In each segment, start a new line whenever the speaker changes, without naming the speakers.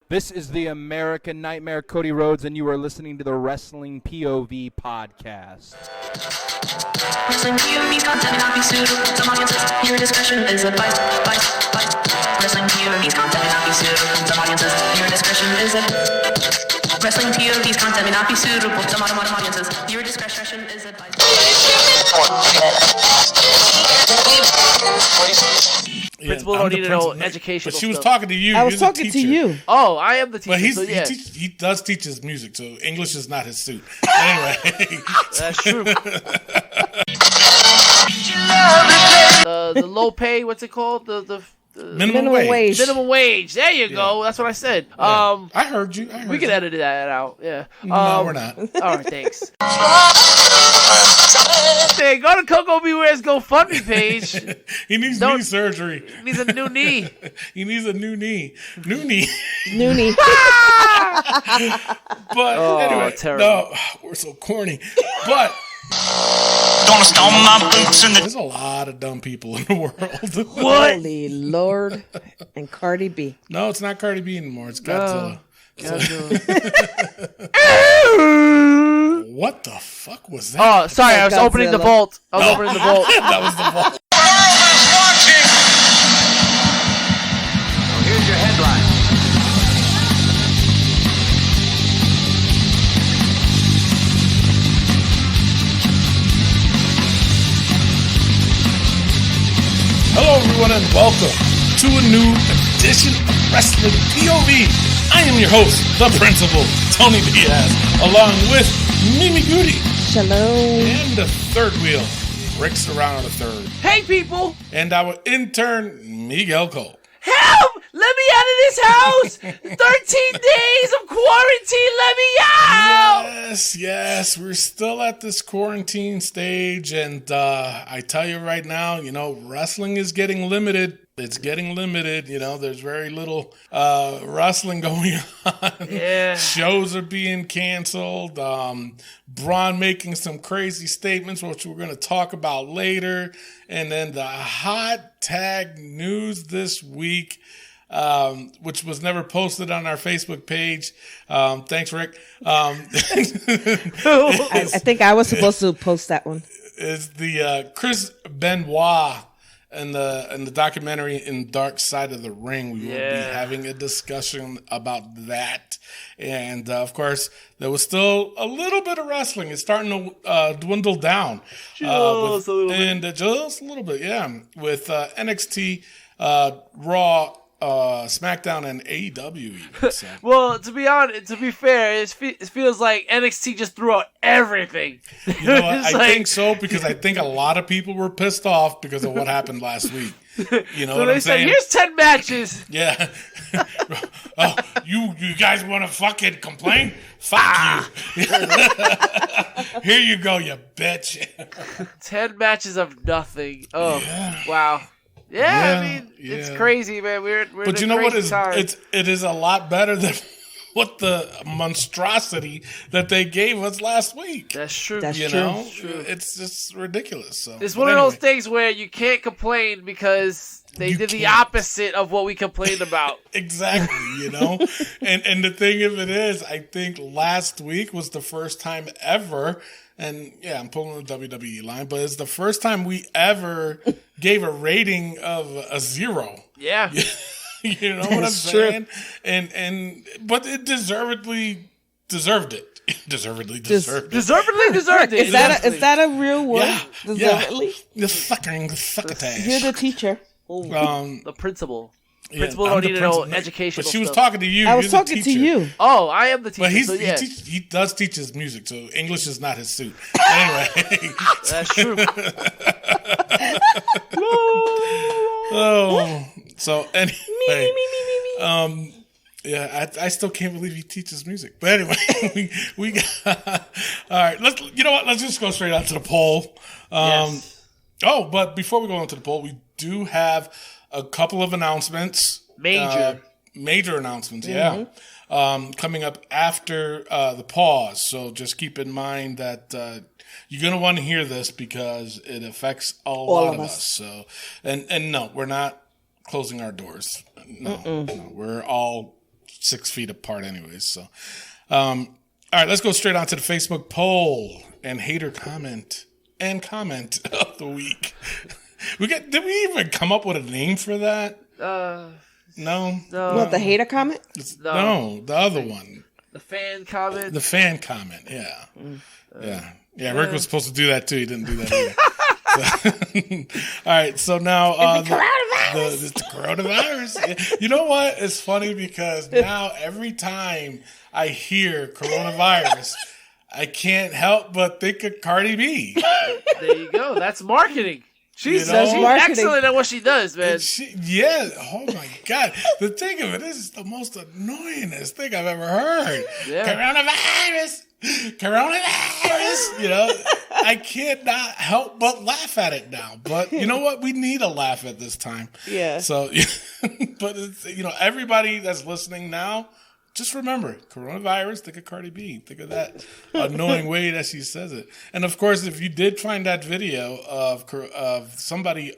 This is the American Nightmare, Cody Rhodes, and you are listening to the Wrestling POV podcast.
Wrestling POV content may not be suitable to audiences. Your discretion is advised. Wrestling POV content may not be suitable to audiences. Your discretion is advised. Wrestling POV content may not be suitable to modern audiences. Your discretion is advised.
Principal don't need to know educational
But she was
stuff.
talking to you.
I was talking to you.
Oh, I am the teacher.
But
so
he does teach his music, so English is not his suit. Anyway.
That's true. The low pay, what's it called? The
minimum wage.
Minimum wage. There you go. That's what I said.
Yeah. I heard you.
We can edit that out. Yeah.
No, we're not.
All right, thanks. Hey, go to Coco Beware's GoFundMe page.
He needs knee surgery.
He needs a new knee.
He needs a new knee. New knee. But anyway,
terrible.
no, we're so corny. But
Gonna stomp my boots in the...
there's a lot of dumb people in the world.
What?
Holy Lord. And Cardi B.
No, it's not Cardi B anymore. It's Godzilla. What the fuck was that?
Oh, sorry. I was
Godzilla.
opening the vault. Opening the vault.
That was the vault.
Here's your headline.
Hello, everyone, and welcome to a new edition of Wrestling POV. I am your host, the Principal, Tony Diaz, along with Mimi Goody.
Shalom.
And the third wheel, Rick Serrano the third.
Hey, people.
And our intern, Miguel Cole.
Help! Let me out of this house! 13 days of quarantine, let me out!
Yes, we're still at this quarantine stage, and I tell you right now, wrestling is getting limited. It's getting limited, there's very little wrestling going on.
Yeah.
Shows are being canceled. Braun making some crazy statements, which we're going to talk about later. And then the hot tag news this week, which was never posted on our Facebook page. Thanks, Rick.
I think I was supposed to post that one.
Is the Chris Benoit in the documentary in Dark Side of the Ring. We will be having a discussion about that. And, of course, there was still a little bit of wrestling. It's starting to dwindle down.
Just a little bit.
And just a little bit, yeah. With NXT, Raw, Smackdown, and AEW. Even, so.
Well, to be fair, it feels like NXT just threw out everything.
You know what? I think so, because I think a lot of people were pissed off because of what happened last week. You know
So
what
they
I'm
said,
saying?
here's 10 matches.
Yeah. Oh, you guys want to fucking complain? Fuck you. Here you go, you bitch.
10 matches of nothing. Oh, wow. Yeah, I mean, it's crazy, man. We're
But
in
you
a
know what?
crazy time.
It is a lot better than what the monstrosity that they gave us last week.
That's true.
That's
You
true.
know,
True.
it's just ridiculous. So
It's
but
one of
anyway.
those things where you can't complain because they did the
can't.
opposite of what we complained about.
Exactly, and the thing of it is, I think last week was the first time ever, and yeah, I'm pulling the WWE line, but it's the first time we ever gave a rating of a 0.
Yeah.
You know what I'm saying? But it deservedly deserved it. Deservedly deserved it.
Deservedly deserved it.
Is that a real word?
Yeah,
Deservedly?
The fucking succotash.
You're the teacher.
The principal.
Yeah,
Principal
I'm
don't
the
need to know
principal.
educational
But she was
stuff.
talking to you.
I was
You're the
talking to
teacher.
you.
Oh, I am the teacher.
But
so yeah.
he does teach his music, so English is not his suit. Anyway.
That's true.
Oh, so anyway. Yeah, I still can't believe he teaches music. But anyway, we got, all right. Let's just go straight out to the poll.
Yes.
Oh, but before we go into the poll, we do have a couple of announcements. Major announcements, yeah. Coming up after the pause. So just keep in mind that you're going to want to hear this because it affects a lot of us. So, and no, we're not closing our doors. No, we're all 6 feet apart anyways. So, all right, let's go straight on to the Facebook poll and hater comment of the week. Did we even come up with a name for that? No.
What, the hater comment?
No, the other one.
The fan comment?
The fan comment, yeah. Yeah, Rick was supposed to do that too. He didn't do that either. All right, so now the coronavirus. You know what? It's funny because now every time I hear coronavirus, I can't help but think of Cardi B.
There you go. That's marketing. She's
marketing.
excellent at what she does, man.
Oh my God. The thing of it is the most annoyingest thing I've ever heard.
Yeah.
Coronavirus. You know, I can't not help but laugh at it now. But you know what? We need a laugh at this time.
Yeah.
So, but it's, everybody that's listening now, just remember, coronavirus, think of Cardi B. Think of that annoying way that she says it. And, of course, if you did find that video of somebody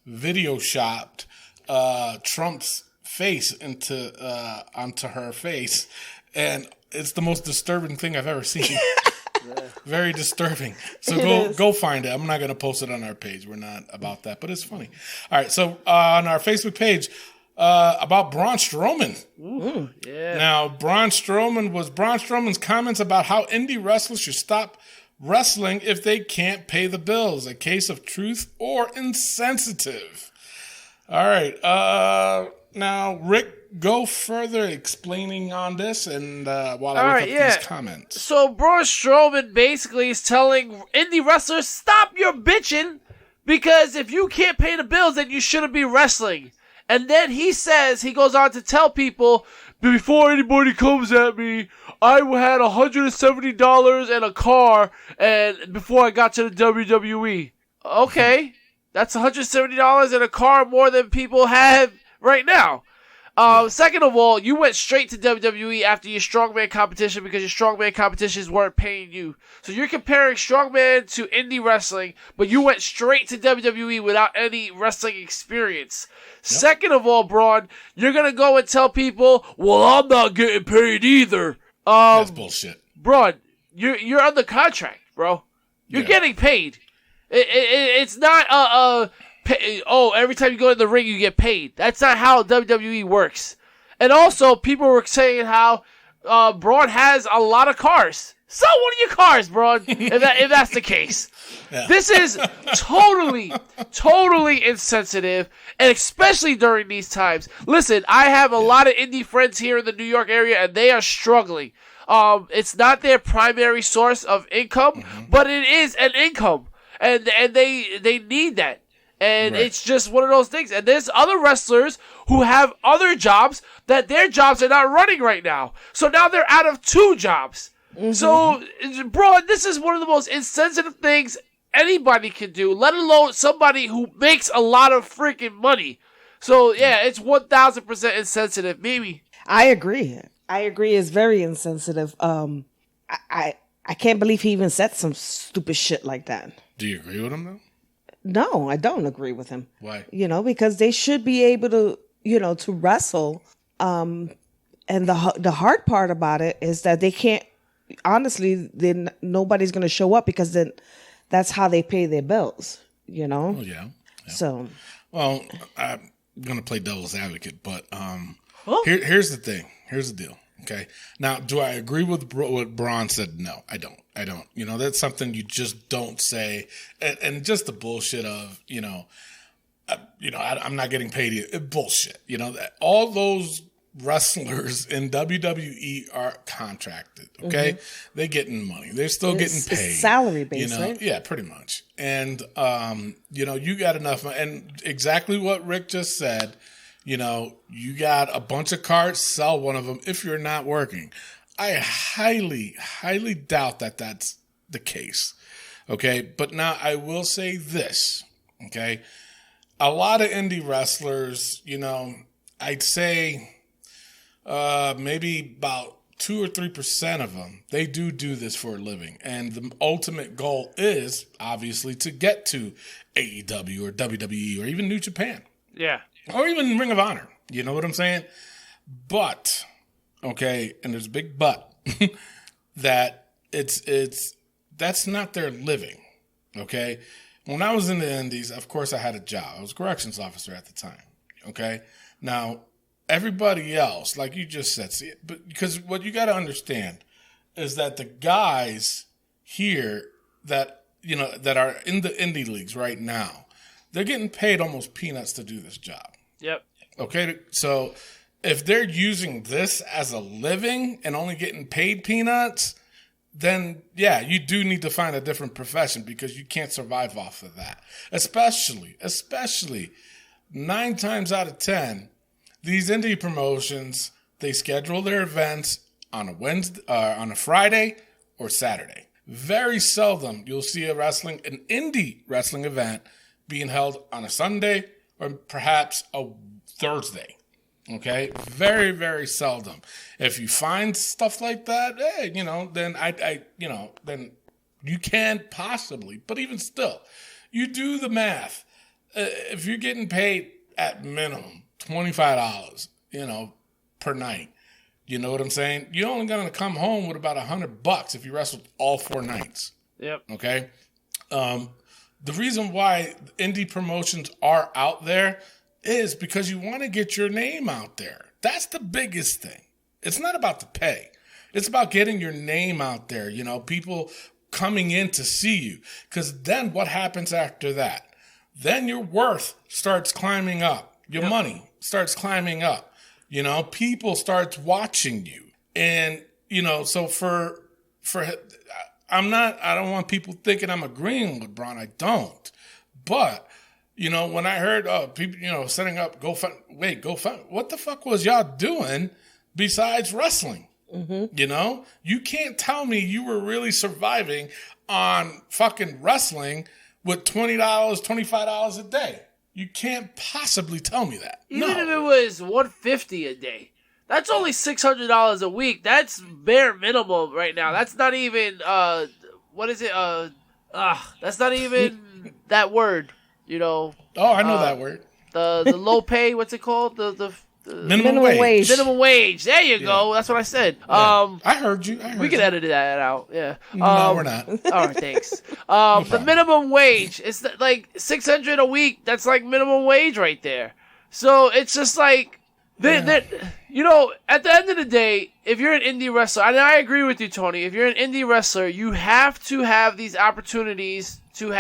video shopped Trump's face onto her face, and it's the most disturbing thing I've ever seen. Very disturbing. So go find it. I'm not going to post it on our page. We're not about that, but it's funny. All right, so on our Facebook page, about Braun Strowman.
Ooh, yeah.
Now, Braun Strowman's comments about how indie wrestlers should stop wrestling if they can't pay the bills. A case of truth or insensitive. All right. Now, Rick, go further explaining on this and while I look up these comments.
So, Braun Strowman basically is telling indie wrestlers, stop your bitching, because if you can't pay the bills, then you shouldn't be wrestling. And then he goes on to tell people, before anybody comes at me, I had $170 and a car and before I got to the WWE. Okay, that's $170 and a car more than people have right now. Second of all, you went straight to WWE after your strongman competition because your strongman competitions weren't paying you. So you're comparing strongman to indie wrestling, but you went straight to WWE without any wrestling experience. Yep. Second of all, Braun, you're going to go and tell people, well, I'm not getting paid either.
That's bullshit.
Braun, you're under contract, bro. You're getting paid. It's not every time you go in the ring, you get paid. That's not how WWE works. And also, people were saying how Braun has a lot of cars. Sell one of your cars, Braun, if that's the case. Yeah. This is totally insensitive, and especially during these times. Listen, I have a lot of indie friends here in the New York area, and they are struggling. It's not their primary source of income, but it is an income, and they need that. And It's just one of those things. And there's other wrestlers who have other jobs that their jobs are not running right now. So now they're out of 2 jobs. So, Braun, this is one of the most insensitive things anybody can do, let alone somebody who makes a lot of freaking money. So, yeah, it's 1,000% insensitive. Mimi.
I agree. It's very insensitive. I can't believe he even said some stupid shit like that.
Do you agree with him, though?
No, I don't agree with him.
Why?
Because they should be able to, to wrestle. And the hard part about it is that they can't, honestly, then nobody's going to show up because then that's how they pay their bills,
Oh, yeah.
So.
Well, I'm going to play devil's advocate, but here's the thing. Here's the deal. Okay. Now, do I agree with what Braun said? No, I don't. That's something you just don't say. And just the bullshit of, I'm not getting paid. Bullshit. That all those wrestlers in WWE are contracted. Okay. They're getting money. They're still getting paid.
It's salary based, right?
Yeah, pretty much. And, you got enough. And exactly what Rick just said. You got a bunch of cards, sell one of them if you're not working. I highly, highly doubt that that's the case. Okay. But now I will say this. Okay. A lot of indie wrestlers, I'd say maybe about 2 or 3% of them, they do this for a living. And the ultimate goal is obviously to get to AEW or WWE or even New Japan.
Yeah.
Or even Ring of Honor. You know what I'm saying? But, okay, and there's a big but, that that's not their living, okay? When I was in the Indies, of course I had a job. I was a corrections officer at the time, okay? Now, everybody else, like you just said, but because what you got to understand is that the guys here that, that are in the indie leagues right now, they're getting paid almost peanuts to do this job.
Yep.
Okay, so if they're using this as a living and only getting paid peanuts, then yeah, you do need to find a different profession because you can't survive off of that. Especially 9 times out of 10, these indie promotions, they schedule their events on a Wednesday, on a Friday or Saturday. Very seldom you'll see an indie wrestling event being held on a Sunday or perhaps a Thursday. Okay, very, very seldom. If you find stuff like that, hey, then then you can possibly. But even still, you do the math. If you're getting paid at minimum $25, per night, you know what I'm saying? You're only going to come home with about $100 if you wrestled all 4 nights.
Yep.
Okay. The reason why indie promotions are out there is because you want to get your name out there. That's the biggest thing. It's not about the pay. It's about getting your name out there, people coming in to see you. Because then what happens after that? Then your worth starts climbing up. Your money starts climbing up. People start watching you. And, so I don't want people thinking I'm agreeing with Braun. I don't. But when I heard people, setting up GoFundMe, what the fuck was y'all doing besides wrestling? Mm-hmm. You can't tell me you were really surviving on fucking wrestling with $20, $25 a day. You can't possibly tell me that.
Even if it was $150 a day, that's only $600 a week. That's bare minimum right now. That's not even what is it? That's not even that word.
Oh, I know that word.
The low pay, what's it called? The
minimum wage.
Minimum wage. There you go. That's what I said.
Yeah. I heard you.
We can edit that out. Yeah.
No, we're not.
All right, thanks. The minimum wage, it's like $600 a week. That's like minimum wage right there. So it's just like, at the end of the day, if you're an indie wrestler, and I agree with you, Tony, if you're an indie wrestler, you have to have these opportunities to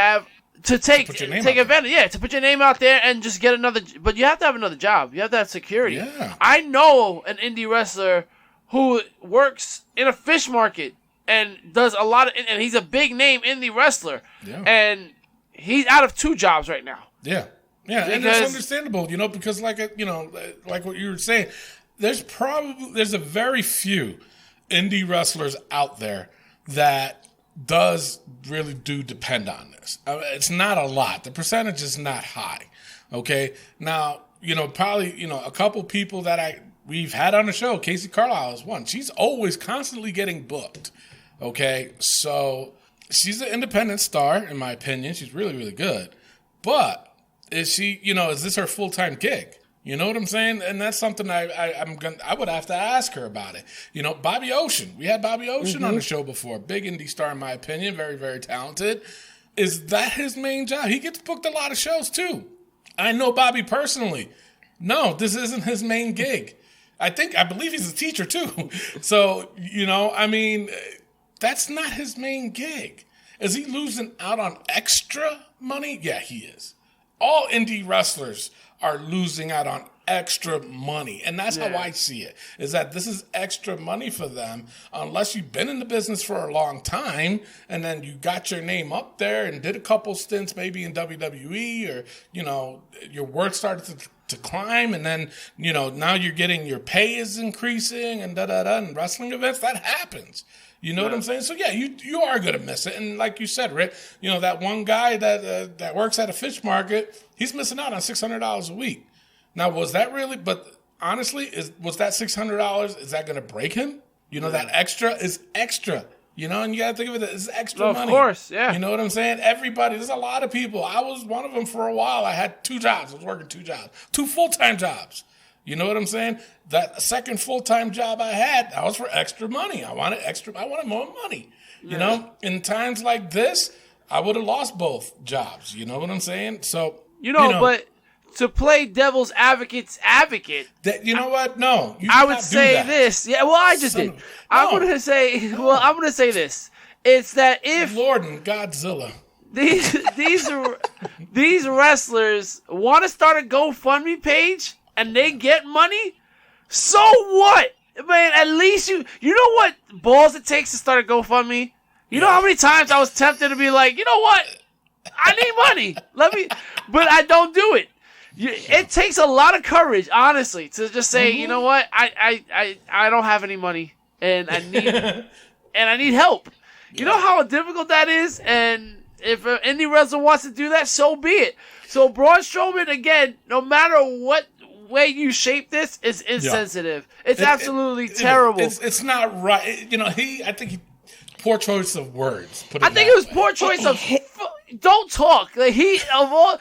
take advantage, to put your name out there and just get another. But you have to have another job. You have to have security.
Yeah.
I know an indie wrestler who works in a fish market and does a lot of, and he's a big name indie wrestler, and he's out of 2 jobs right now.
Yeah, and it's understandable, because like what you were saying, there's a very few indie wrestlers out there that does really do depend on this. It's not a lot. The percentage is not high. Okay. Now, probably, a couple people that we've had on the show, Casey Carlisle is one. She's always constantly getting booked. Okay. So she's an independent star, in my opinion. She's really, really good. But is she, is this her full-time gig? You know what I'm saying? And that's something I would have to ask her about it. Bobby Ocean. We had Bobby Ocean on the show before. Big indie star, in my opinion. Very, very talented. Is that his main job? He gets booked a lot of shows, too. I know Bobby personally. No, this isn't his main gig. I believe he's a teacher, too. So, that's not his main gig. Is he losing out on extra money? Yeah, he is. All indie wrestlers are losing out on extra money. And that's how I see it, is that this is extra money for them, unless you've been in the business for a long time and then you got your name up there and did a couple stints maybe in WWE, or, your worth started to climb, and then, now you're getting, your pay is increasing and and wrestling events, that happens. You know what I'm saying? So, you are going to miss it. And like you said, Rick, that one guy that works at a fish market, he's missing out on $600 a week. Now, was that really, but honestly, was that $600, is that going to break him? That extra is extra. And you got to think of it as extra money.
Of course, yeah.
You know what I'm saying? Everybody, there's a lot of people. I was one of them for a while. I had 2 jobs. I was working 2 jobs, 2 full-time jobs. You know what I'm saying? That second full-time job I had, that was for extra money. I wanted more money. You know, in times like this, I would have lost both jobs. You know what I'm saying? So,
but to play devil's advocate,
you know what? No,
I would say this. Yeah, well, I just did. I'm going to say this. It's that if
Lord and Godzilla,
these wrestlers want to start a GoFundMe page and they get money, so what? Man, at least you know what balls it takes to start a GoFundMe? You know how many times I was tempted to be like, you know what? I need money. But I don't do it. It takes a lot of courage, honestly, to just say, you know what? I don't have any money and I need help. You know how difficult that is? And if an indie wrestler wants to do that, so be it. So Braun Strowman, again, no matter what way you shape this, is insensitive. It's absolutely terrible.
It's not right. I think poor choice of words.
I think it was poor choice of. Don't talk. Like of all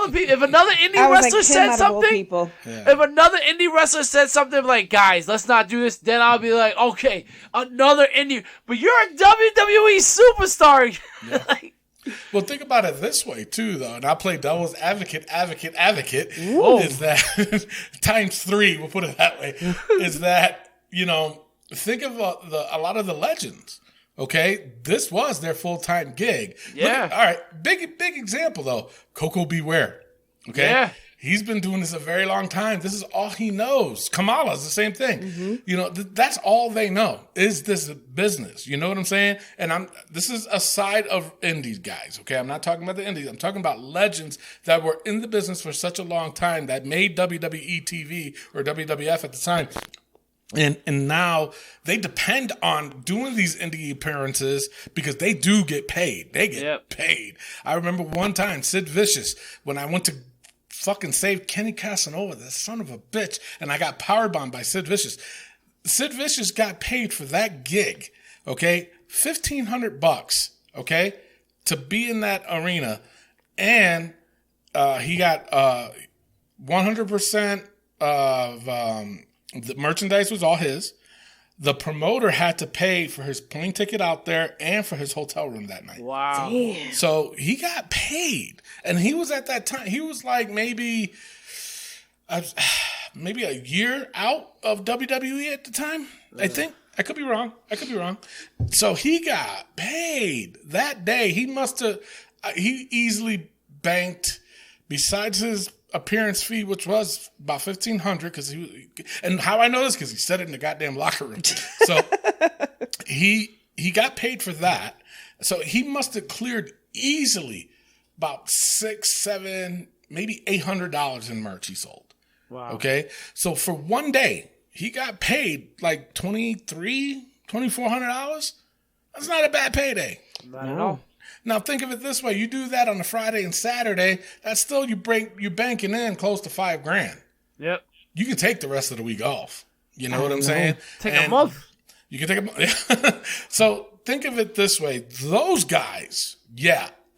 the people, if another indie wrestler said something, if another indie wrestler said something like, "Guys, let's not do this," then I'll be like, "Okay, another indie." But you're a WWE superstar.
Well, think about it this way too, though, and I'll play devil's advocate.
Whoa.
Is that times 3? We'll put it that way. Is that think of a lot of the legends. Okay, this was their full-time gig.
Yeah.
All right, big example though. Coco Beware. Okay.
Yeah.
He's been doing this a very long time. This is all he knows. Kamala's the same thing. Mm-hmm. That's all they know is this business. You know what I'm saying? And this is a side of indies guys. Okay, I'm not talking about the indies. I'm talking about legends that were in the business for such a long time that made WWE TV or WWF at the time. And now they depend on doing these indie appearances because they do get paid. They get paid. I remember one time, Sid Vicious, when I went to fucking save Kenny Casanova, the son of a bitch, and I got powerbombed by Sid Vicious. Sid Vicious got paid for that gig, okay? $1,500, okay, to be in that arena. And he got 100% of... the merchandise was all his. The promoter had to pay for his plane ticket out there and for his hotel room that night.
Wow.
Damn.
So he got paid. And he was at that time, he was like maybe a year out of WWE at the time, I think. I could be wrong. So he got paid that day. He easily banked, besides his appearance fee, which was about $1,500, and how I know this because he said it in the goddamn locker room. So he got paid for that. So he must have cleared easily about $600, $700, maybe $800 in merch he sold.
Wow.
Okay, so for one day he got paid like $2,400. That's not a bad payday.
Not at all.
Now think of it this way: you do that on a Friday and Saturday. That's still you're banking in close to $5,000.
Yep.
You can take the rest of the week off. You know what I'm saying?
Take a month.
You can take a month. So think of it this way: those guys,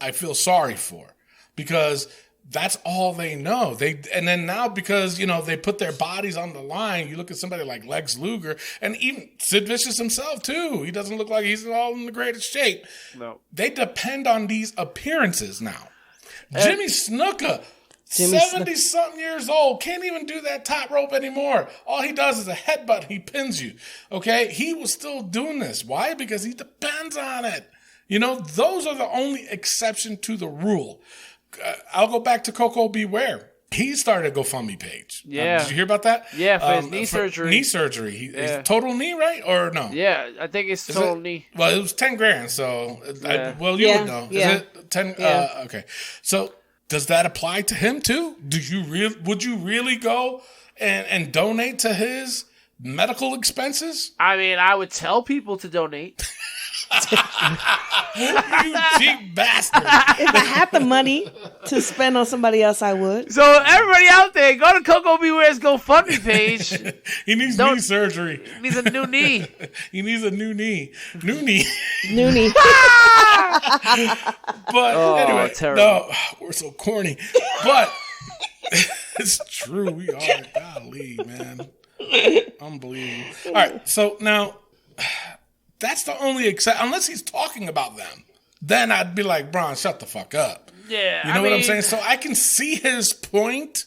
I feel sorry for because that's all they know. And then now because they put their bodies on the line. You look at somebody like Lex Luger and even Sid Vicious himself too. He doesn't look like he's all in the greatest shape.
No.
They depend on these appearances now. Jimmy Snuka, 70-something years old, can't even do that top rope anymore. All he does is a headbutt. He pins you. Okay, he was still doing this. Why? Because he depends on it. Those are the only exception to the rule. I'll go back to Coco Beware. He started a GoFundMe page.
Yeah.
Did you hear about that?
Yeah, for his knee surgery.
Knee surgery. Total knee, right? Or no?
Yeah, I think it's total knee.
Well, it was $10,000. So,
Yeah.
you would know.
Yeah.
Is it 10?
Yeah.
Okay. So, does that apply to him too? Would you really go and donate to his medical expenses?
I mean, I would tell people to donate.
You cheap bastard.
If I had the money to spend on somebody else, I would.
So everybody out there, go to Coco Beware's GoFundMe page.
He needs knee surgery.
He needs a new knee.
He needs a new knee. Noonie.
Noonie.
But anyway,
terrible.
no, we're so corny. But It's true. We are. Golly, man. Unbelievable. All right. So now, that's the only exception. Unless he's talking about them, then I'd be like, Braun, shut the fuck up.
Yeah.
You know what I'm saying? So I can see his point,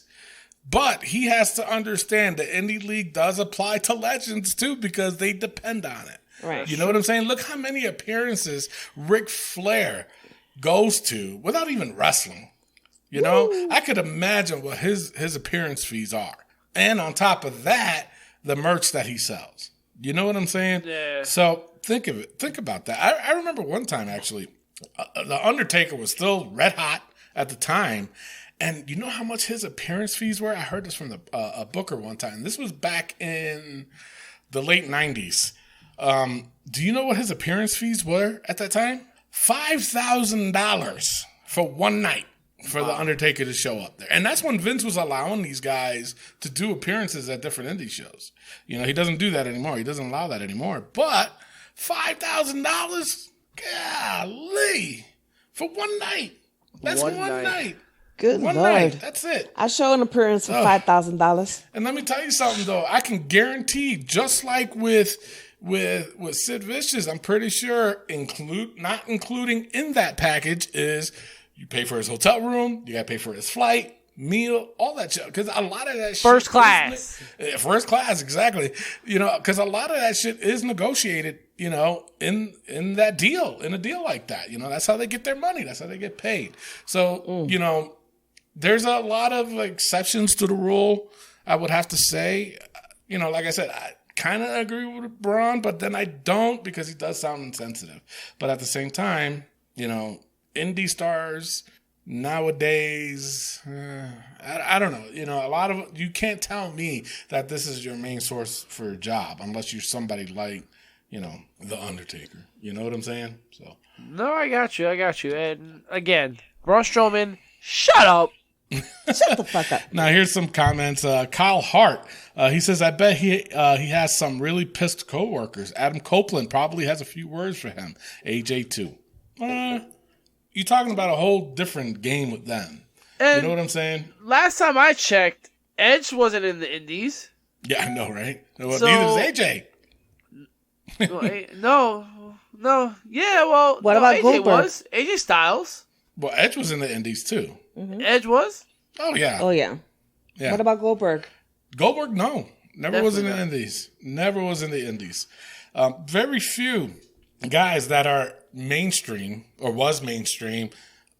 but he has to understand the Indie League does apply to legends too because they depend on it.
Right.
You know what I'm saying? Look how many appearances Ric Flair goes to without even wrestling. You know, I could imagine what his appearance fees are. And on top of that, the merch that he sells. You know what I'm saying?
Yeah.
So think of it. Think about that. I remember one time, actually, The Undertaker was still red hot at the time. And you know how much his appearance fees were? I heard this from a booker one time. This was back in the late 90s. Do you know what his appearance fees were at that time? $5,000 for one night for The Undertaker to show up there. And that's when Vince was allowing these guys to do appearances at different indie shows. You know, he doesn't do that anymore. He doesn't allow that anymore. But $5,000? Golly. For one night. That's one night.
Good
One
Lord.
night. That's it.
I show an appearance for $5,000.
And let me tell you something, though. I can guarantee, just like with Sid Vicious, I'm pretty sure not including in that package is you pay for his hotel room, you got to pay for his flight, meal, all that shit. Because a lot of that shit.
First class.
First class, exactly. You know, because a lot of that shit is negotiated, you know, in that deal, in a deal like that. You know, that's how they get their money. That's how they get paid. So, you know, there's a lot of exceptions to the rule, I would have to say. You know, like I said, I kind of agree with Braun, but then I don't because he does sound insensitive. But at the same time, you know, indie stars nowadays, I don't know. You know, you can't tell me that this is your main source for a job unless you're somebody like, you know, The Undertaker. You know what I'm saying? So.
No, I got you. And again, Braun Strowman, shut up.
Shut the fuck up.
Now, here's some comments. Kyle Hart, he says, I bet he has some really pissed coworkers. Adam Copeland probably has a few words for him. AJ, too. You're talking about a whole different game with them. And you know what I'm saying?
Last time I checked, Edge wasn't in the Indies.
Yeah, I know, right? Well, neither is AJ.
No. Yeah, well,
what about
AJ
Goldberg?
was. AJ Styles.
Well, Edge was in the Indies, too.
Mm-hmm. Edge was?
Oh, yeah.
Oh, yeah. What about Goldberg?
Goldberg, no. Never
Definitely
was in the Indies. Never was in the Indies. Very few guys that are mainstream or was mainstream,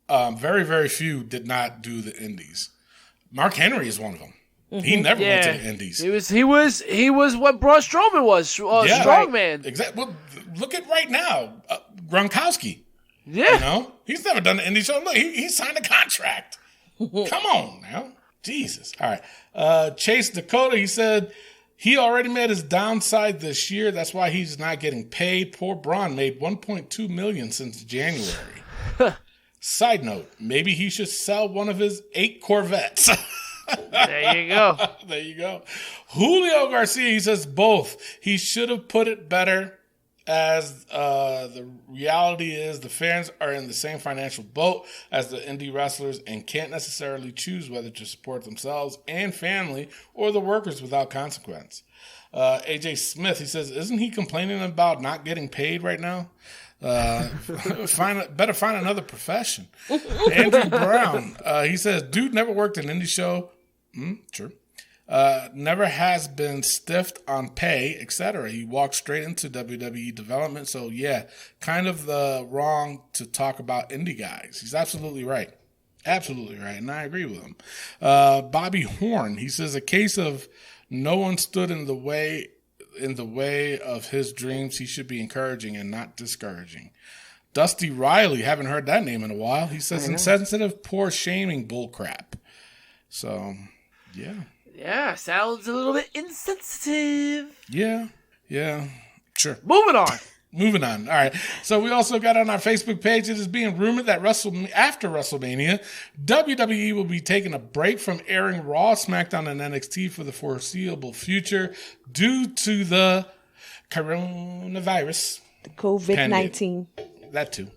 very, very few did not do the Indies. Mark Henry is one of them. Mm-hmm. He never went to the Indies.
He was what Braun Strowman was, strongman.
Exactly. Well, look at right now, Gronkowski.
Yeah.
You know, he's never done the indie show. Look, he signed a contract. Come on now. Jesus. All right. Chase Dakota, he said he already made his downside this year. That's why he's not getting paid. Poor Braun made $1.2 million since January. Side note, maybe he should sell one of his 8 Corvettes.
There you go.
There you go. Julio Garcia, he says both. He should have put it better. As the reality is, the fans are in the same financial boat as the indie wrestlers and can't necessarily choose whether to support themselves and family or the workers without consequence. AJ Smith, he says, isn't he complaining about not getting paid right now? Better find another profession. Andrew Brown, he says, dude never worked an indie show. True. Never has been stiffed on pay, etc. He walked straight into WWE development. So, yeah, kind of the wrong to talk about indie guys. He's absolutely right. Absolutely right. And I agree with him. Bobby Horn, he says, a case of no one stood in the way of his dreams. He should be encouraging and not discouraging. Dusty Riley, haven't heard that name in a while. He says, insensitive, poor shaming bullcrap. So, yeah.
Yeah, sounds a little bit insensitive.
Yeah, sure.
Moving on. All
right. So we also got on our Facebook page, it is being rumored that after WrestleMania, WWE will be taking a break from airing Raw, SmackDown, and NXT for the foreseeable future due to the coronavirus.
The COVID-19.
that too.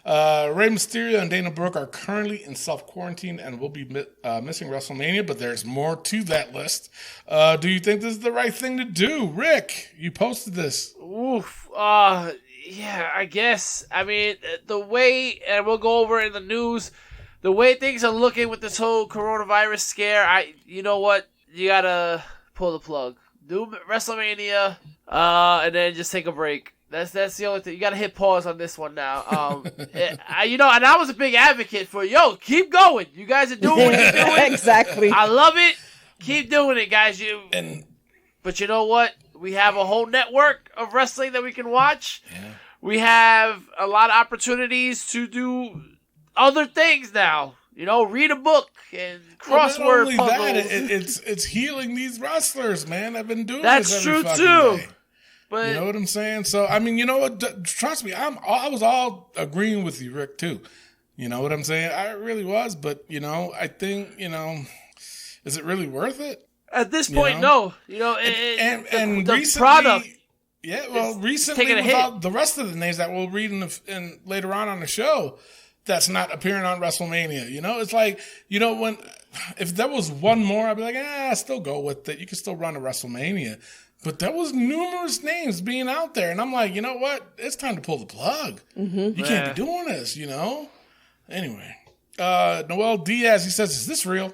Rey Mysterio and Dana Brooke are currently in self-quarantine and will be missing WrestleMania, but there's more to that list. Do you think this is the right thing to do? Rick, you posted this.
Oof. Yeah, I guess. I mean, the way, and we'll go over it in the news, the way things are looking with this whole coronavirus scare, you know what? You gotta pull the plug. Do WrestleMania, and then just take a break. That's the only thing. You gotta hit pause on this one now. And I was a big advocate for, keep going. You guys are doing what you're doing.
Exactly.
I love it. Keep doing it, guys. But you know what? We have a whole network of wrestling that we can watch.
Yeah.
We have a lot of opportunities to do other things now. Read a book and crossword puzzles.
That, it's healing these wrestlers, man. I've been doing
That's
this every
true
fucking
too.
day.
But
you know what I'm saying? So I mean, you know what? Trust me, I was all agreeing with you, Rick, too. You know what I'm saying? I really was, but I think is it really worth it?
At this point, no.
And
the
recently,
product.
Yeah, well, recently
taking a
without the rest of the names that we'll read in later on the show, that's not appearing on WrestleMania. It's like if there was one more, I'd be like, I still go with it. You can still run a WrestleMania, but there was numerous names being out there, and I'm like, you know what? It's time to pull the plug. Mm-hmm. You can't be doing this. Anyway, Noel Diaz, he says, "Is this real?"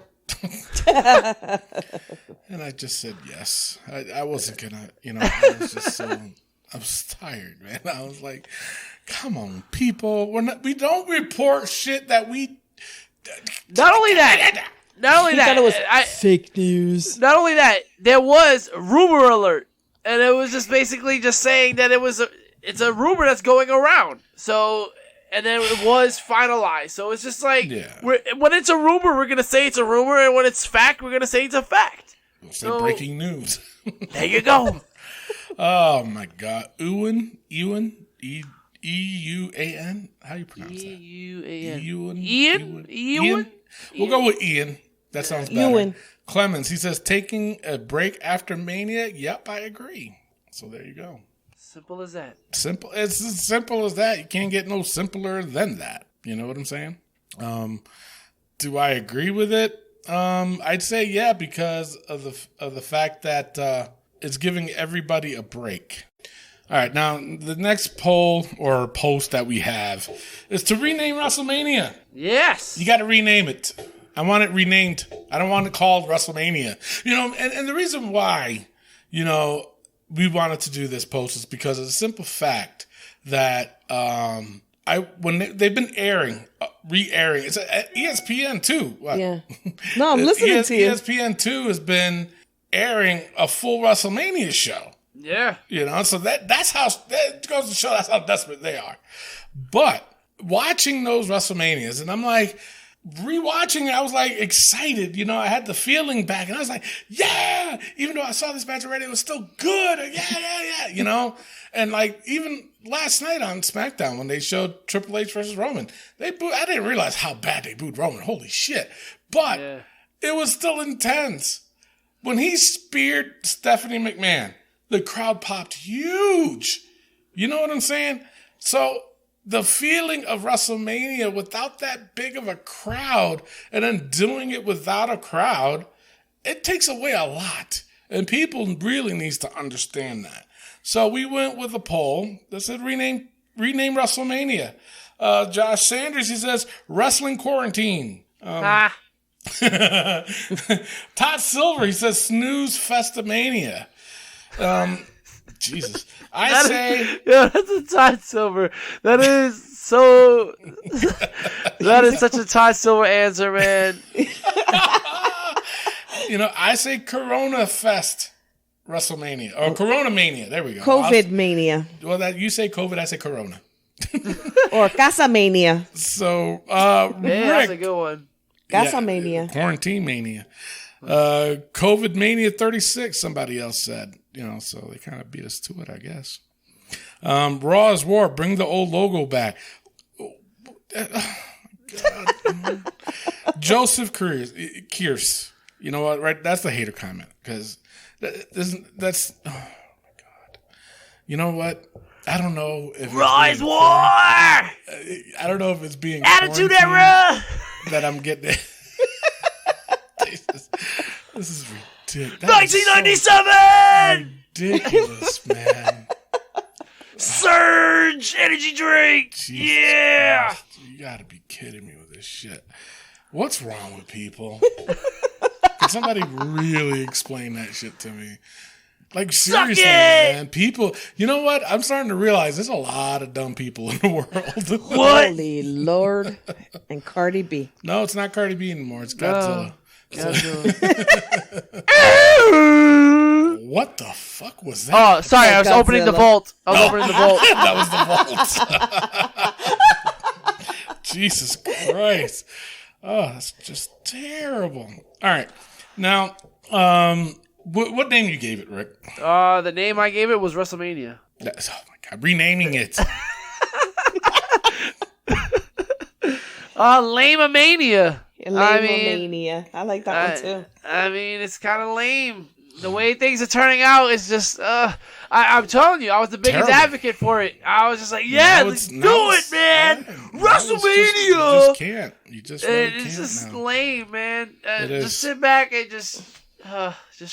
And I just said yes. I wasn't gonna, I was just I was tired, man. I was like, come on, people. We don't report shit that we.
Not only that,
It was fake news.
Not only that, there was rumor alert, and it was just basically just saying that it's a rumor that's going around. So. And then it was finalized. So it's just like, when it's a rumor, we're going to say it's a rumor. And when it's fact, we're going to say it's a fact.
We'll say breaking news.
There you go.
Oh, my God. Ewan? E-U-A-N? How do you pronounce that?
E-U-A-N.
Ian? We'll go with Ian. That sounds better.
Ewan.
Clemens, he says, taking a break after Mania. Yep, I agree. So there you go.
Simple as that.
Simple. It's as simple as that. You can't get no simpler than that. You know what I'm saying? Do I agree with it? I'd say yeah, because of the fact that it's giving everybody a break. All right, now the next poll or post that we have is to rename WrestleMania.
Yes.
You got to rename it. I want it renamed. I don't want it called WrestleMania. And the reason why, we wanted to do this post is because of the simple fact that when they've been re-airing, it's ESPN too.
Yeah. No, I'm listening to you.
ESPN 2 has been airing a full WrestleMania show.
Yeah.
So that goes to show that's how desperate they are. But watching those WrestleManias, and I'm like, rewatching it, I was like excited. I had the feeling back, and I was like, yeah! Even though I saw this match already, it was still good. Yeah. And like even last night on Smackdown when they showed Triple H versus Roman, I didn't realize how bad they booed Roman. Holy shit! But it was still intense. When he speared Stephanie McMahon, the crowd popped huge. You know what I'm saying? So the feeling of WrestleMania without that big of a crowd and then doing it without a crowd, it takes away a lot. And people really needs to understand that. So we went with a poll that said rename WrestleMania. Josh Sanders, he says wrestling quarantine. Todd Silver, he says snooze festamania. Jesus.
That's a Todd Silver. That is so. That is such a Todd Silver answer, man.
I say Corona Fest WrestleMania or Corona Mania. There we go.
COVID Mania.
Well, you say COVID, I say Corona.
Or Casa Mania.
So,
Rick, that's a good one.
Casa Mania.
Quarantine Mania. COVID Mania 36, somebody else said. So they kind of beat us to it, I guess. Raw is War. Bring the old logo back. God. Joseph Kears. You know what? Right? That's the hater comment because that's. Oh my God. You know what? I don't know if
Rise War!
I don't know if it's being
Attitude
quarantined
Era!
that I'm getting it. This is ridiculous.
1997!
Ridiculous, man.
Surge energy drink!
Jesus
Yeah!
Christ. You gotta be kidding me with this shit. What's wrong with people? Can somebody really explain that shit to me? Like, seriously, man. People, you know what? I'm starting to realize there's a lot of dumb people in the world.
What?
Holy Lord. And Cardi B.
No, it's not Cardi B anymore. It's Godzilla. What the fuck was that?
Oh, sorry, I was opening the vault. Opening the vault.
That was the vault. Jesus Christ. Oh, that's just terrible. All right. Now, what name you gave it, Rick?
The name I gave it was WrestleMania.
Oh, my God. Renaming it.
Lame-a-mania.
Mania. I like that one too.
I mean, it's kind of lame. The way things are turning out is just, I'm telling you, I was the biggest
Terrible.
advocate for it. I was just like, yeah, let's do it, man. WrestleMania.
You just can't. You just really
And it's
can't
just
now.
lame, man.
It is.
Just sit back and just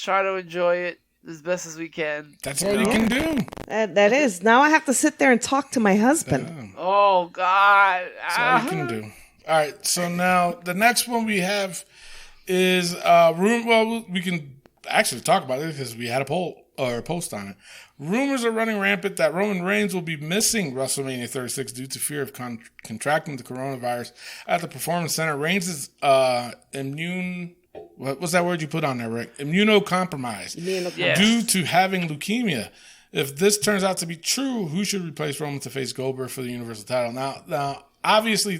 try to enjoy it as best as we can.
That's all you can do.
That is. Now I have to sit there and talk to my husband.
Oh, God.
That's all you can do. All right, so now the next one we have is well, we can actually talk about it because we had a poll or a post on it. Rumors are running rampant that Roman Reigns will be missing WrestleMania 36 due to fear of contracting the coronavirus at the Performance Center. Reigns is immune. What was that word you put on there, Rick? Immunocompromised
Yes.
due to having leukemia. If this turns out to be true, who should replace Roman to face Goldberg for the Universal title? Now, obviously,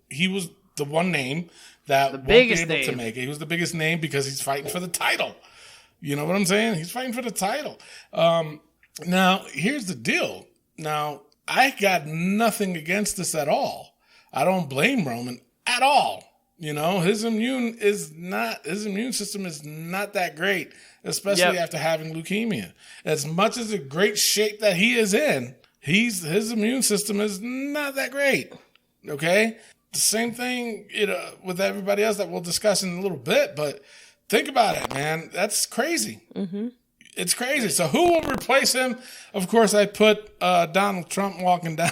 he was the one name that won't be able to make it. He was the biggest name because he's fighting for the title. You know what I'm saying? He's fighting for the title. Now, here's the deal. Now, I got nothing against this at all. I don't blame Roman at all. You know, his immune system is not that great, especially after having leukemia. As much as a great shape that he is in, his immune system is not that great. Okay? The same thing, with everybody else that we'll discuss in a little bit, but think about it, man. That's crazy. Mm-hmm. It's crazy. So who will replace him? Of course, I put Donald Trump walking down.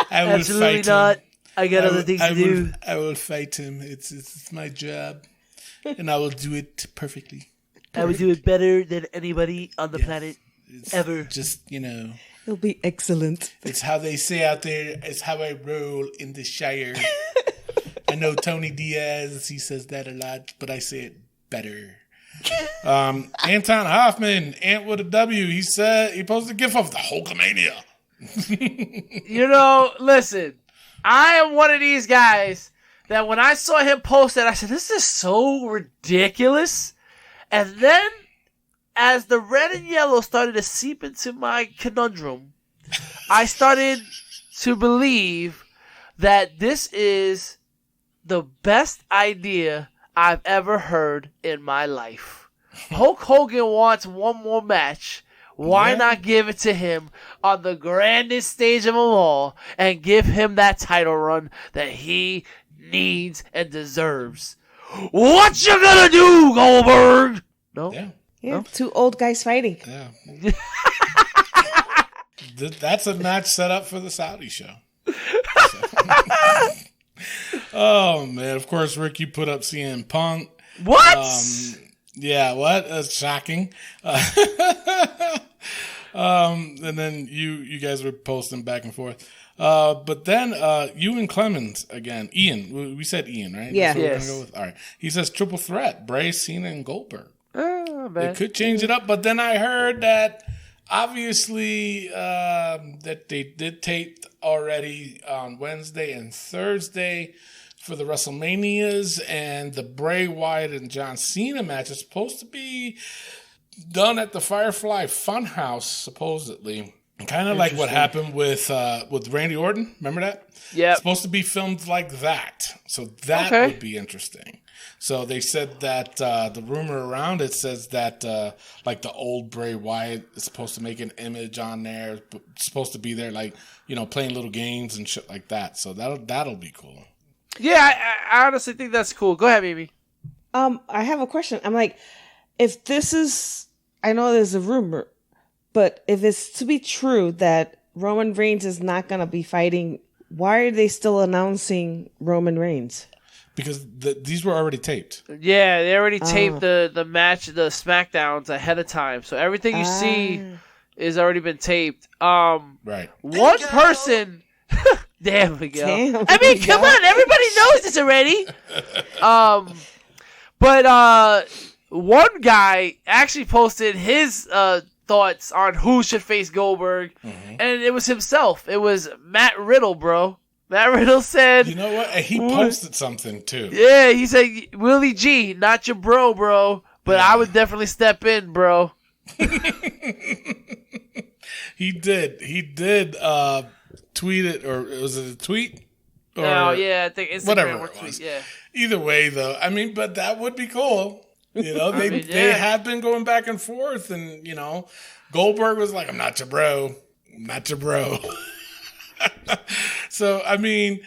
I will
Absolutely
fight
not.
him.
I got other things to do.
I will fight him. It's my job, and I will do it perfectly.
I would do it better than anybody on the planet ever.
Just,
It'll be excellent.
it's how they say out there. It's how I roll in the Shire. I know Tony Diaz, he says that a lot, but I say it better. Anton Hoffman, Ant with a W, he posted a gif of the Hulkamania.
Listen, I am one of these guys that when I saw him post that, I said, this is so ridiculous. And then, as the red and yellow started to seep into my conundrum, I started to believe that this is the best idea I've ever heard in my life. Hulk Hogan wants one more match. Why not give it to him on the grandest stage of them all and give him that title run that he needs and deserves? What you gonna do, Goldberg? No?
Yeah, two old guys fighting.
Yeah. That's a match set up for the Saudi show. Oh, man. Of course, Rick, you put up CM Punk.
What?
Yeah, what? That's shocking. And then you guys were posting back and forth. But then you and Clemens again. Ian. We said Ian, right?
Yeah.
That's what we're gonna go with? All right. He says triple threat. Bray, Cena, and Goldberg.
Bad.
It could change it up, but then I heard that obviously that they did tape already on Wednesday and Thursday for the WrestleManias, and the Bray Wyatt and John Cena match is supposed to be done at the Firefly Funhouse, supposedly. Kind of like what happened with Randy Orton. Remember that?
Yeah.
It's supposed to be filmed like that. So that would be interesting. So they said that the rumor around it says that like the old Bray Wyatt is supposed to make an image on there. It's supposed to be there, like, you know, playing little games and shit like that. So that'll be cool.
Yeah, I honestly think that's cool. Go ahead, baby.
I have a question. I'm like, if this is, I know there's a rumor, but if it's to be true that Roman Reigns is not going to be fighting, why are they still announcing Roman Reigns?
Because these were already taped.
Yeah, they already taped the match, the Smackdowns ahead of time. So everything you see is already been taped.
Right.
One person... Damn, Miguel.
Damn,
I mean, come on. Everybody knows this already. But one guy actually posted his thoughts on who should face Goldberg, and it was himself. It was Matt Riddle, bro. Matt Riddle said...
You know what? He posted something, too.
Yeah, he said, Willie G, not your bro. But I would definitely step in, bro.
He did tweet it, or was it a tweet? Or
I think Instagram
whatever
or
it
tweet,
was.
yeah.
Either way, though, I mean, but that would be cool. You know, they have been going back and forth, and, you know, Goldberg was like, I'm not your bro. I'm not your bro. So, I mean,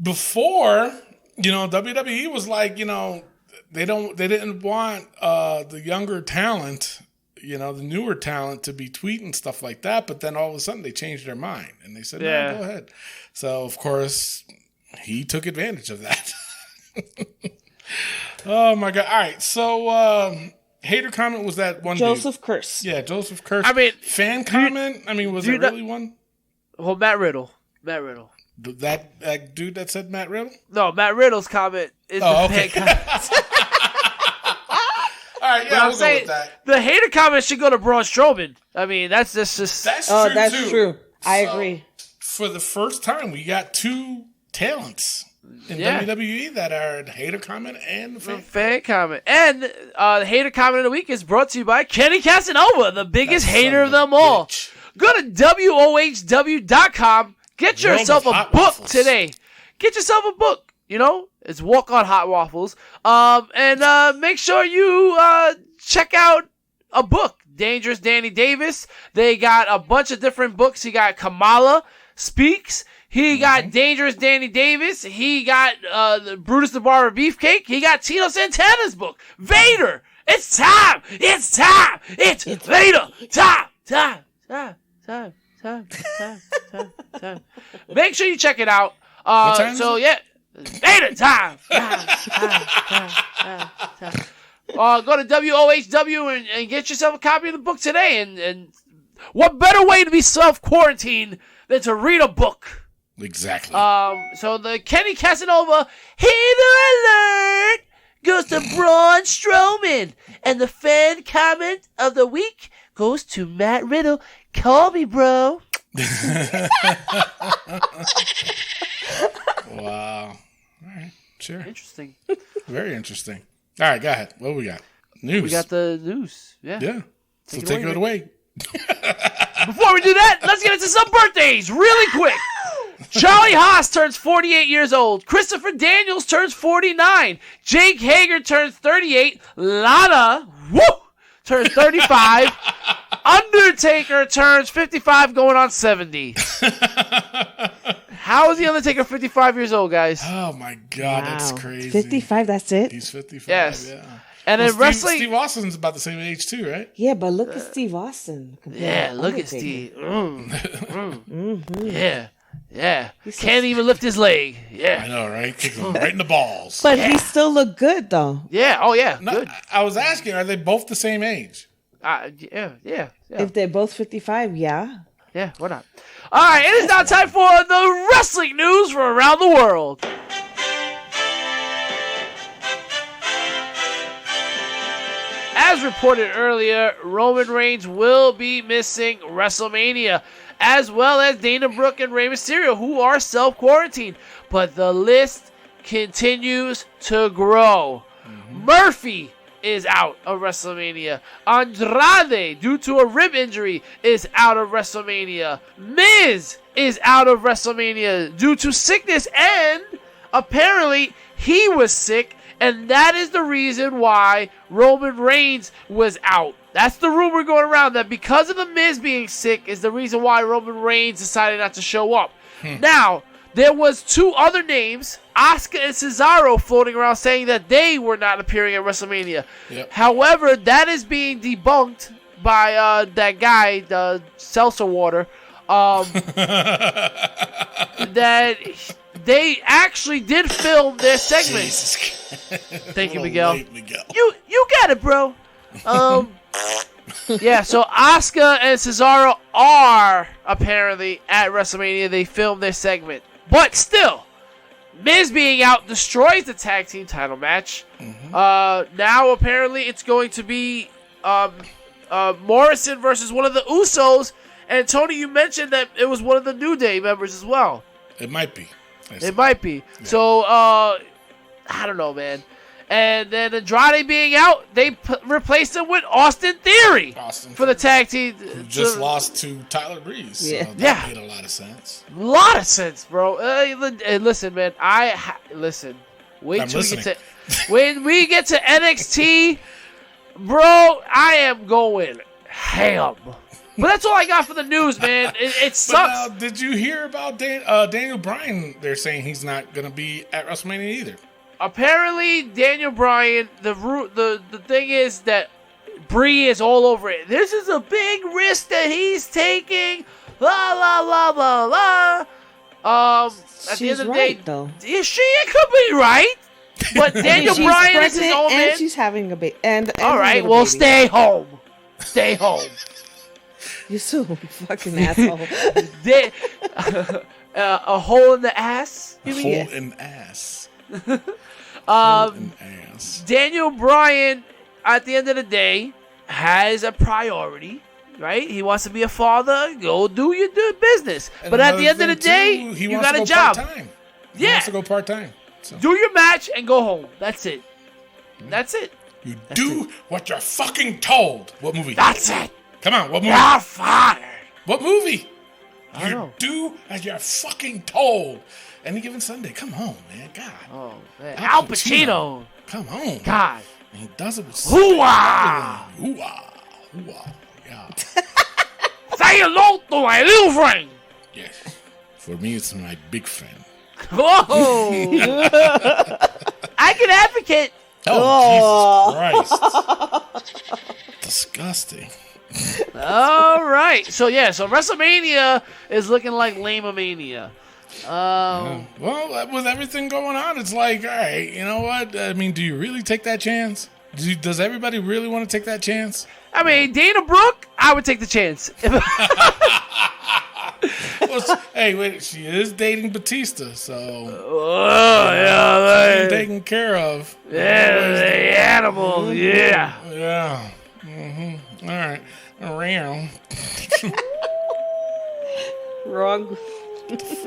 before, you know, WWE was like, you know, they didn't want the younger talent, you know, the newer talent to be tweeting stuff like that. But then all of a sudden they changed their mind and they said, no, go ahead. So, of course, he took advantage of that. Oh, my God. All right. So, hater comment was that one
Joseph
dude.
Curse.
Yeah, Joseph Curse.
I mean,
fan comment? I mean, was it really one?
Well, Matt Riddle.
That dude that said Matt Riddle?
No, Matt Riddle's comment is the fan comment.
All right, yeah, we'll go with that.
The hater comment should go to Braun Strowman. I mean, that's just...
That's true,
that's true. I agree.
For the first time, we got two talents in WWE that are the hater comment and the fan
comment. And the hater comment of the week is brought to you by Kenny Casanova, the biggest hater of them all. Go to WOHW.com. Get yourself a book today. Get yourself a book. You know, it's Walk on Hot Waffles. And make sure you check out a book. Dangerous Danny Davis. They got a bunch of different books. He got Kamala Speaks. He got Dangerous Danny Davis. He got Brutus the Barber Beefcake. He got Tito Santana's book. Vader. It's time. It's time. It's Vader. Time. Make sure you check it out. So yeah, Vader time. Go to WOHW and get yourself a copy of the book today. And what better way to be self-quarantined than to read a book?
Exactly.
So the Kenny Casanova hater alert goes to Braun Strowman, and the fan comment of the week goes to Matt Riddle. Call me, bro.
Wow. All right. Sure.
Interesting.
Very interesting. All right, go ahead. What do we got? News.
We got the news. Yeah.
Yeah. So take it away.
Before we do that, let's get into some birthdays really quick. Charlie Haas turns 48 years old. Christopher Daniels turns 49. Jake Hager turns 38. Lana, turns 35. Undertaker turns 55, going on 70. How is the Undertaker 55 years old, guys?
Oh, my God.
Wow.
That's crazy.
55, that's it?
He's 55,
yes.
yeah.
And in wrestling...
Steve Austin's about the same age, too, right?
Yeah, but look at Steve Austin.
Yeah, look at Steve. Yeah. Can't even lift his leg. Yeah.
I know, right? Kicks him right in the balls.
But he still look good, though.
Yeah, oh yeah,
No,
good.
I was asking, are they both the same age?
Yeah.
If they're both 55, yeah.
Yeah, why not? All right, it is now time for the wrestling news from around the world. As reported earlier, Roman Reigns will be missing WrestleMania, as well as Dana Brooke and Rey Mysterio, who are self-quarantined. But the list continues to grow. Murphy is out of WrestleMania. Andrade, due to a rib injury, is out of WrestleMania. Miz is out of WrestleMania due to sickness, and apparently he was sick, and that is the reason why Roman Reigns was out. That's the rumor going around, that because of the Miz being sick is the reason why Roman Reigns decided not to show up. Now, there was 2 other names, Asuka and Cesaro, floating around saying that they were not appearing at WrestleMania.
Yep.
However, that is being debunked by that guy, the seltzer water, that they actually did film their segment.
Jesus.
Thank you, Miguel.
Late, Miguel.
You got it, bro. Yeah, so Asuka and Cesaro are apparently at WrestleMania. They filmed their segment. But still, Miz being out destroys the tag team title match. Now, apparently, it's going to be Morrison versus one of the Usos. And, Tony, you mentioned that it was one of the New Day members as well.
It might be.
It might be. Yeah. So, I don't know, man. And then Andrade being out, they replaced him with Austin Theory for the tag team.
Who just lost to Tyler Breeze.
Yeah.
So that made a lot of sense.
A lot of sense, bro. Listen, man. Listen. Wait
I'm
till
listening.
we get to when we get to NXT, bro. I am going ham. But that's all I got for the news, man. It sucks.
But now, did you hear about Daniel Bryan? They're saying he's not going to be at WrestleMania either.
Apparently, Daniel Bryan, the thing is that Brie is all over it. This is a big risk that he's taking. La la la la la. At the end of the day,
though.
Is she? It could be right. But Daniel
She's
Bryan is his
pregnant
own man.
and she's having a baby. And
All right, well, stay home. Stay home.
You're so fucking asshole.
A hole in the ass.
A hole in ass.
Ass. Daniel Bryan, at the end of the day, has a priority, right? He wants to be a father. Go do your business.
And
but at the end of the day,
he
you
wants
got
to
a
go
job.
Part-time. He
Yeah.
wants to go part-time. So.
Do your match and go home. That's it. That's it.
You do what you're fucking told. What movie?
That's it.
Come on, what movie?
You're fired.
What movie?
I don't know.
Do as you're fucking told. Any given Sunday. Come on, man. God.
Oh, man. Al Pacino.
Come on.
God.
And he does it with
Hoo-ah.
Hoo-ah. Hoo-ah. Yeah.
Say hello to my little friend.
Yes. For me, it's my big friend.
Whoa. I can advocate.
Oh, Jesus Christ. Disgusting.
All right. So WrestleMania is looking like lame-a-mania.
Well, with everything going on, it's like, all right, you know what? I mean, do you really take that chance? Does everybody really want to take that chance?
I mean, Dana Brooke, I would take the chance.
Well, hey, wait, she is dating Batista, so taken care of.
Yeah, the animal, yeah.
Yeah. Mm-hmm. All right. Around.
Wrong.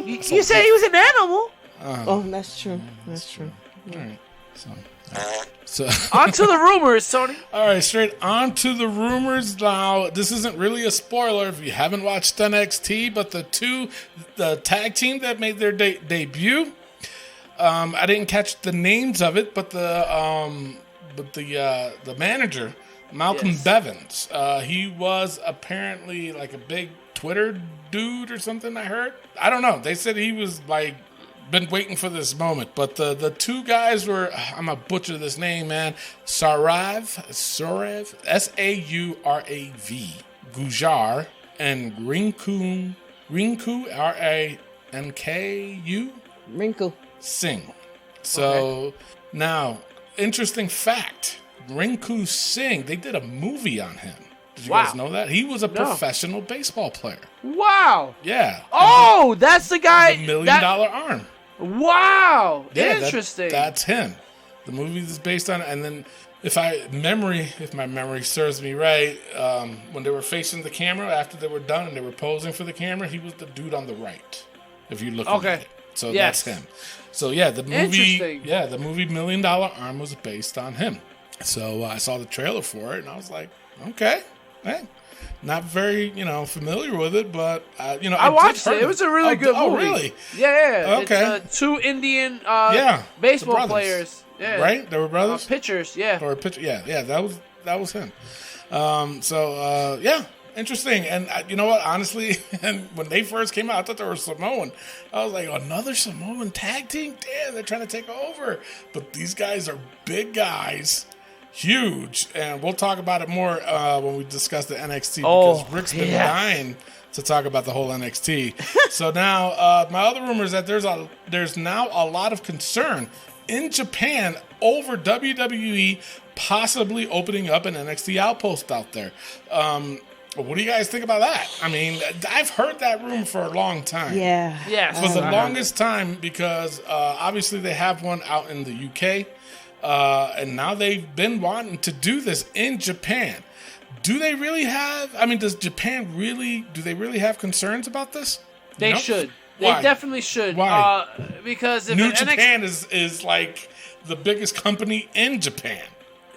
You said he was an animal.
Oh, that's true. That's true.
All right. So
On to the rumors, Tony.
all right, straight on to the rumors now. This isn't really a spoiler if you haven't watched NXT, but the tag team that made their debut, I didn't catch the names of it, but the manager, Malcolm Bevins, he was apparently like a big Twitter dude or something. I heard. I don't know. They said he was like been waiting for this moment, but the two guys were, I'm gonna butcher this name, man. Saurav, S-A-U-R-A-V, Gujar, and Rinku, R-A-N-K-U,
Wrinkle.
Singh. So now, interesting fact, Rinku Singh, they did a movie on him. Did you guys know that? He was a professional baseball player.
Wow.
Yeah.
Oh, that's the guy.
$1 million arm.
Wow.
Yeah,
Interesting.
That's him. The movie is based on, and then if my memory serves me right, when they were facing the camera after they were done and they were posing for the camera, he was the dude on the right. If you look at it, so that's him. So yeah, the movie $1 Million Arm was based on him. So I saw the trailer for it, and I was like, okay, hey. Not very, familiar with it, but
I watched it. It was a really good movie.
Oh, really?
Yeah.
Okay.
It's, two Indian
the
baseball players. Yeah.
Right? They were brothers.
Pitchers. Yeah.
Or pitcher. Yeah. That was him. Interesting. And you know what? Honestly, and when they first came out, I thought they were Samoan. I was like, another Samoan tag team? Damn, they're trying to take over. But these guys are big guys. Huge, and we'll talk about it more when we discuss the NXT because Rick's been dying to talk about the whole NXT. So now, my other rumor is that there's now a lot of concern in Japan over WWE possibly opening up an NXT outpost out there. What do you guys think about that? I mean, I've heard that rumor for a long time.
Yeah.
Yes.
For the longest time, because obviously they have one out in the UK. And now they've been wanting to do this in Japan. Do they really have? I mean, do they really have concerns about this?
They should.
Why?
They definitely should.
Why?
Because if
New Japan is like the biggest company in Japan.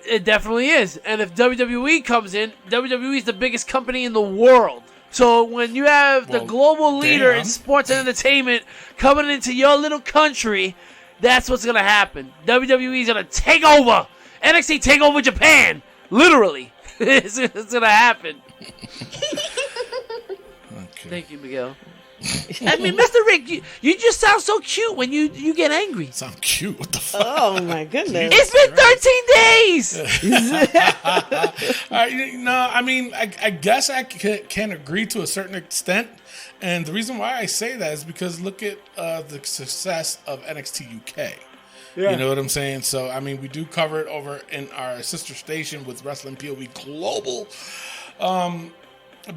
It definitely is. And if WWE comes in, WWE is the biggest company in the world. So when you have the global leader in sports and entertainment coming into your little country, that's what's going to happen. WWE is going to take over. NXT take over Japan. Literally. It's going to happen.
Okay.
Thank you, Miguel. I mean, Mr. Rick, you just sound so cute when you get angry.
Sound cute? What the fuck?
Oh my goodness!
It's been 13 days.
No, I mean, I guess I can agree to a certain extent. And the reason why I say that is because look at the success of NXT UK. Yeah. You know what I'm saying? So, I mean, we do cover it over in our sister station with Wrestling POV Global.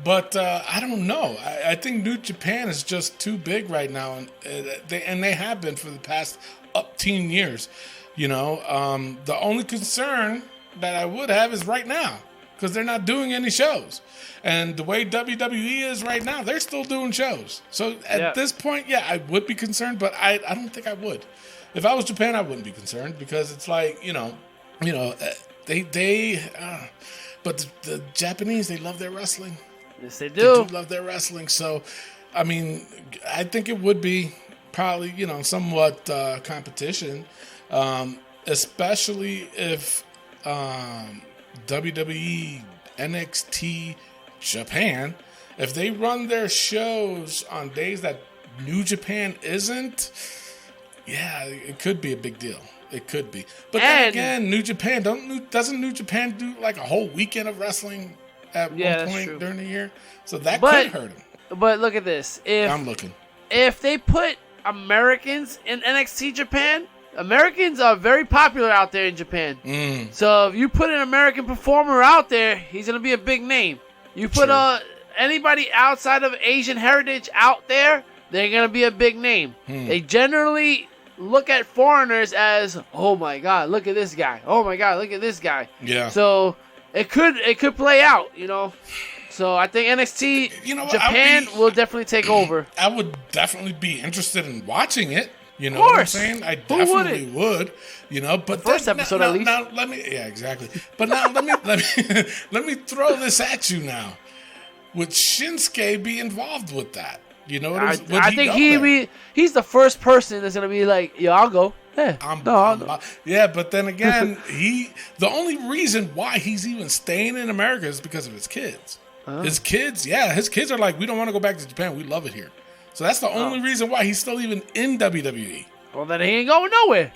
But I don't know. I think New Japan is just too big right now. And they have been for the past 10 years. The only concern that I would have is right now. Because they're not doing any shows. And the way WWE is right now, they're still doing shows. So at this point, I would be concerned, but I don't think I would. If I was Japan, I wouldn't be concerned because it's like, but the Japanese, they love their wrestling.
Yes, they
They
do.
do love their wrestling. So, I mean, I think it would be probably, somewhat competition, especially if WWE, NXT, Japan, if they run their shows on days that New Japan isn't, it could be a big deal. It could be. But then again, New Japan, doesn't New Japan do like a whole weekend of wrestling at one point during the year? So that could hurt them.
But look at this.
I'm looking.
If they put Americans in NXT Japan, Americans are very popular out there in Japan. So if you put an American performer out there, he's going to be a big name. You put anybody outside of Asian heritage out there, they're going to be a big name. They generally look at foreigners as, oh my God, look at this guy. Oh my God, look at this guy. Yeah. So it could play out, So I think NXT Japan will definitely take over.
I would definitely be interested in watching it. You know
what
I'm saying? I definitely would. But
first episode at least.
Now let me, exactly. But now let me throw this at you now. Would Shinsuke be involved with that? You know what
I think he's the first person that's gonna be like, yo, I'll go. Yeah,
but then again, the only reason why he's even staying in America is because of his kids. His kids are like, we don't want to go back to Japan. We love it here. So that's the only reason why he's still even in WWE.
Well, then he ain't going nowhere.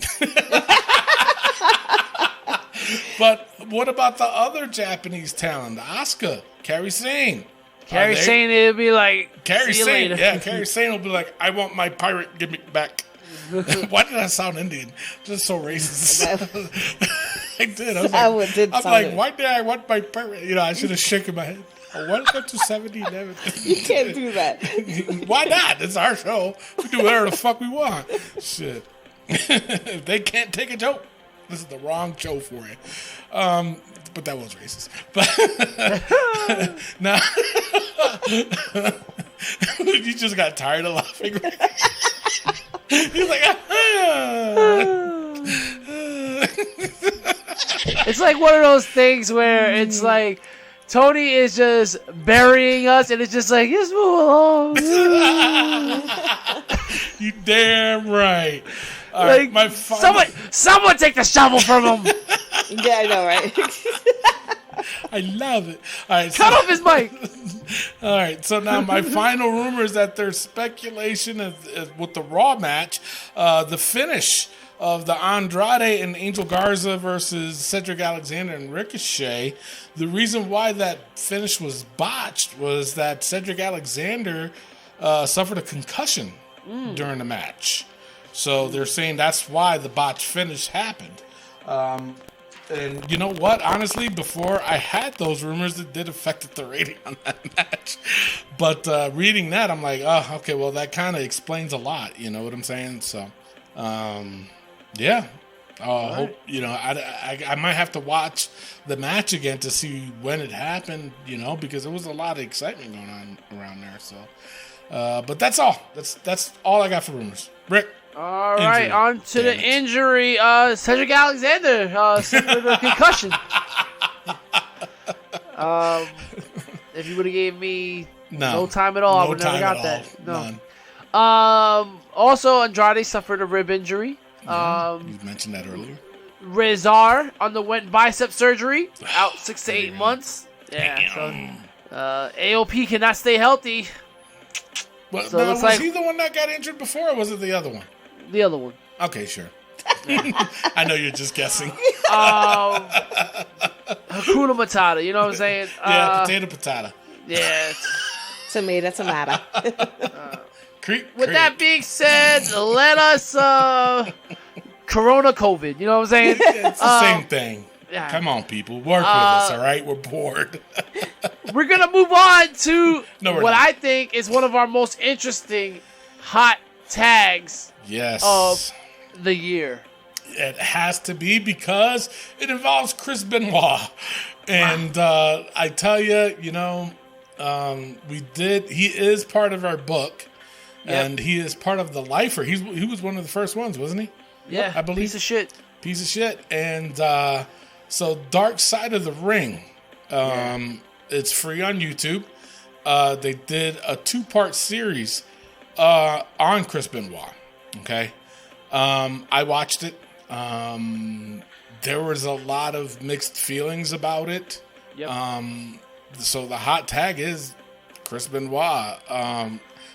But what about the other Japanese talent? Asuka, Kairi Sane.
Kairi Sane, it'll be like,
Kairi Sane, Kairi Sane will be like, I want my pirate gimmick back. Why did I sound Indian? Just so racist. I did. I'm like, why did I want my pirate? I should have shaken my head. Welcome to 7011.
You can't do that.
Why not? It's our show. We do whatever the fuck we want. Shit. If they can't take a joke, this is the wrong show for you. But that was racist. But now, you just got tired of laughing. He's like,
It's like one of those things where it's like Tony is just burying us, and it's just like, just move along.
You damn right. All
Like,
right,
someone take the shovel from him.
Yeah, I know, right?
I love it. All right,
Cut off his mic.
All right, so now my final rumor is that there's speculation is with the Raw match, the finish of the Andrade and Angel Garza versus Cedric Alexander and Ricochet. The reason why that finish was botched was that Cedric Alexander suffered a concussion during the match. So they're saying that's why the botched finish happened. And you know what? Honestly, before I had those rumors, it did affect the rating on that match. But reading that, I'm like, oh, okay, well, that kind of explains a lot. You know what I'm saying? So, yeah. Hope, you know, I might have to watch the match again to see when it happened, you know, because there was a lot of excitement going on around there. So, but that's all. That's all I got for rumors. Rick.
All right, on to the injury. Cedric Alexander suffered a concussion. If you would have gave me no time at all, I would have never got that. No.
None.
Also, Andrade suffered a rib injury.
You mentioned that earlier.
Rezar underwent bicep surgery, out 6 to 8 months. Yeah. So, AOP cannot stay healthy.
Well,
So
now,
it's
was
like-
he the one that got injured before, or was it the other one?
The other one.
Okay, sure. I know you're just guessing.
Hakuna Matata, you know what I'm saying?
Yeah, potato, patata.
Yeah.
Tomato.
With that being said, let us Corona COVID, you know what I'm saying?
It's the same thing.
Yeah.
Come on, people. Work with us, all right? We're bored.
We're going to move on to
No, we're
what
not.
I think is one of our most interesting hot tags
Yes.
of the year.
It has to be because it involves Chris Benoit. And I tell you, you know, he is part of our book.
Yep.
And he is part of the Lifer. He was one of the first ones, wasn't he?
Yeah,
I believe.
Piece of shit.
And so Dark Side of the Ring, it's free on YouTube. They did a 2-part series on Chris Benoit. Okay. I watched it. There was a lot of mixed feelings about it.
Yep.
So the hot tag is Chris Benoit.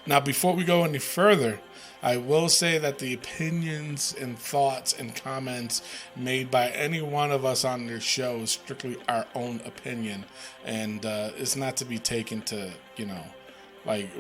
Now, before we go any further, I will say that the opinions and thoughts and comments made by any one of us on this show is strictly our own opinion, and it's not to be taken to, you know, like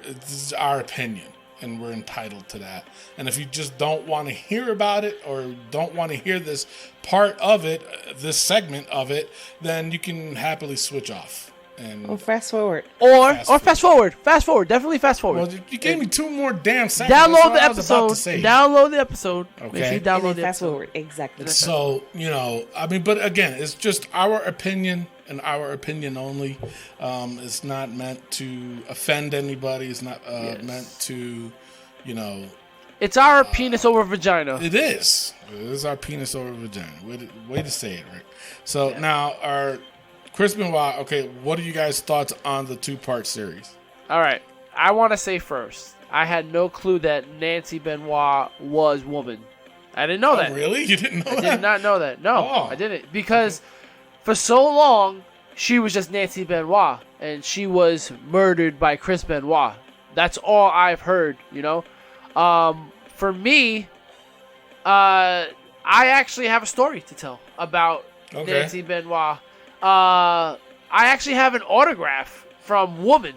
this is our opinion, and we're entitled to that. And if you just don't want to hear about it or don't want to hear this part of it, this segment of it, then you can happily switch off. And
Or fast forward.
Or fast forward. Fast forward. Definitely fast forward.
well, you gave me 2 more damn seconds. That's
Download
what
the
I was about to
episode.
say.
Download the episode. Make
Okay.
sure you
And
download
then
the
fast
episode.
forward. Exactly.
So, you know, I mean, but again, it's just our opinion and our opinion only. It's not meant to offend anybody. It's not meant to, you know.
It's our penis over vagina.
It is. It is our penis over vagina. Way to say it, Rick. So now, our Chris Benoit, okay, what are you guys' thoughts on the 2-part series?
All right. I want to say first, I had no clue that Nancy Benoit was woman. I didn't know that.
Really? You didn't know
I
that?
did not know that. No,
Oh.
I didn't. Because for so long, she was just Nancy Benoit, and she was murdered by Chris Benoit. That's all I've heard, you know? For me, I actually have a story to tell about Nancy Benoit. I actually have an autograph from Woman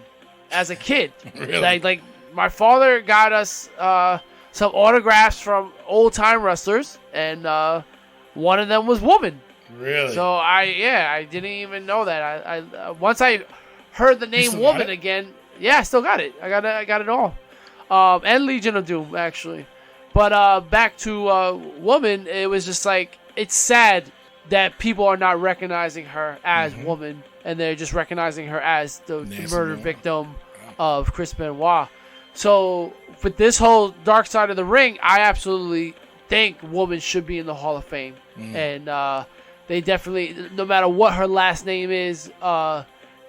as a kid.
Really?
Like my father got us some autographs from old time wrestlers, and one of them was Woman.
Really?
So I didn't even know that. I once I heard the name
still
Woman
got it?
again, yeah, I still got it. I got it all. And Legion of Doom actually. But back to Woman, it was just like, it's sad that people are not recognizing her as Woman, and they're just recognizing her as the murder
Benoit.
victim of Chris Benoit. So with this whole Dark Side of the Ring, I absolutely think Woman should be in the Hall of Fame. And they definitely, no matter what her last name is,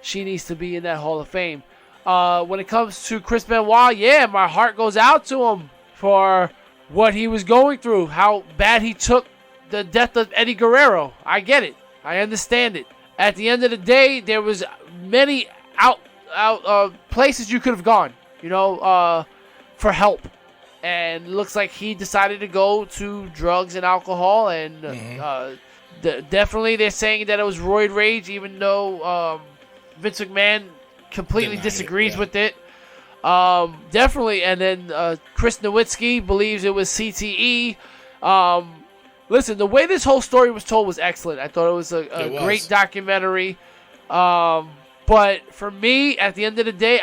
she needs to be in that Hall of Fame. When it comes to Chris Benoit, yeah, my heart goes out to him for what he was going through, how bad he took the death of Eddie Guerrero. I get it. I understand it. At the end of the day, there was many out places you could have gone, for help. And it looks like he decided to go to drugs and alcohol. And definitely they're saying that it was roid rage, even though Vince McMahon completely disagrees with it. Definitely. And then Chris Nowitzki believes it was CTE. Listen, the way this whole story was told was excellent. I thought it was a great documentary. But for me, at the end of the day,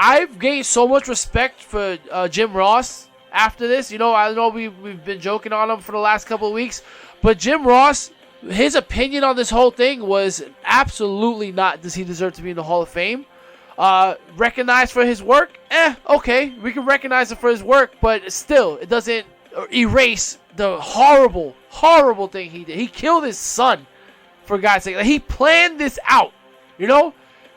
I've gained so much respect for Jim Ross after this. I know we've been joking on him for the last couple of weeks, but Jim Ross, his opinion on this whole thing was absolutely not does he deserve to be in the Hall of Fame. Recognized for his work? Okay, we can recognize it for his work, but still, it doesn't erase the horrible, horrible thing he did. He killed his son, for God's sake. Like, he planned this out,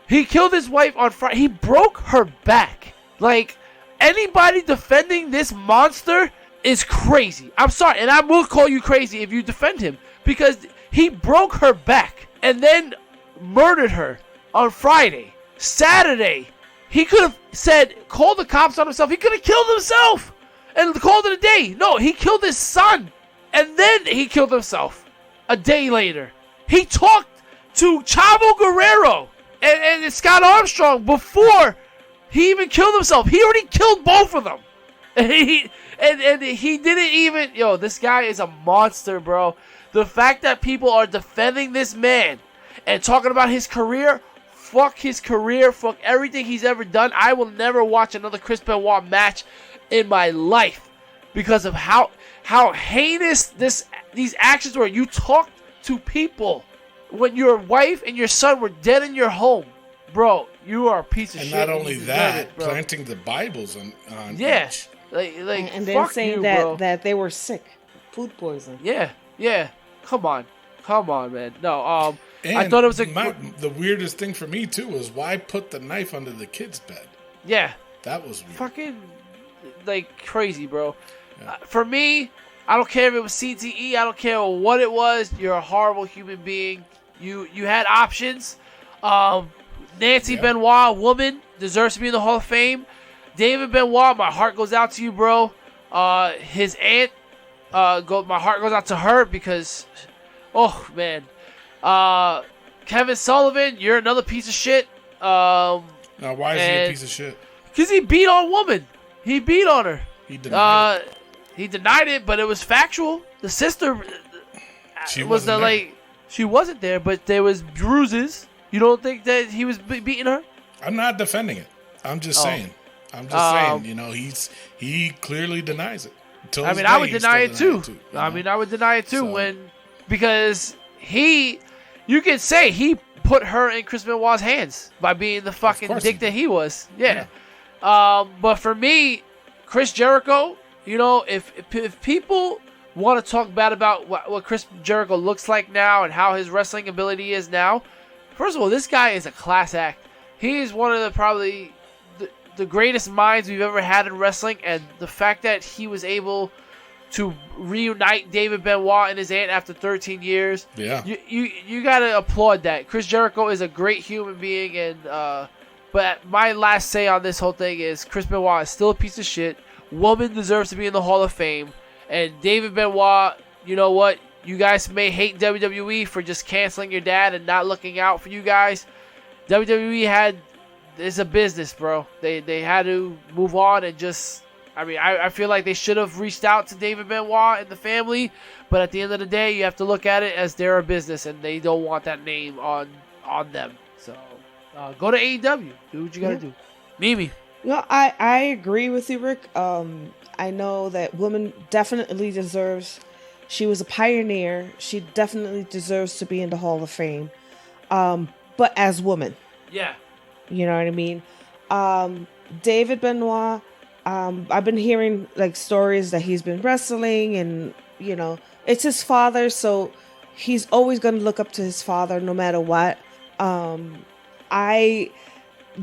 He killed his wife on Friday. He broke her back. Like, anybody defending this monster is crazy. I'm sorry, and I will call you crazy if you defend him, because he broke her back and then murdered her on Friday. Saturday, he could have said, call the cops on himself. He could have killed himself and called it a day. No, he killed his son, and then he killed himself a day later. He talked to Chavo Guerrero and Scott Armstrong before he even killed himself. He already killed both of them. And he didn't even... this guy is a monster, bro. The fact that people are defending this man and talking about his career, fuck his career, fuck everything he's ever done. I will never watch another Chris Benoit match in my life because of how heinous these actions were. You talked to people when your wife and your son were dead in your home. Bro, you are a piece of shit.
And not only that, planting the Bibles on
each. And
then saying that they were sick, food poison.
Yeah. Come on, man. No, I thought it was
the weirdest thing for me too was why put the knife under the kid's bed.
Yeah,
that was weird.
Fucking crazy, bro. Yeah. For me, I don't care if it was CTE. I don't care what it was. You're a horrible human being. You had options. Nancy Benoit, woman, deserves to be in the Hall of Fame. David Benoit, my heart goes out to you, bro. His aunt, my heart goes out to her because, oh man. Kevin Sullivan, you're another piece of shit.
Now, why is he a piece of shit?
Because he beat on a woman. He beat on her.
He denied it.
He denied it, but it was factual. The sister she wasn't there, but there was bruises. You don't think that he was beating her?
I'm not defending it. I'm just saying. He clearly denies it.
I would deny it too. I would deny it too because you could say he put her in Chris Benoit's hands by being the fucking dick that he was. Yeah. But for me, Chris Jericho, if people want to talk bad about what Chris Jericho looks like now and how his wrestling ability is now, first of all, this guy is a class act. He is one of probably the greatest minds we've ever had in wrestling, and the fact that he was able to reunite David Benoit and his aunt after 13 years.
Yeah.
You gotta applaud that. Chris Jericho is a great human being, and but my last say on this whole thing is Chris Benoit is still a piece of shit. Woman deserves to be in the Hall of Fame. And David Benoit, you know what? You guys may hate WWE for just canceling your dad and not looking out for you guys. WWE it's a business, bro. They had to move on and just... I feel like they should have reached out to David Benoit and the family, but at the end of the day, you have to look at it as they're a business, and they don't want that name on them. So, go to AEW. Do what you gotta do. Mimi.
No, I agree with you, Rick. I know that woman definitely deserves... She was a pioneer. She definitely deserves to be in the Hall of Fame. But as woman.
Yeah.
You know what I mean? David Benoit... I've been hearing stories that he's been wrestling and, it's his father. So he's always going to look up to his father no matter what. I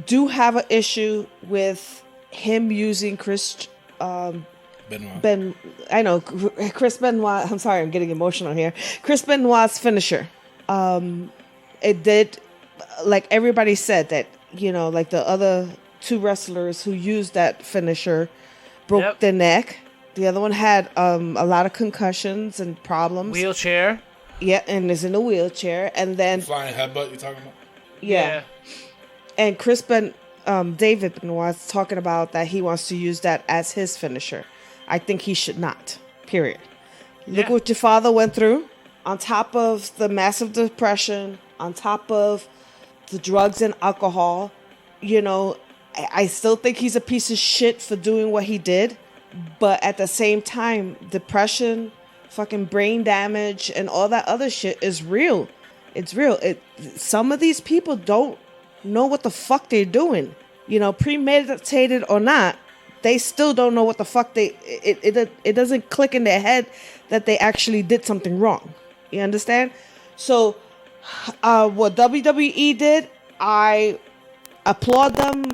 do have an issue with him using Chris
Benoit.
Chris Benoit. I'm sorry, I'm getting emotional here. Chris Benoit's finisher. It did, like everybody said, that, like the other two wrestlers who used that finisher broke their neck. The other one had a lot of concussions and problems.
Wheelchair.
Yeah, and is in a wheelchair. And then
Flying headbutt, you talking about?
Yeah. And David Benoit's talking about that he wants to use that as his finisher. I think he should not. Period. Look what your father went through. On top of the massive depression, on top of the drugs and alcohol, I still think he's a piece of shit for doing what he did. But at the same time, depression, fucking brain damage, and all that other shit is real. It's real. Some of these people don't know what the fuck they're doing. Premeditated or not, they still don't know what the fuck it doesn't click in their head that they actually did something wrong. You understand? So, what WWE did, I applaud them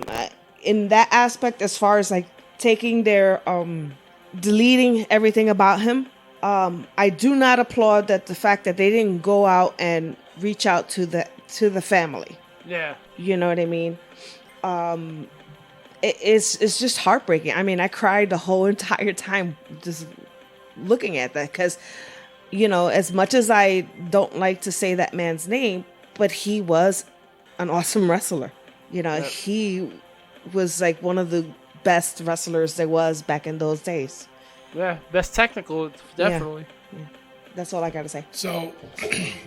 in that aspect as far as like taking their deleting everything about him. I do not applaud the fact that they didn't go out and reach out to the family.
Yeah.
You know what I mean? It's just heartbreaking. I mean, I cried the whole entire time just looking at that because, as much as I don't like to say that man's name, but he was an awesome wrestler. He was like one of the best wrestlers there was back in those days.
Yeah, best technical, definitely.
Yeah. That's all I got to say.
So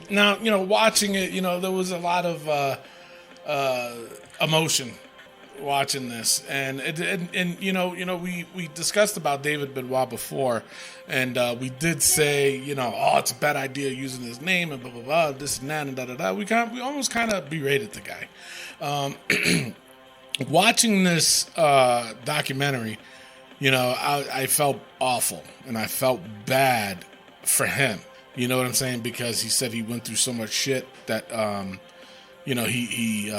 now, watching it, there was a lot of emotion watching this, and we discussed about David Benoit before, and we did say, it's a bad idea using his name and blah blah blah, this and that and da da da. We almost kind of berated the guy. Watching this documentary, I felt awful and I felt bad for him. You know what I'm saying? Because he said he went through so much shit that he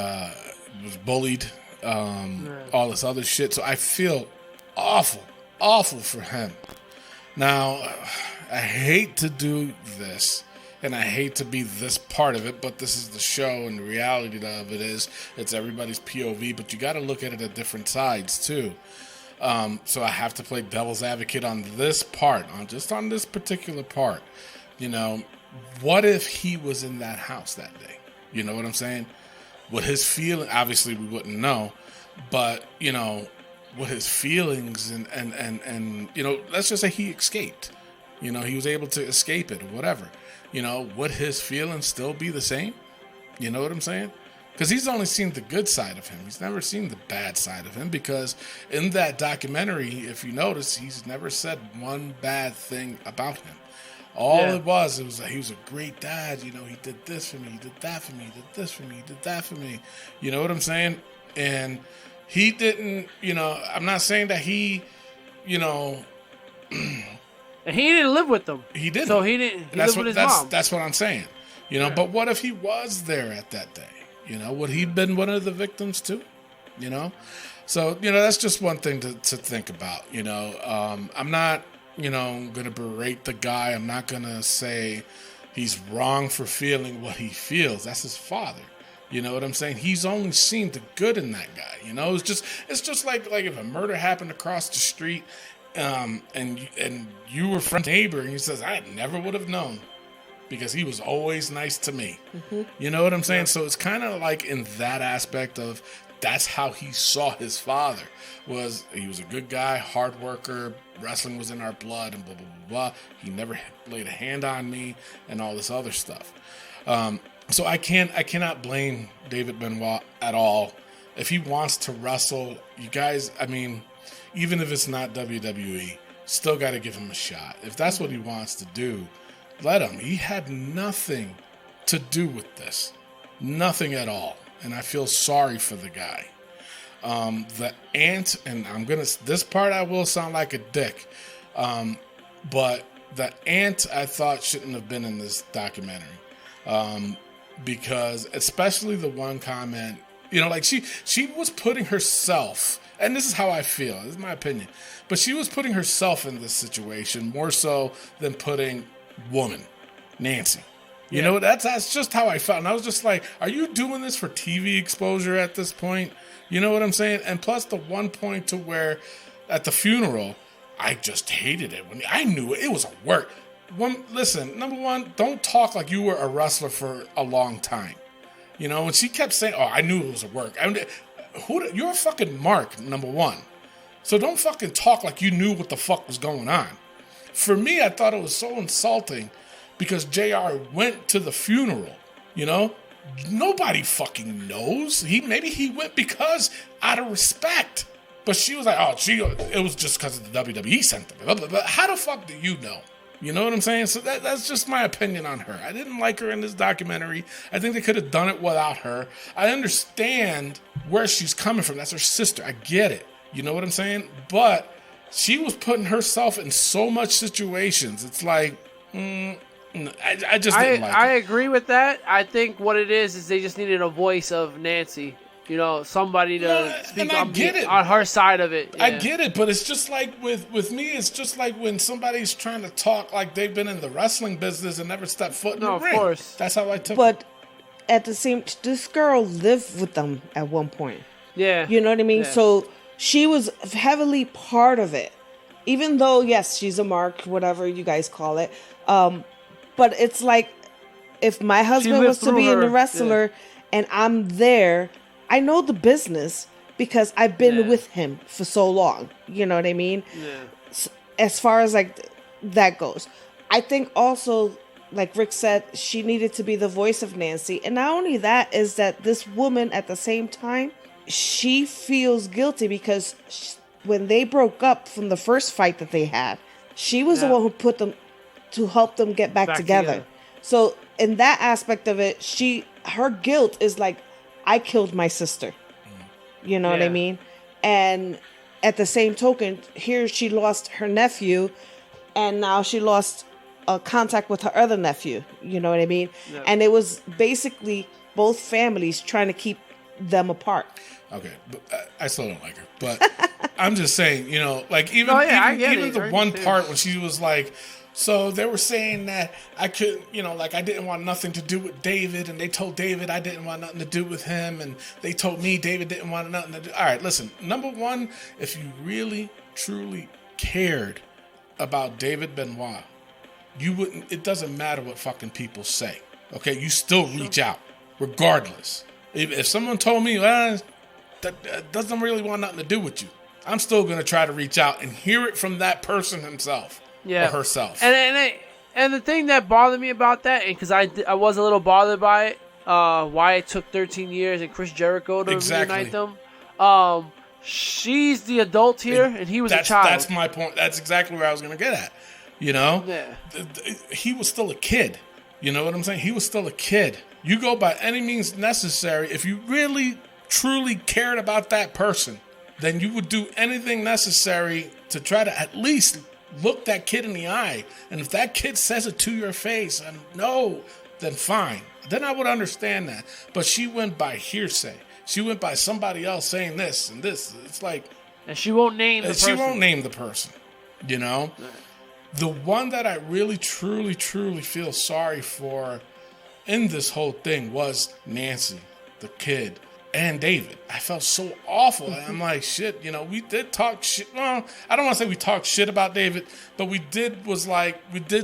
was bullied. All this other shit. So I feel awful for him. Now, I hate to do this, and I hate to be this part of it, but this is the show, and the reality of it is it's everybody's POV, but you got to look at it at different sides, too. So I have to play devil's advocate on this part, on this particular part. What if he was in that house that day? You know what I'm saying? What his feeling, obviously we wouldn't know, but, what his feelings and let's just say he escaped. He was able to escape it or whatever. Would his feelings still be the same? You know what I'm saying? Because he's only seen the good side of him. He's never seen the bad side of him, because in that documentary, if you notice, he's never said one bad thing about him. It was he was a great dad. He did this for me, he did that for me, he did this for me, he did that for me. You know what I'm saying? And he didn't, I'm not saying that he,
and he didn't live with them.
He didn't.
So he didn't. He lived with his mom.
That's what I'm saying. But what if he was there at that day? Would he have been one of the victims too? So, that's just one thing to think about. I'm not, going to berate the guy. I'm not going to say he's wrong for feeling what he feels. That's his father. You know what I'm saying? He's only seen the good in that guy. It's just like if a murder happened across the street, and you were friend neighbor, and he says, I never would have known, because he was always nice to me. Mm-hmm. You know what I'm saying? Yeah. So it's kind of like in that aspect of that's how he saw his father. He was a good guy, hard worker, wrestling was in our blood, and blah, blah, blah, blah. He never laid a hand on me and all this other stuff. So I cannot blame David Benoit at all. If he wants to wrestle, you guys, even if it's not WWE, still got to give him a shot. If that's what he wants to do, let him. He had nothing to do with this. Nothing at all. And I feel sorry for the guy. The aunt, and this part I will sound like a dick, but the aunt I thought shouldn't have been in this documentary. Because especially the one comment, like she was putting herself, and this is how I feel, this is my opinion, but she was putting herself in this situation more so than putting woman, Nancy. You know, that's just how I felt. And I was just like, are you doing this for TV exposure at this point? You know what I'm saying? And plus the one point to where at the funeral, I just hated it. When I knew it was a work. Listen, number one, don't talk like you were a wrestler for a long time. And she kept saying, oh, I knew it was a work. You're a fucking mark, number one. So don't fucking talk like you knew what the fuck was going on. For me, I thought it was so insulting because JR went to the funeral, Nobody fucking knows. Maybe he went because out of respect. But she was like, oh, it was just because the WWE sent them. But how the fuck do you know? You know what I'm saying? So that's just my opinion on her. I didn't like her in this documentary. I think they could have done it without her. I understand where she's coming from. That's her sister. I get it. You know what I'm saying? But she was putting herself in so much situations. It's like, I just didn't like it.
I agree with that. I think what it is they just needed a voice of Nancy. Somebody to speak on her side of it. Yeah.
I get it, but it's just like with me, it's just like when somebody's trying to talk like they've been in the wrestling business and never stepped foot in the ring. Of course. That's how I took it.
But at the same, this girl lived with them at one point.
Yeah.
You know what I mean?
Yeah.
So she was heavily part of it. Even though, yes, she's a mark, whatever you guys call it. But it's like, if my husband was to be in the wrestler and I'm there, I know the business because I've been with him for so long. You know what I mean?
Yeah.
So, as far as like that goes, I think also, like Rick said, she needed to be the voice of Nancy. And not only that, is that this woman at the same time, she feels guilty because when they broke up from the first fight that they had, she was the one who put them to help them get back together. So in that aspect of it, her guilt is like, I killed my sister. You know what I mean? And at the same token, here she lost her nephew, and now she lost contact with her other nephew. You know what I mean? Yeah. And it was basically both families trying to keep them apart.
Okay, but I still don't like her. But I'm just saying, like even the one part when she was like, so they were saying that I couldn't, I didn't want nothing to do with David, and they told David I didn't want nothing to do with him, and they told me David didn't want nothing to do. All right, listen, number one, if you really, truly cared about David Benoit, you wouldn't, it doesn't matter what fucking people say, okay? You still reach out, regardless. If someone told me, that doesn't really want nothing to do with you, I'm still going to try to reach out and hear it from that person himself. Or herself.
And the thing that bothered me about that, and because I was a little bothered by it, why it took 13 years and Chris Jericho to reunite them. She's the adult here, and he was a child.
That's my point. That's exactly where I was going to get at.
Yeah.
He was still a kid. You know what I'm saying? He was still a kid. You go by any means necessary. If you really, truly cared about that person, then you would do anything necessary to try to at least look that kid in the eye. And if that kid says it to your face and no, then fine. Then I would understand that. But she went by hearsay. She went by somebody else saying this and this. It's like...
And she won't name the person.
She won't name the person. The one that I really, truly, truly feel sorry for in this whole thing was Nancy, the kid, and David. I felt so awful. I'm like, shit, we did talk shit. Well, I don't want to say we talked shit about David, but we did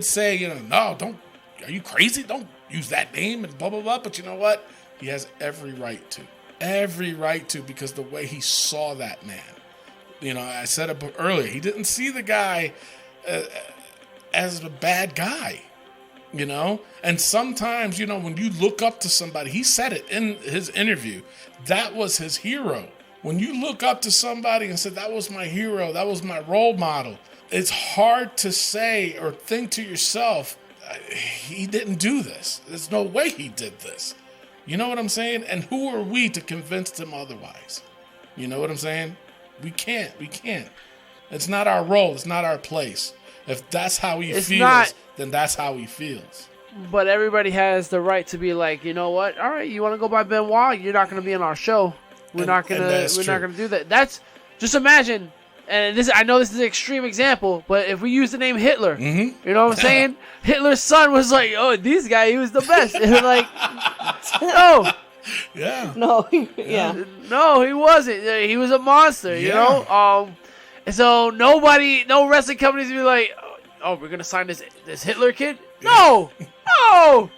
say, no, don't, are you crazy? Don't use that name and blah, blah, blah. But you know what? He has every right to. Every right to, because the way he saw that man. I said it earlier. He didn't see the guy as a bad guy. And sometimes, when you look up to somebody, he said it in his interview, that was his hero. When you look up to somebody and said, that was my hero, that was my role model, it's hard to say or think to yourself, he didn't do this. There's no way he did this. You know what I'm saying? And who are we to convince him otherwise? You know what I'm saying? We can't. It's not our role. It's not our place. If that's how he
It's
feels,
not-
then that's how he feels.
But everybody has the right to be like, you know what? All right, you want to go by Benoit? You're not going to be on our show. We're
And-
not
and
gonna
that's
we're
true.
not gonna do that. That's just imagine. And this, I know this is an extreme example, but if we use the name Hitler, you know what I'm saying? Hitler's son was like, oh, this guy, he was the best. And like, no,
Yeah.
No, yeah.
no, he wasn't. He was a monster, you
Yeah.
know. And so no wrestling companies be like, oh, we're gonna sign this Hitler kid. No, no.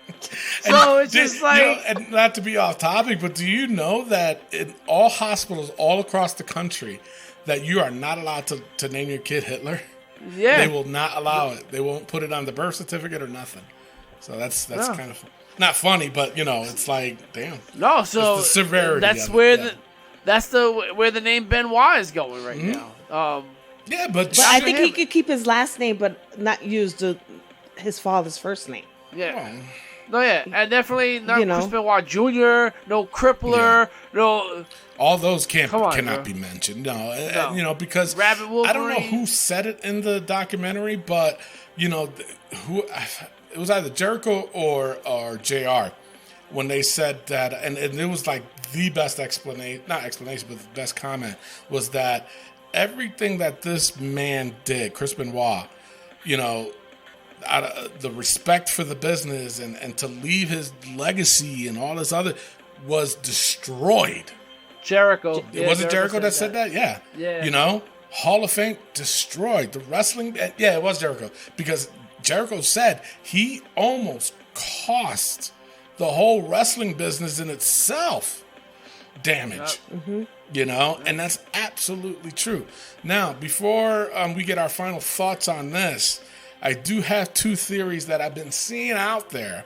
So it's just like,
and not to be off topic, but do you know that in all hospitals all across the country, that you are not allowed to name your kid Hitler?
yeah.
They will not allow it. They won't put it on the birth certificate or nothing. So that's kind of not funny, but it's like, damn.
No, so
It's the severity
that's
of it,
where
yeah.
where the name Benoit is going right now.
Yeah, but
But I think he could keep his last name, but not use his father's first name.
Yeah. No, yeah, and definitely not
You know.
Chris Benoit Jr., no Crippler, no.
all those
Come on,
cannot
bro.
be mentioned. No,
No.
because
Rabbit
I don't know
Wolverine.
who said it in the documentary, but who it was either Jericho or JR when they said that, and it was like the best explanation, not explanation, but the best comment was that everything that this man did, Chris Benoit, out of the respect for the business and to leave his legacy and all this other was destroyed.
Jericho.
Was it Jericho that said that? Yeah.
Yeah.
Hall of Fame destroyed. The wrestling, yeah, it was Jericho. Because Jericho said he almost cost the whole wrestling business in itself damage. And that's absolutely true. Now, before we get our final thoughts on this, I do have two theories that I've been seeing out there.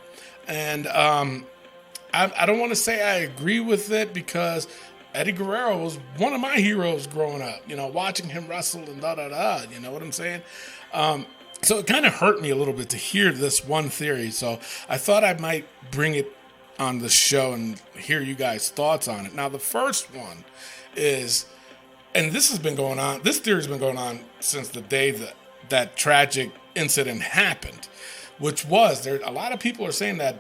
And I don't want to say I agree with it because Eddie Guerrero was one of my heroes growing up, watching him wrestle and da-da-da, you know what I'm saying? So it kind of hurt me a little bit to hear this one theory. So I thought I might bring it on the show and hear you guys' thoughts on it. Now, the first one is, and this theory's been going on since the day that tragic incident happened, which was, a lot of people are saying that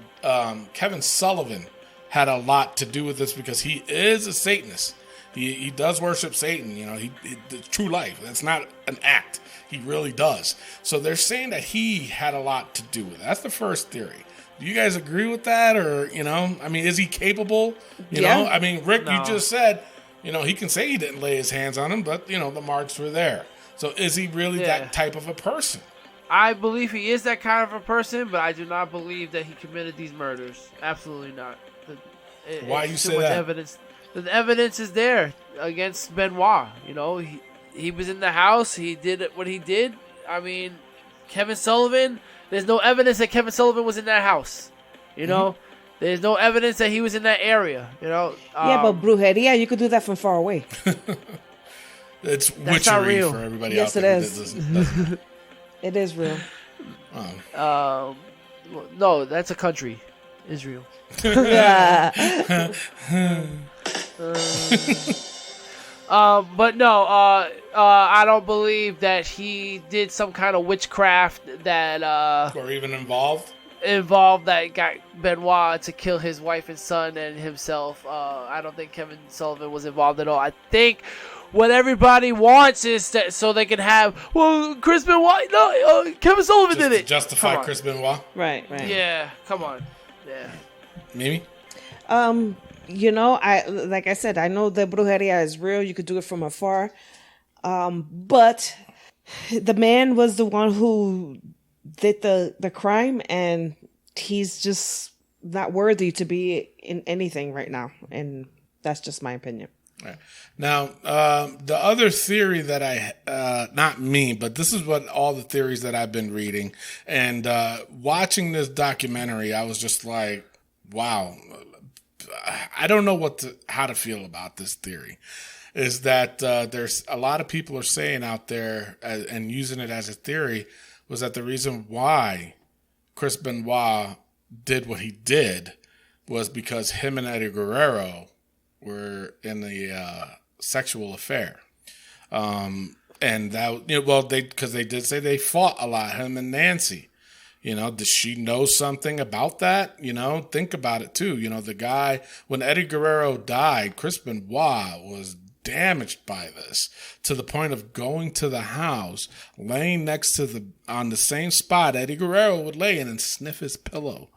Kevin Sullivan had a lot to do with this because he is a Satanist. He does worship Satan, he the true life. That's not an act. He really does. So they're saying that he had a lot to do with it. That's the first theory. Do you guys agree with that? Or, is he capable? You know? Rick,
No.
you just said, he can say he didn't lay his hands on him, but, the marks were there. So is he really that type of a person?
I believe he is that kind of a person, but I do not believe that he committed these murders. Absolutely not.
Why you
it's
say
too much
that?
Evidence. The evidence is there against Benoit. He was in the house. He did what he did. Kevin Sullivan. There's no evidence that Kevin Sullivan was in that house. There's no evidence that he was in that area.
Yeah, but brujeria, you could do that from far away.
It's
That's not
witchery
real.
for everybody
Yes,
out there.
it is. It is real.
No, that's a country, Israel. But no, I don't believe that he did some kind of witchcraft that
Or even involved?
involved that got Benoit to kill his wife and son and himself. I don't think Kevin Sullivan was involved at all. I think what everybody wants is that so they can have, Chris Benoit, no, Kevin Sullivan
Just
did
to
it.
justify
Come on.
Chris Benoit?
Right.
Yeah, come on. Yeah.
Mimi?
I like I said, I know the brujeria is real. You could do it from afar. But the man was the one who did the crime, and he's just not worthy to be in anything right now. And that's just my opinion.
Right. Now, the other theory that not me, but this is what all the theories that I've been reading and watching this documentary, I was just like, wow, I don't know how to feel about this theory. Is that there's a lot of people are saying out there and using it as a theory was that the reason why Chris Benoit did what he did was because him and Eddie Guerrero were in a sexual affair. And that, well, because they did say they fought a lot, him and Nancy. Does she know something about that? Think about it too. The guy, when Eddie Guerrero died, Chris Benoit was damaged by this to the point of going to the house, laying next to on the same spot Eddie Guerrero would lay in and sniff his pillow,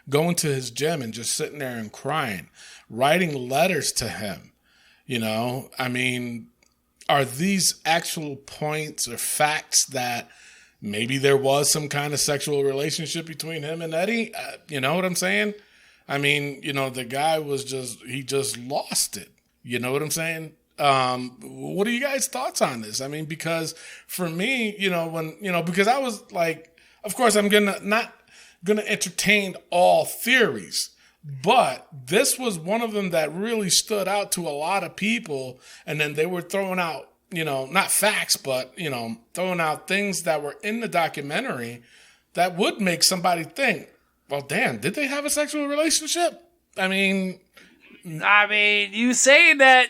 going to his gym and just sitting there and crying, writing letters to him. I mean, are these actual points or facts that maybe there was some kind of sexual relationship between him and Eddie? You know what I'm saying? I mean, the guy he just lost it. You know what I'm saying? What are you guys' thoughts on this? I mean, because for me, because I was like, of course, I'm not gonna entertain all theories, but this was one of them that really stood out to a lot of people. And then they were throwing out, not facts, but, throwing out things that were in the documentary that would make somebody think, well, damn, did they have a sexual relationship? I mean,
you saying that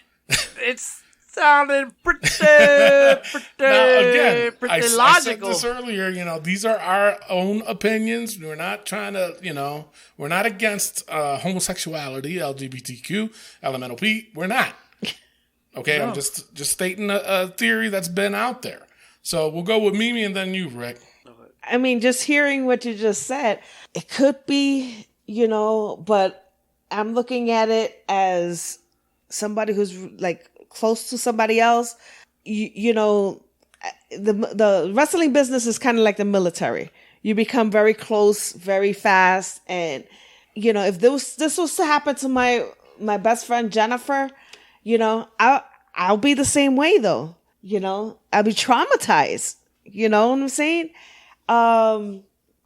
it's sounding pretty
now, again,
pretty
I said
logical.
this earlier, these are our own opinions. We're not trying to, we're not against homosexuality, LGBTQ, LMNOP. We're not. Okay, no. I'm just stating a theory that's been out there. So we'll go with Mimi and then you, Rick.
I mean, just hearing what you just said, it could be, but I'm looking at it as somebody who's like close to somebody else. The wrestling business is kind of like the military. You become very close, very fast. And, if this was to happen to my best friend, Jennifer, I'll be the same way though. I'll be traumatized. You know what I'm saying?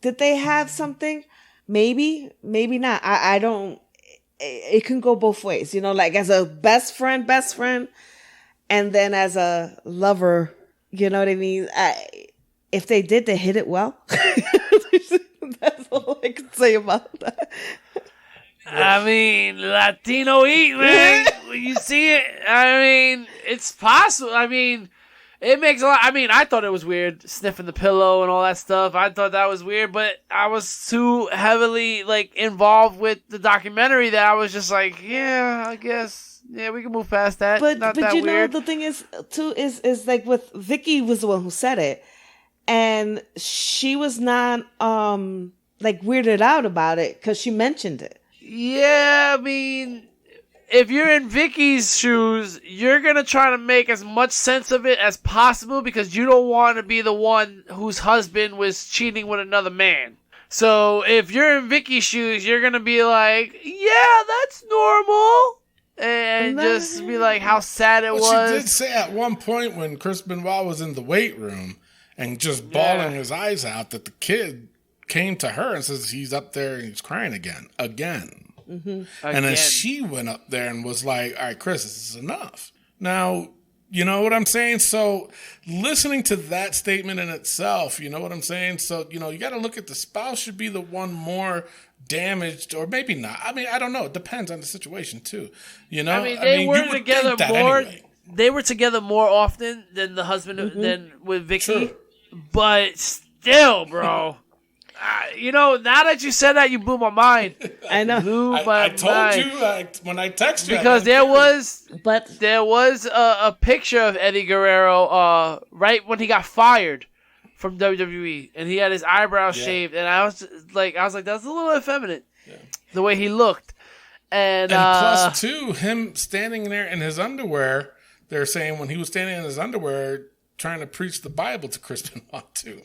Did they have something? Maybe not. I don't, it can go both ways, like as a best friend, and then as a lover, you know what I mean? If they did, they hit it well. That's all I can say about that.
I mean, Latino eat, man. When you see it, it's possible. It makes a lot. I thought it was weird, sniffing the pillow and all that stuff. I thought that was weird, but I was too heavily, involved with the documentary that I was just like, yeah, I guess, yeah, we can move past that.
But
Not
but
that
you
weird.
know, the thing is, too, is like with Vicky was the one who said it, and she was not, weirded out about it because she mentioned it.
Yeah, if you're in Vicky's shoes, you're going to try to make as much sense of it as possible because you don't want to be the one whose husband was cheating with another man. So if you're in Vicky's shoes, you're going to be like, yeah, that's normal. And just be like how sad it was.
She did say at one point when Chris Benoit was in the weight room and just bawling his eyes out that the kid came to her and says he's up there and he's crying again.
Mm-hmm.
And then she went up there and was like, all right, Chris, this is enough. Now, you know what I'm saying? So listening to that statement in itself, you know what I'm saying? So, you got to look at the spouse should be the one more damaged or maybe not. I don't know. It depends on the situation too.
They were together more. Anyway. They were together more often than the husband than with Vicky. Sure. But still, bro. Now that you said that, you blew my mind.
I know.
I told you when I texted you.
Because there was a picture of Eddie Guerrero right when he got fired from WWE, and he had his eyebrows shaved, and I was like, that's a little effeminate, the way he looked. And
plus, too, him standing there in his underwear, they're saying when he was standing in his underwear trying to preach the Bible to Chris Benoit, too.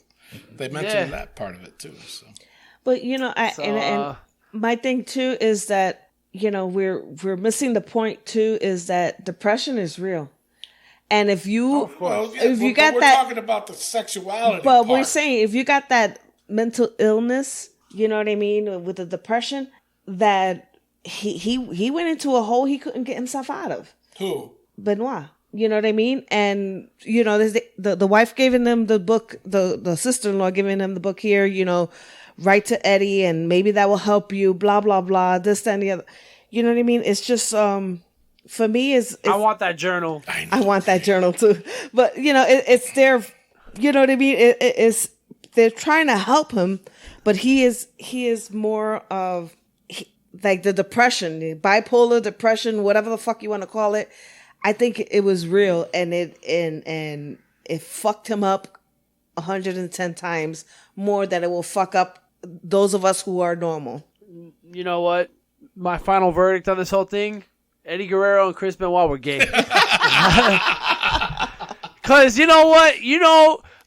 They mentioned that part of it too. So.
But and my thing too is that we're missing the point too is that depression is real, and if you
we're talking about the sexuality.
But
part.
we're saying if you got that mental illness, you know what I mean, with the depression, that he went into a hole he couldn't get himself out of.
Who?
Benoit. You know what I mean? And, the wife giving them the book, the sister-in-law giving them the book here, write to Eddie and maybe that will help you, blah, blah, blah, this, that, and the other. You know what I mean? It's just, for me is
I want that journal.
I want that journal too. But it's their, you know what I mean. It's they're trying to help him, but he is more of like the depression, the bipolar depression, whatever the fuck you want to call it. I think it was real, and it fucked him up 110 times more than it will fuck up those of us who are normal.
You know what? My final verdict on this whole thing: Eddie Guerrero and Chris Benoit were gay. Because you know what?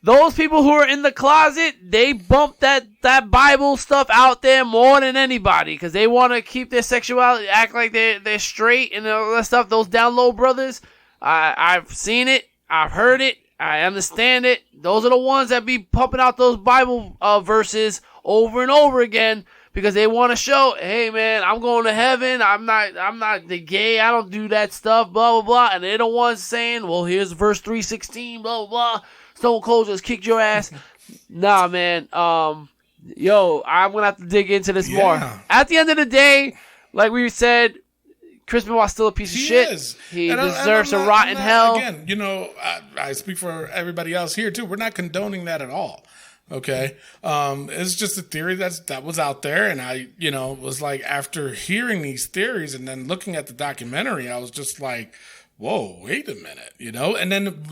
Those people who are in the closet, they bump that Bible stuff out there more than anybody because they want to keep their sexuality, act like they're straight and all that stuff. Those down low brothers, I've seen it, I've heard it, I understand it. Those are the ones that be pumping out those Bible verses over and over again because they want to show, hey man, I'm going to heaven. I'm not the gay. I don't do that stuff. Blah blah blah. And they're the ones saying, well, here's verse 3:16. Blah blah blah. Stone Cold just kicked your ass. Nah, man. I'm gonna have to dig into this more. At the end of the day, like we said, Chris Benoit's still a piece of shit.
Is.
He deserves to rot in hell.
Again, I speak for everybody else here too. We're not condoning that at all. Okay, it's just a theory that was out there, and I, was like, after hearing these theories and then looking at the documentary, I was just like, whoa, wait a minute, and then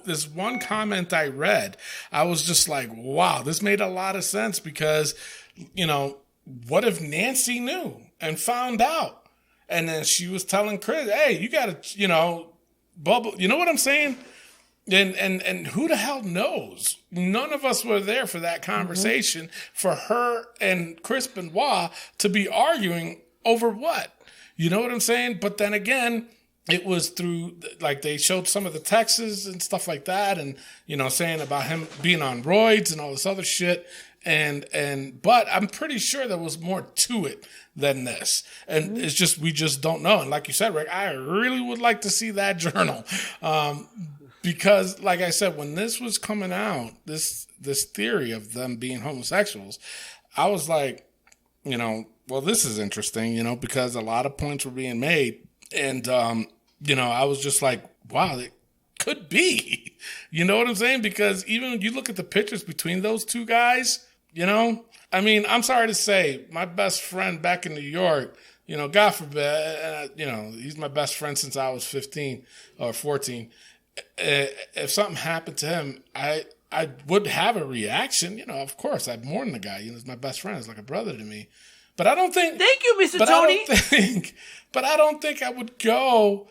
this one comment I read, I was just like, wow, this made a lot of sense because, what if Nancy knew and found out? And then she was telling Chris, hey, you got to, bubble, you know what I'm saying? And who the hell knows? None of us were there for that conversation, for her and Chris Benoit to be arguing over what? You know what I'm saying? But then again, it was through, like, they showed some of the texts and stuff like that, and saying about him being on roids and all this other shit, but I'm pretty sure there was more to it than this, and it's just we just don't know. And like you said, Rick, I really would like to see that journal, because, like I said, when this was coming out, this theory of them being homosexuals, I was like, well, this is interesting, because a lot of points were being made, and I was just like, wow, it could be. You know what I'm saying? Because even when you look at the pictures between those two guys, I mean, I'm sorry to say, my best friend back in New York, God forbid, he's my best friend since I was 15 or 14. If something happened to him, I would have a reaction. Of course, I'd mourn the guy. He's my best friend. He's like a brother to me. But I don't think...
Thank you, Mr. Tony.
I don't think I would go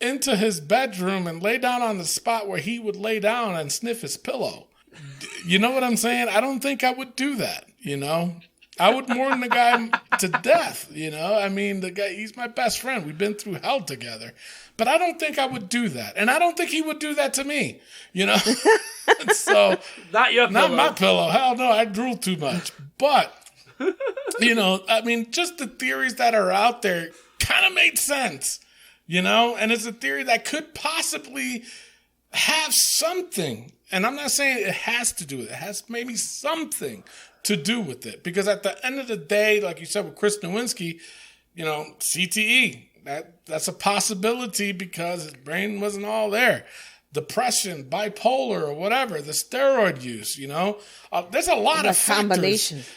into his bedroom and lay down on the spot where he would lay down and sniff his pillow. You know what I'm saying? I don't think I would do that, I would mourn the guy to death, I mean, the guy, he's my best friend. We've been through hell together. But I don't think I would do that. And I don't think he would do that to me, So,
not your pillow.
Not my pillow. Hell no, I drool too much. But, I mean, just the theories that are out there kind of made sense, and it's a theory that could possibly have something. And I'm not saying it has to do with it. It has maybe something to do with it. Because at the end of the day, like you said with Chris Nowinski, CTE, that's a possibility because his brain wasn't all there. Depression, bipolar, or whatever, the steroid use, there's a lot of factors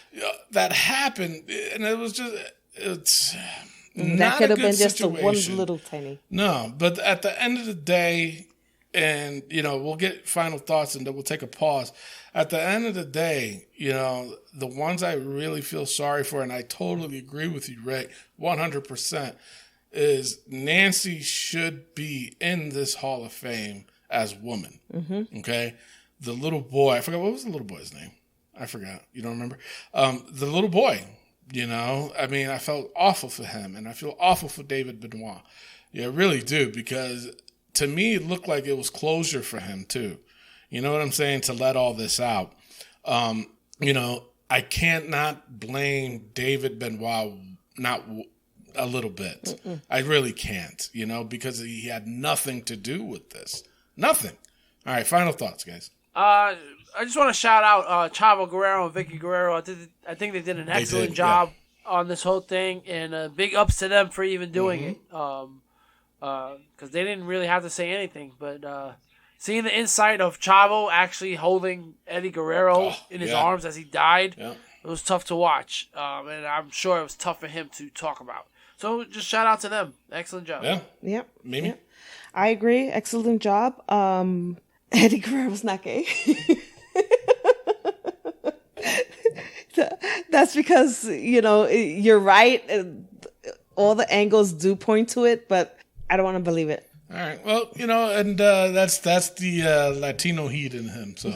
that happened, and it was just,
that could have been just a one little tiny.
No, but at the end of the day, and we'll get final thoughts, and then we'll take a pause. At the end of the day, the ones I really feel sorry for, and I totally agree with you, Ray, 100%, is Nancy should be in this Hall of Fame as woman. Mm-hmm. Okay, the little boy, I forgot, what was the little boy's name? I forgot. You don't remember? The little boy. I mean, I felt awful for him, and I feel awful for David Benoit. Yeah, I really do, because to me, it looked like it was closure for him too. You know what I'm saying? To let all this out. I can't not blame David Benoit, not a little bit. Mm-mm. I really can't, because he had nothing to do with this. Nothing. All right, final thoughts, guys.
I just want to shout out Chavo Guerrero and Vicky Guerrero. I think they did an excellent job on this whole thing, and big ups to them for even doing it. because they didn't really have to say anything. But seeing the insight of Chavo actually holding Eddie Guerrero in his arms as he died, it was tough to watch. And I'm sure it was tough for him to talk about. So just shout out to them. Excellent job.
Yeah.
Yep.
Mimi?
Yep. I agree. Excellent job. Eddie Guerrero's not gay. That's because, you're right. All the angles do point to it, but I don't want to believe it.
All right. Well, and that's the Latino heat in him. So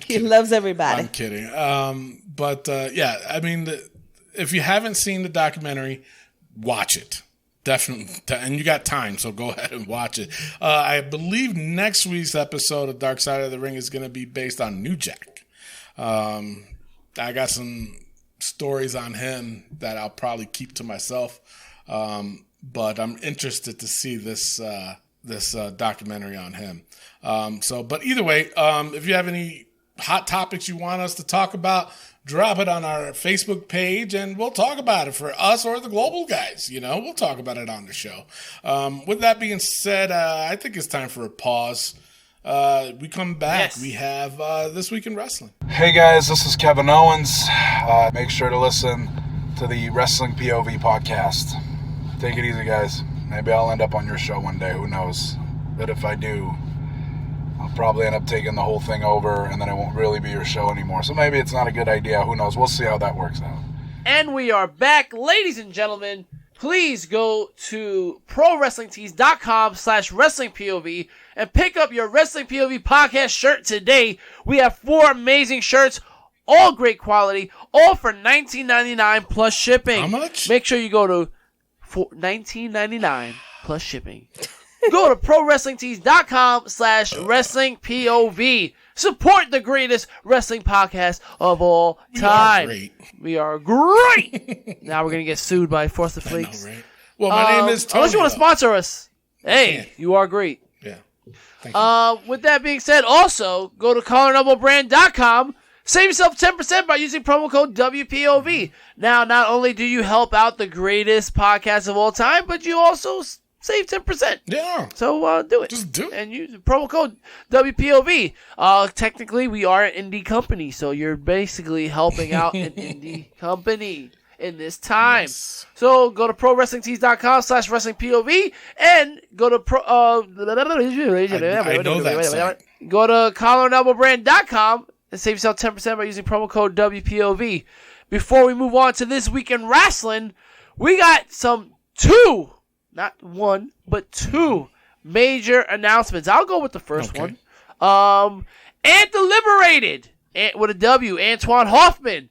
he loves everybody.
I'm kidding. But I mean, if you haven't seen the documentary, watch it. Definitely. And you got time, so go ahead and watch it. I believe next week's episode of Dark Side of the Ring is going to be based on New Jack. I got some stories on him that I'll probably keep to myself. But I'm interested to see this documentary on him. But either way, if you have any hot topics you want us to talk about, drop it on our Facebook page, and we'll talk about it for us or the global guys. We'll talk about it on the show. With that being said, I think it's time for a pause. We come back.
Yes.
We have This Week in Wrestling.
Hey guys, this is Kevin Owens. Make sure to listen to the Wrestling POV podcast. Take it easy, guys. Maybe I'll end up on your show one day. Who knows? But if I do, I'll probably end up taking the whole thing over, and then it won't really be your show anymore. So maybe it's not a good idea. Who knows? We'll see how that works out.
And we are back, ladies and gentlemen. Please go to ProWrestlingTees.com/WrestlingPOV and pick up your Wrestling POV podcast shirt today. We have 4 amazing shirts, all great quality, all for $19.99 plus shipping.
How much?
Make sure you go to $19.99 plus shipping. Go to ProWrestlingTees.com/WrestlingPOV. Support the greatest wrestling podcast of all time. We are great. Now we're going to get sued by Force the Flakes.
I know, right? Well, my name is Tony.
Unless you want to sponsor us. Hey, you are great.
Yeah. Thank you.
With that being said, also, go to CollarNoubleBrand.com. Save yourself 10% by using promo code WPOV. Now, not only do you help out the greatest podcast of all time, but you also save 10%.
Yeah.
So do it.
Just do it.
And use the promo code WPOV. Technically, we are an indie company, so you're basically helping out an indie company in this time.
Yes.
So go to ProWrestlingTees.com/WrestlingPOV and go to
I know that site.
Go to CollarNoubleBrand.com and save yourself 10% by using promo code WPOV. Before we move on to This Week in Wrestling, we got not one, but 2 major announcements. I'll go with the first one. And the Liberated, with a W, Antoine Hoffman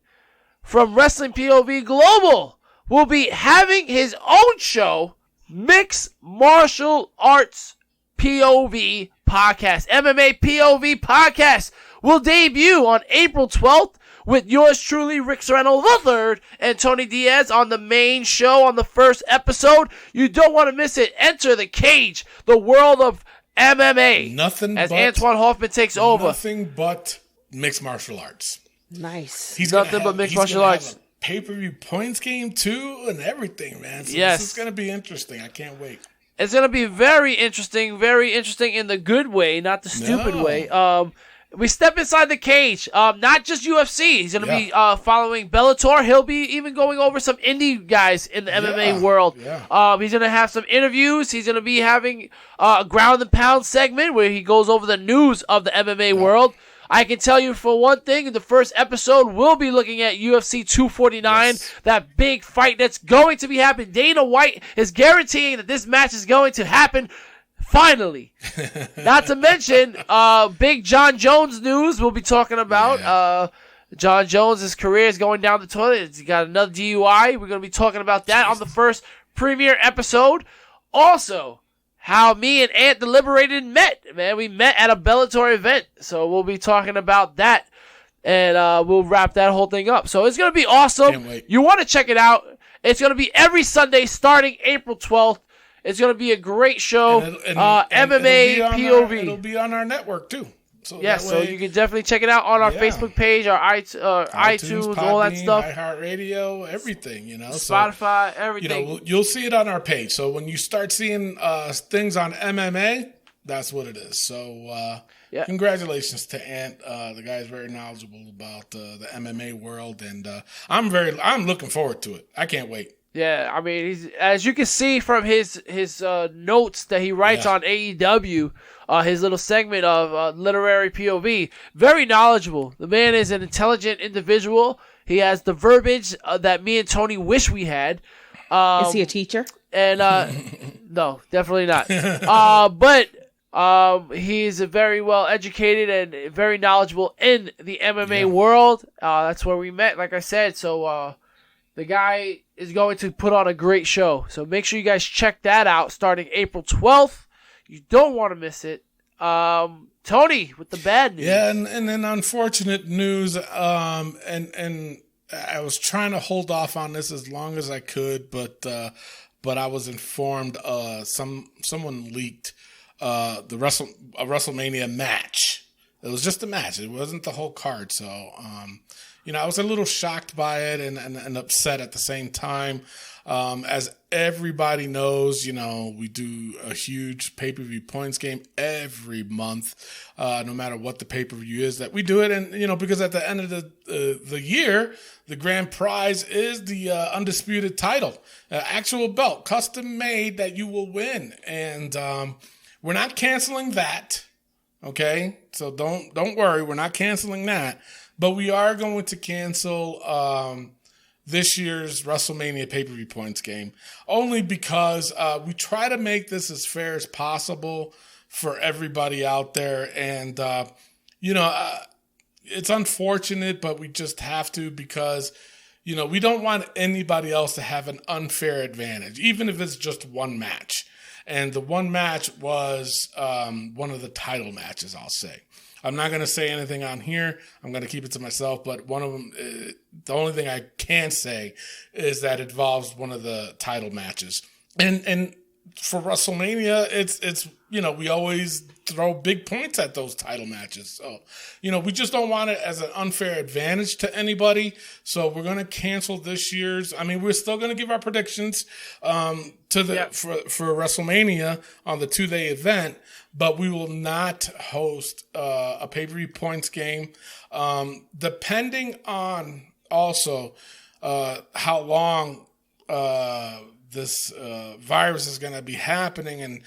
from Wrestling POV Global will be having his own show, Mixed Martial Arts POV Podcast. MMA POV Podcast will debut on April 12th with yours truly, Rick Serrano III, and Tony Diaz on the main show on the first episode. You don't want to miss it. Enter the cage, the world of MMA. As Antoine Hoffman takes over.
Nothing but mixed martial arts.
Nice.
He's
nothing but mixed martial arts.
Pay-per-view points game too, and everything, man. So
yes,
this is gonna be interesting. I can't wait.
It's gonna be very interesting in the good way, not the stupid way. We step inside the cage. Not just UFC. He's going to be following Bellator. He'll be even going over some indie guys in the MMA world.
Yeah.
He's going to have some interviews. He's going to be having a ground and pound segment where he goes over the news of the MMA world. I can tell you for one thing, the first episode we'll be looking at UFC 249, that big fight that's going to be happening. Dana White is guaranteeing that this match is going to happen. Finally. Not to mention, big John Jones news we'll be talking about. John Jones' career is going down the toilet. He got another DUI. We're going to be talking about that on the first premiere episode. Also, how me and Ant the Liberated met. Man, we met at a Bellator event. So we'll be talking about that. And we'll wrap that whole thing up. So it's going to be awesome.
Can't wait.
You want to check it out. It's going to be every Sunday starting April 12th. It's going to be a great show. MMA POV.
It'll be on our network, too. So
Yes, so you can definitely check it out on our Facebook page, our iTunes, all that stuff.
iHeartRadio, everything,
Spotify, everything.
You'll see it on our page. So when you start seeing things on MMA, that's what it is. So congratulations to Ant. The guy's very knowledgeable about the MMA world, and I'm looking forward to it. I can't wait.
Yeah, I mean, as you can see from his notes that he writes on AEW, his little segment of literary POV, very knowledgeable. The man is an intelligent individual. He has the verbiage that me and Tony wish we had.
Is he a teacher?
And no, definitely not. But he's very well educated and very knowledgeable in the MMA world. That's where we met, like I said. So the guy is going to put on a great show. So make sure you guys check that out starting April 12th. You don't want to miss it. Tony, with the bad news.
Yeah, and then unfortunate news. And I was trying to hold off on this as long as I could, but I was informed someone leaked a WrestleMania match. It was just a match. It wasn't the whole card. So I was a little shocked by it and upset at the same time. As everybody knows, we do a huge pay-per-view points game every month, no matter what the pay-per-view is that we do it. And, because at the end of the year, the grand prize is the undisputed title, actual belt, custom made that you will win. And we're not canceling that. Okay. So don't worry. We're not canceling that. But we are going to cancel this year's WrestleMania pay-per-view points game, only because we try to make this as fair as possible for everybody out there. And, it's unfortunate, but we just have to because, we don't want anybody else to have an unfair advantage, even if it's just one match. And the one match was one of the title matches, I'll say. I'm not going to say anything on here. I'm going to keep it to myself. But one of them, the only thing I can say is that it involves one of the title matches. And for WrestleMania, it's we always throw big points at those title matches. So, we just don't want it as an unfair advantage to anybody. So we're going to cancel this year's. I mean, we're still going to give our predictions for WrestleMania on the 2-day event, but we will not host a pay-per-view points game, depending on also how long this virus is going to be happening and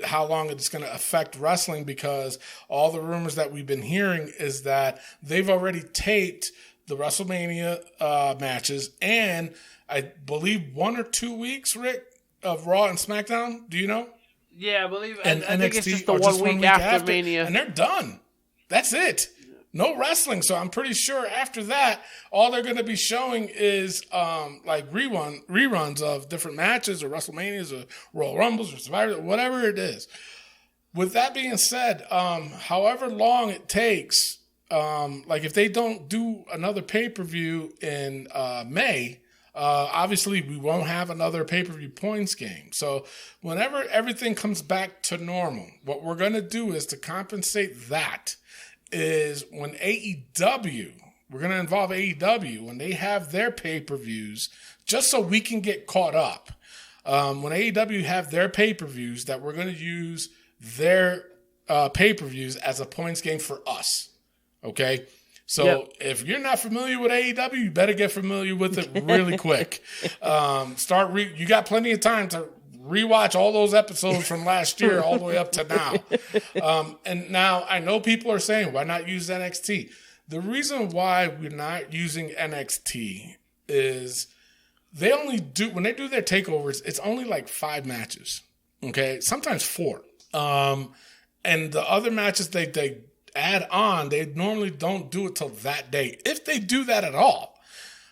how long it's going to affect wrestling, because all the rumors that we've been hearing is that they've already taped the WrestleMania matches, and I believe 1 or 2 weeks, Rick, of Raw and SmackDown. Do you know?
Yeah, I believe.
And
I think it's just the
just
1 week after Mania.
And they're done. That's it. No wrestling. So I'm pretty sure after that, all they're going to be showing is like reruns of different matches or WrestleManias or Royal Rumbles or Survivor, whatever it is. With that being said, however long it takes, like if they don't do another pay-per-view in May, obviously we won't have another pay-per-view points game. So whenever everything comes back to normal, what we're going to do is to compensate that is when AEW, we're going to involve AEW, when they have their pay-per-views, just so we can get caught up. When AEW have their pay-per-views, that we're going to use their pay-per-views as a points game for us. Okay? So if you're not familiar with AEW, you better get familiar with it really quick. You got plenty of time to rewatch all those episodes from last year all the way up to now. And now I know people are saying, why not use NXT? The reason why we're not using NXT is when they do their takeovers, it's only like 5 matches. Okay. Sometimes 4. And the other matches they add on, they normally don't do it till that day, if they do that at all.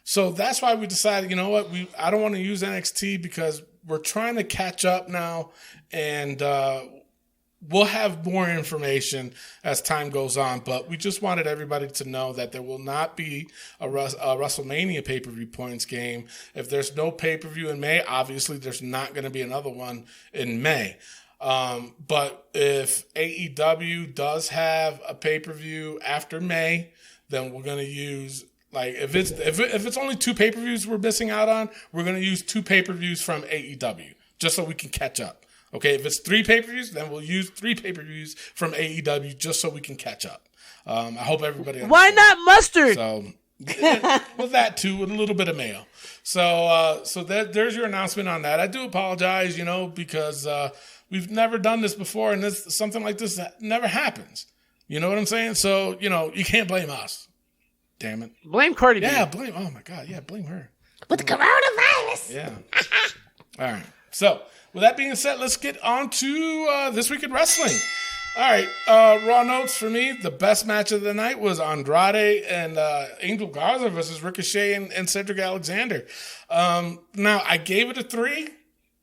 So that's why we decided, you know what, I don't want to use NXT because we're trying to catch up now, and we'll have more information as time goes on. But we just wanted everybody to know that there will not be a WrestleMania pay-per-view points game. If there's no pay-per-view in May, obviously there's not going to be another one in May. But if AEW does have a pay-per-view after May, then we're going to use, like, if it's only 2 pay-per-views we're missing out on, we're going to use 2 pay-per-views from AEW just so we can catch up. Okay, if it's 3 pay-per-views, then we'll use 3 pay-per-views from AEW just so we can catch up. I hope everybody understands.
Why not mustard?
So, with that too, with a little bit of mayo. So there's your announcement on that. I do apologize, because we've never done this before, and something like this never happens. You know what I'm saying? So, you can't blame us. Damn it.
Blame Cardi B.
Yeah, oh my God, yeah, blame her.
With the coronavirus.
Yeah. All right. So, with that being said, let's get on to This Week in Wrestling. All right, Raw notes for me. The best match of the night was Andrade and Angel Garza versus Ricochet and Cedric Alexander. Now, I gave it a 3,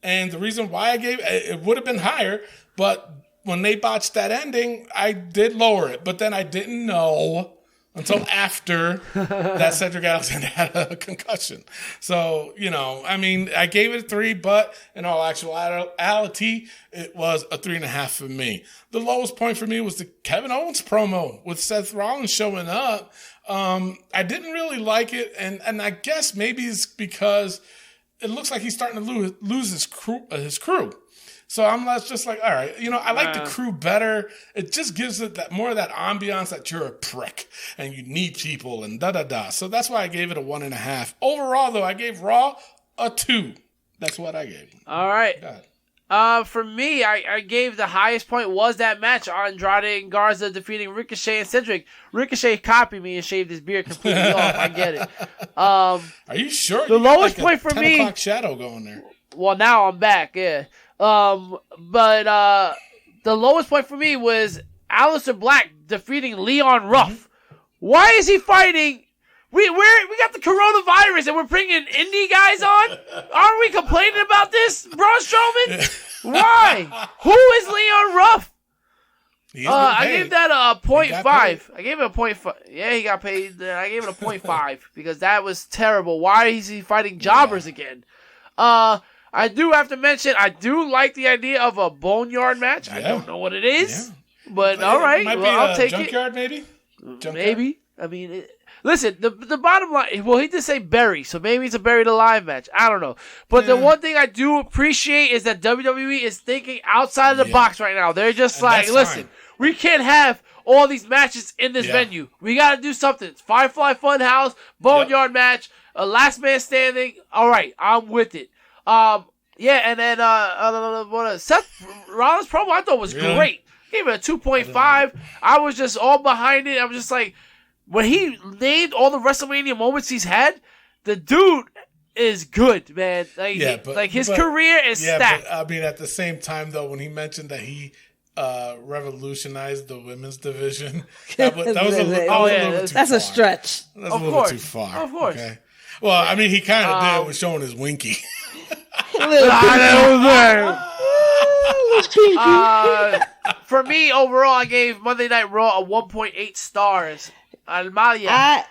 and the reason why I gave it would have been higher, but when they botched that ending, I did lower it. But then I didn't know until after that Cedric Alexander had a concussion. So, I gave it a 3, but in all actuality, it was a 3.5 for me. The lowest point for me was the Kevin Owens promo with Seth Rollins showing up. I didn't really like it, and I guess maybe it's because it looks like he's starting to lose his crew. So I'm just like, all right, I like the crew better. It just gives it that more of that ambiance that you're a prick and you need people and da-da-da. So that's why I gave it a 1.5. Overall, though, I gave Raw a 2. That's what I gave.
All right. For me, I gave the highest point was that match, Andrade and Garza defeating Ricochet and Cedric. Ricochet copied me and shaved his beard completely off. I get it.
Are you sure?
The lowest point for
10
me.
o'clock shadow going there.
Well, now I'm back. Yeah. But the lowest point for me was Aleister Black defeating Leon Ruff. Mm-hmm. Why is he fighting? We got the coronavirus and we're bringing Indy guys on. Aren't we complaining about this, Braun Strowman? Why? Who is Leon Ruff? I gave that a 0.5. I gave it a 0.5. Yeah, he got paid. I gave it a 0.5 because that was terrible. Why is he fighting jobbers again? I do have to mention, I do like the idea of a boneyard match. Yeah. I don't know what it is, but all right. I'll take
junkyard, it. Junkyard,
maybe. I mean, listen, the bottom line, well, he did say bury, so maybe it's a buried alive match. I don't know. But the one thing I do appreciate is that WWE is thinking outside of the box right now. They're just like, listen, we can't have all these matches in this venue. We got to do something. It's Firefly Funhouse, boneyard match, a last man standing. All right, I'm with it. And then Seth Rollins promo I thought was great. Gave it a 2.5. I was just all behind it. I was just like, when he named all the WrestleMania moments he's had, the dude is good, man. His career is stacked.
But, I mean, at the same time, though, when he mentioned that he revolutionized the women's division, that was a little too far.
That's a stretch.
That's a little too far.
Of course.
Okay? Well, I mean, he kind of did with showing his winky.
For me, overall, I gave Monday Night Raw a 1.8 stars. Mania.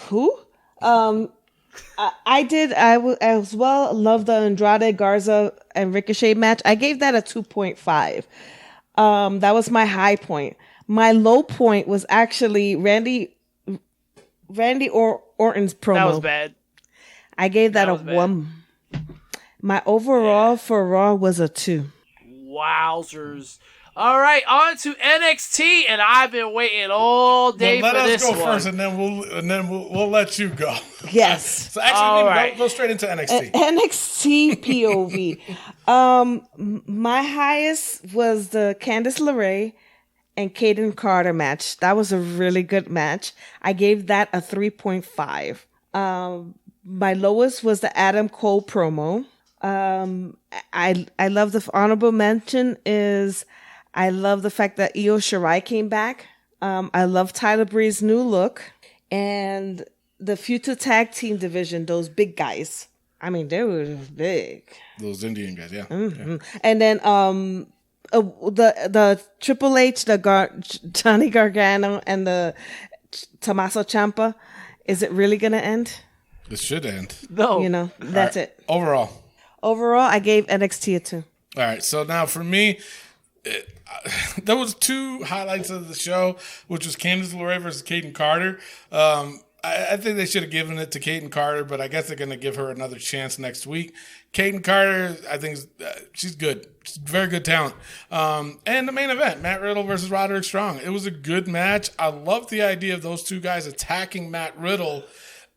Who? I did. I as well love the Andrade, Garza, and Ricochet match. I gave that a 2.5. That was my high point. My low point was actually Randy Orton's promo.
That was bad.
I gave that a 1. My overall for Raw was a 2.
Wowzers. All right, on to NXT, and I've been waiting all day for this one.
Let us go first, and then we'll let you go.
Yes.
So actually, go straight into NXT.
NXT POV. My highest was the Candice LeRae and Kaden Carter match. That was a really good match. I gave that a 3.5. My lowest was the Adam Cole promo. I love the honorable mention is I love the fact that Io Shirai came back. I love Tyler Breeze's new look and the future tag team division. Those big guys. I mean, they were big.
Those Indian guys, yeah.
Mm-hmm. Yeah. And then the Triple H, Johnny Gargano, and the Tommaso Ciampa. Is it really gonna end?
It should end.
No.
That's it.
Overall,
I gave NXT a 2.
All right, so now for me, there was 2 highlights of the show, which was Candice LeRae versus Kaden Carter. I think they should have given it to Kaden Carter, but I guess they're going to give her another chance next week. Kaden Carter, I think she's good. She's very good talent. And the main event, Matt Riddle versus Roderick Strong. It was a good match. I love the idea of those 2 guys attacking Matt Riddle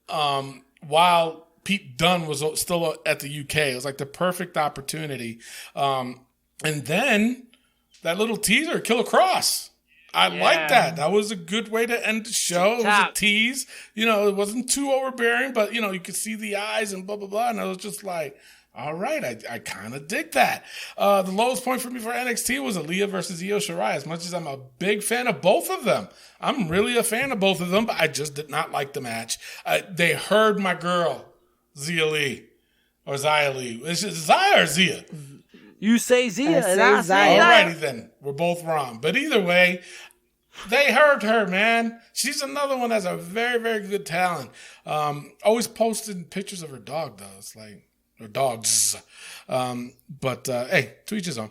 while Pete Dunne was still at the UK. It was like the perfect opportunity. And then that little teaser, Killer Cross. I like that. That was a good way to end the show. It was a tease. It wasn't too overbearing, but, you could see the eyes and blah, blah, blah. And I was just like, all right, I kind of dig that. The lowest point for me for NXT was Aaliyah versus Io Shirai. As much as I'm a big fan of both of them, I'm really a fan of both of them, but I just did not like the match. They heard my girl, Zia Lee, or Zia Lee. Is it Zia or Zia?
You say Zia, and I say
Zia.
Alrighty then, we're both wrong. But either way, they heard her, man. She's another one that's a very, very good talent. Always posting pictures of her dog, though. It's like, her dogs. Hey, to each his own.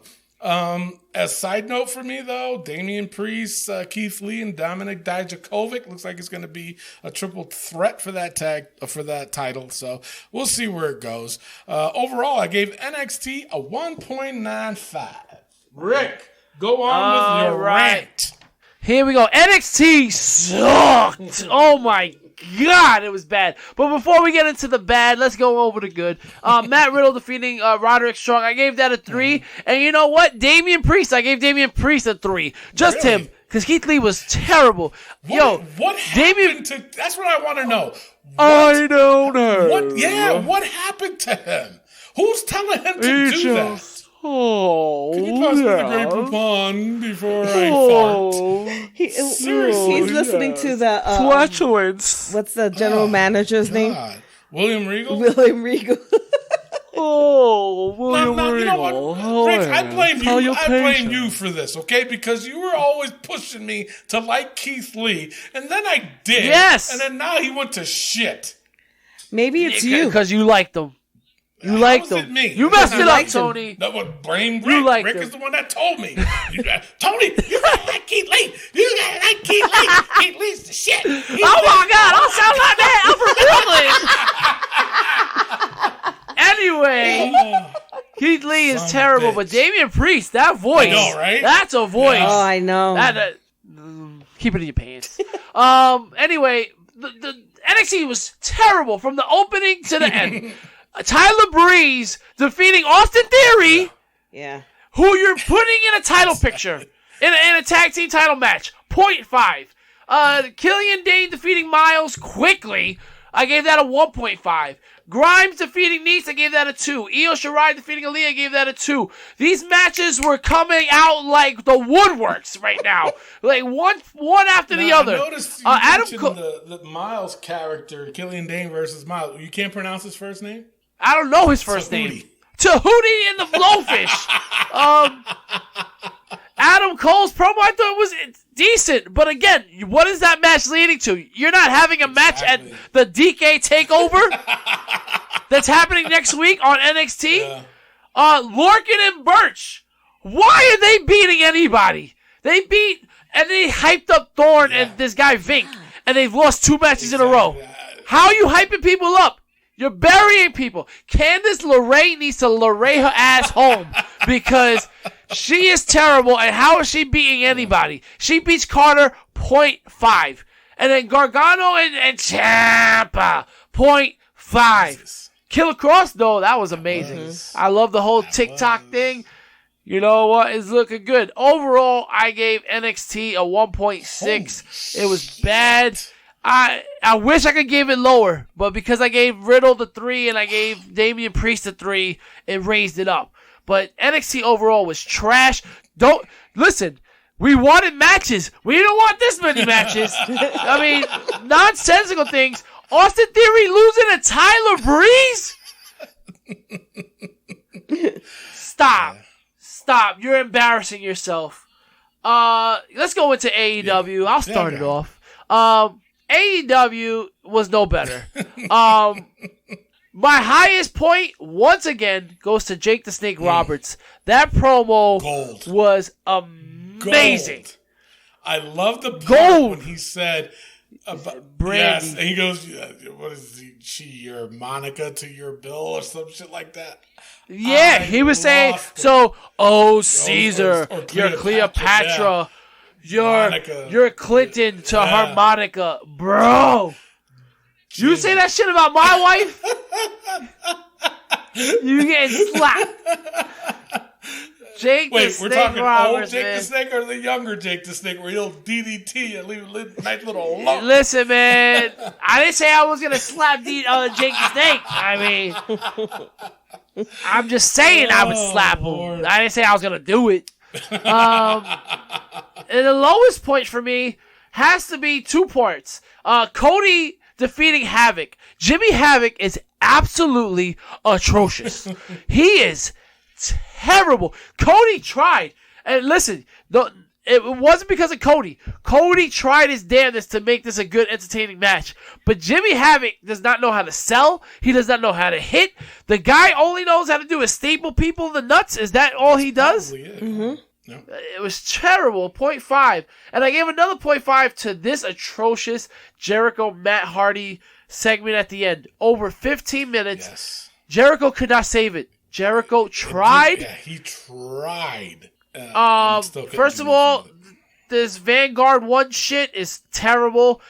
As side note for me, though, Damian Priest, Keith Lee, and Dominik Dijakovic looks like it's going to be a triple threat for that title. So we'll see where it goes. Overall, I gave NXT a 1.95. Rick, go on with your rant.
Here we go. NXT sucked. Oh my God, it was bad. But before we get into the bad, let's go over the good. Matt Riddle defeating Roderick Strong. I gave that a 3. And you know what? Damian Priest. I gave Damian Priest a 3. Just
really?
him. Because Keith Lee was terrible.
What happened to... That's what I want to know.
I don't know.
What happened to him? Who's telling him to do that? Can you pass me the grape poupon before I fart? Seriously.
He's listening to the...
flatulence.
What's the general manager's name?
William Regal?
William Regal.
William Regal.
You know what? Rick, I blame you for this, okay? Because you were always pushing me to like Keith Lee, and then I did.
Yes.
And then now he went to shit.
Maybe it's you.
Because you liked them. You liked them.
Me?
You messed it up, Tony.
That was blame Rick.
You liked
Rick
him.
is the one that told me. Tony, you gotta like Keith Lee. You gotta like Keith Lee. Keith Lee's the shit.
Oh my God! I don't sound like that. I'm from Brooklyn. Anyway, Keith Lee is terrible, but Damian Priest, that voice.
I know, right?
That's a voice.
Oh, I know.
Keep it in your pants. Anyway, the NXT was terrible from the opening to the end. Tyler Breeze defeating Austin Theory, who you're putting in a title picture, in a tag team title match, 0.5. Killian Dane defeating Miles quickly, I gave that a 1.5. Grimes defeating Nice, I gave that a 2. Io Shirai defeating Aaliyah, I gave that a 2. These matches were coming out like the woodworks right now. Like one after the other.
I noticed you mentioned the Miles character, Killian Dane versus Miles. You can't pronounce his first name?
I don't know his first name. Tahuti and the Blowfish. Adam Cole's promo, I thought was decent. But again, what is that match leading to? You're not having a match at the DK TakeOver that's happening next week on NXT? Yeah. Lorcan and Birch. Why are they beating anybody? They hyped up Thorne and this guy Vink, and they've lost 2 matches in a row. How are you hyping people up? You're burying people. Candice LeRae needs to LeRae her ass home because she is terrible. And how is she beating anybody? She beats Carter 0.5. And then Gargano and Ciampa 0.5. Killer Cross, though, that was amazing. I love the whole TikTok thing. You know what? It's looking good. Overall, I gave NXT a 1.6. It was bad. I wish I could give it lower, but because I gave Riddle the 3 and I gave Damian Priest the 3, it raised it up. But NXT overall was trash. Don't listen. We wanted matches. We don't want this many matches. I mean, nonsensical things. Austin Theory losing to Tyler Breeze? Stop. You're embarrassing yourself. Let's go into AEW. I'll start it off. AEW was no better. My highest point, once again, goes to Jake the Snake Roberts. That promo was amazing.
Gold. I love the part when he said,
Brandy.
yes, and he goes, what is she, your Monica to your Bill or some shit like that?
Yeah, he was saying, Caesar,
or
you're Cleopatra, you're Clinton to her Monica. Bro, you say that shit about my wife? You getting slapped. Jake the Snake
we're talking
Roberts,
old Jake
man.
the Snake or the younger Jake the Snake where he'll DDT and leave a nice little lump?
Listen, man, I didn't say I was going to slap Jake the Snake. I mean, I'm just saying I would slap him.
Lord.
I didn't say I was going to do it. And the lowest point for me has to be 2 parts. Cody defeating Havoc. Jimmy Havoc is absolutely atrocious. He is terrible. Cody tried. And listen, it wasn't because of Cody. Cody tried his damnedest to make this a good, entertaining match. But Jimmy Havoc does not know how to sell. He does not know how to hit. The guy only knows how to do is staple people in the nuts. Is that all he does?
Mm-hmm. No.
It was terrible. 0.5. And I gave another 0.5 to this atrocious Jericho Matt Hardy segment at the end. Over 15 minutes.
Yes.
Jericho could not save it. Jericho tried.
Yeah, he tried.
First of all, this Vanguard 1 shit is terrible.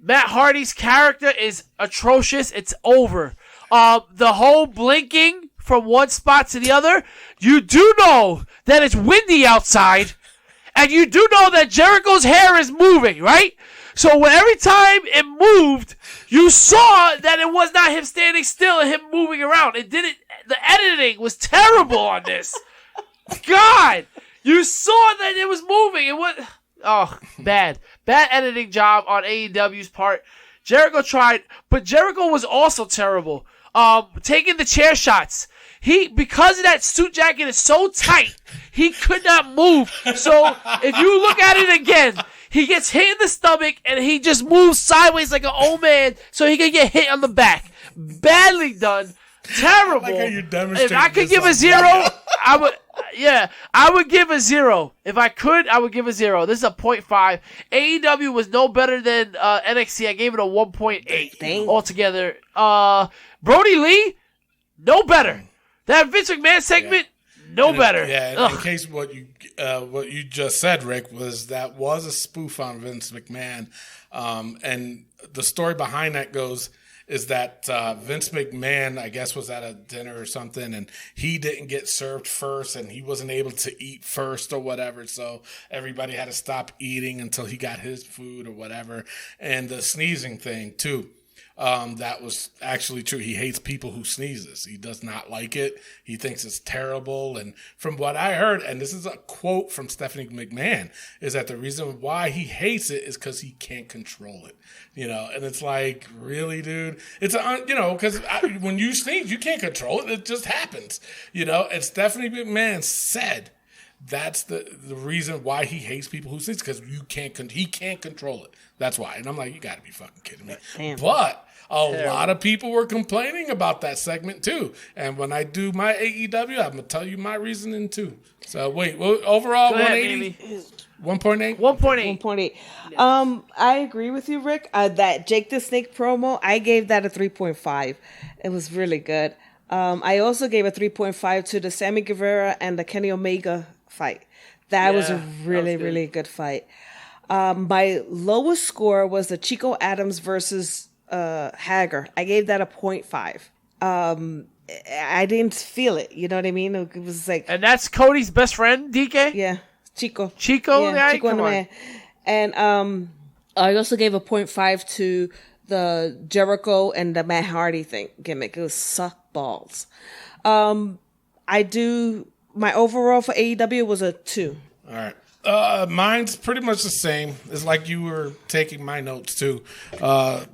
Matt Hardy's character is atrocious. It's over. The whole blinking from one spot to the other, you do know that it's windy outside, and you do know that Jericho's hair is moving, right? So every time it moved, you saw that it was not him standing still and him moving around. It didn't. The editing was terrible on this. God, you saw that it was moving. It was bad editing job on AEW's part. Jericho tried, but Jericho was also terrible. Taking the chair shots. Because of that suit jacket is so tight, he could not move. So if you look at it again, he gets hit in the stomach and he just moves sideways like an old man so he can get hit on the back. Badly done. Terrible.
I like how you
if I could give a 0, I would. Yeah, I would give a 0. If I could, I would give a 0. This is a 0.5. AEW was no better than NXT. I gave it a 1.8 altogether. Brody Lee, no better. That Vince McMahon segment, no better.
Yeah, in case what you just said, Rick, was a spoof on Vince McMahon, and the story behind that is that Vince McMahon, I guess, was at a dinner or something, and he didn't get served first, and he wasn't able to eat first or whatever, so everybody had to stop eating until he got his food or whatever. And the sneezing thing, too. That was actually true. He hates people who sneezes. He does not like it. He thinks it's terrible. And from what I heard, and this is a quote from Stephanie McMahon, is that the reason why he hates it is because he can't control it. And it's like, really, dude? It's, because when you sneeze, you can't control it. It just happens, And Stephanie McMahon said that's the reason why he hates people who sneeze, because he can't control it. That's why. And I'm like, you got to be fucking kidding me. Damn. But a lot of people were complaining about that segment too. And when I do my AEW, I'm gonna tell you my reasoning too. So wait, overall 180, 1.8,
1.8. I agree with you, Rick. That Jake the Snake promo, I gave that a 3.5. It was really good. I also gave a 3.5 to the Sammy Guevara and the Kenny Omega fight. That was a really good fight. My lowest score was the Chico Adams versus Hager. I gave that a 0.5. I didn't feel it. You know what I mean? It was like,
and that's Cody's best friend, DK.
Yeah, Chico.
Chico and
the man. And I also gave a 0.5 to the Jericho and the Matt Hardy gimmick. It was suck balls. My overall for AEW was a 2.
All right. Mine's pretty much the same. It's like you were taking my notes too. For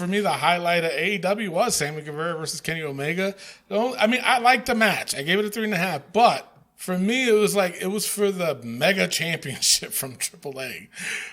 me, the highlight of AEW was Sammy Guevara versus Kenny Omega. I liked the match. I gave it a 3.5. But for me, it was for the mega championship from AAA.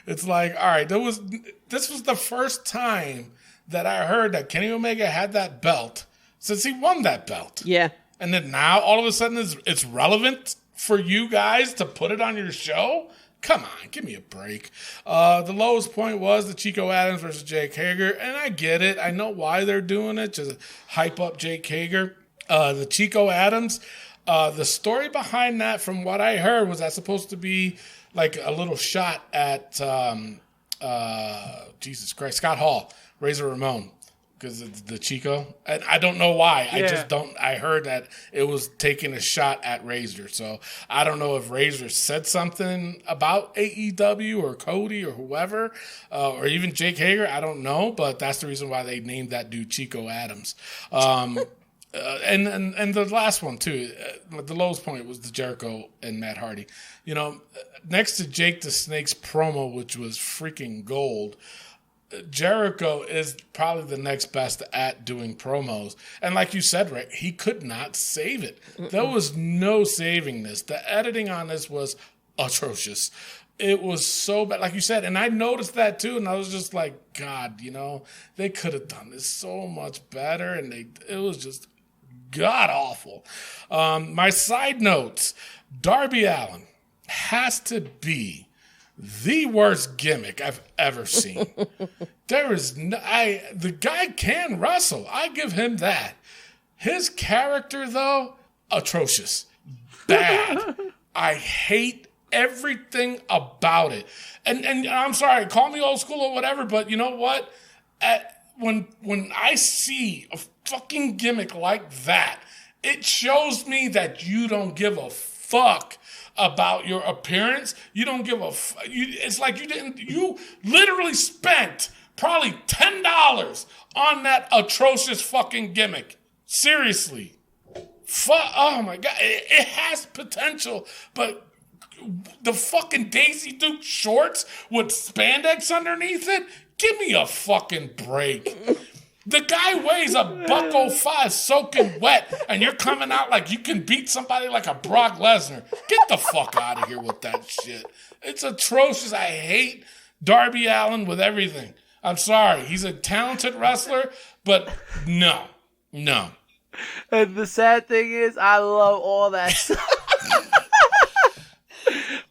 It's like, all right, this was the first time that I heard that Kenny Omega had that belt since he won that belt.
Yeah.
And then now all of a sudden it's relevant for you guys to put it on your show? Come on, give me a break. The lowest point was the Chico Adams versus Jake Hager, and I get it. I know why they're doing it, to hype up Jake Hager. The Chico Adams, the story behind that, from what I heard, was that supposed to be like a little shot at, Jesus Christ, Scott Hall, Razor Ramon. Because it's the Chico. And I don't know why.
Yeah.
I heard that it was taking a shot at Razor. So I don't know if Razor said something about AEW or Cody or whoever, or even Jake Hager. I don't know. But that's the reason why they named that dude Chico Adams. And the last one, too, the lowest point was the Jericho and Matt Hardy. You know, next to Jake the Snake's promo, which was freaking gold, Jericho is probably the next best at doing promos. And like you said, Rick, he could not save it. There was no saving this. The editing on this was atrocious. It was so bad, like you said. And I noticed that too. And I was just like, God, you know, they could have done this so much better. And it was just god awful. My side notes, Darby Allin has to be the worst gimmick I've ever seen. The guy can wrestle. I give him that. His character, though, atrocious. Bad. I hate everything about it. And I'm sorry, call me old school or whatever, but you know what? When I see a fucking gimmick like that, it shows me that you don't give a fuck about your appearance. You don't give a it's like you literally spent probably $10 on that atrocious fucking gimmick. Seriously. Oh my God. It has potential, but the fucking Daisy Duke shorts with spandex underneath it? Give me a fucking break. The guy weighs $105 soaking wet, and you're coming out like you can beat somebody like a Brock Lesnar. Get the fuck out of here with that shit. It's atrocious. I hate Darby Allin with everything. I'm sorry. He's a talented wrestler, but no.
And the sad thing is, I love all that stuff.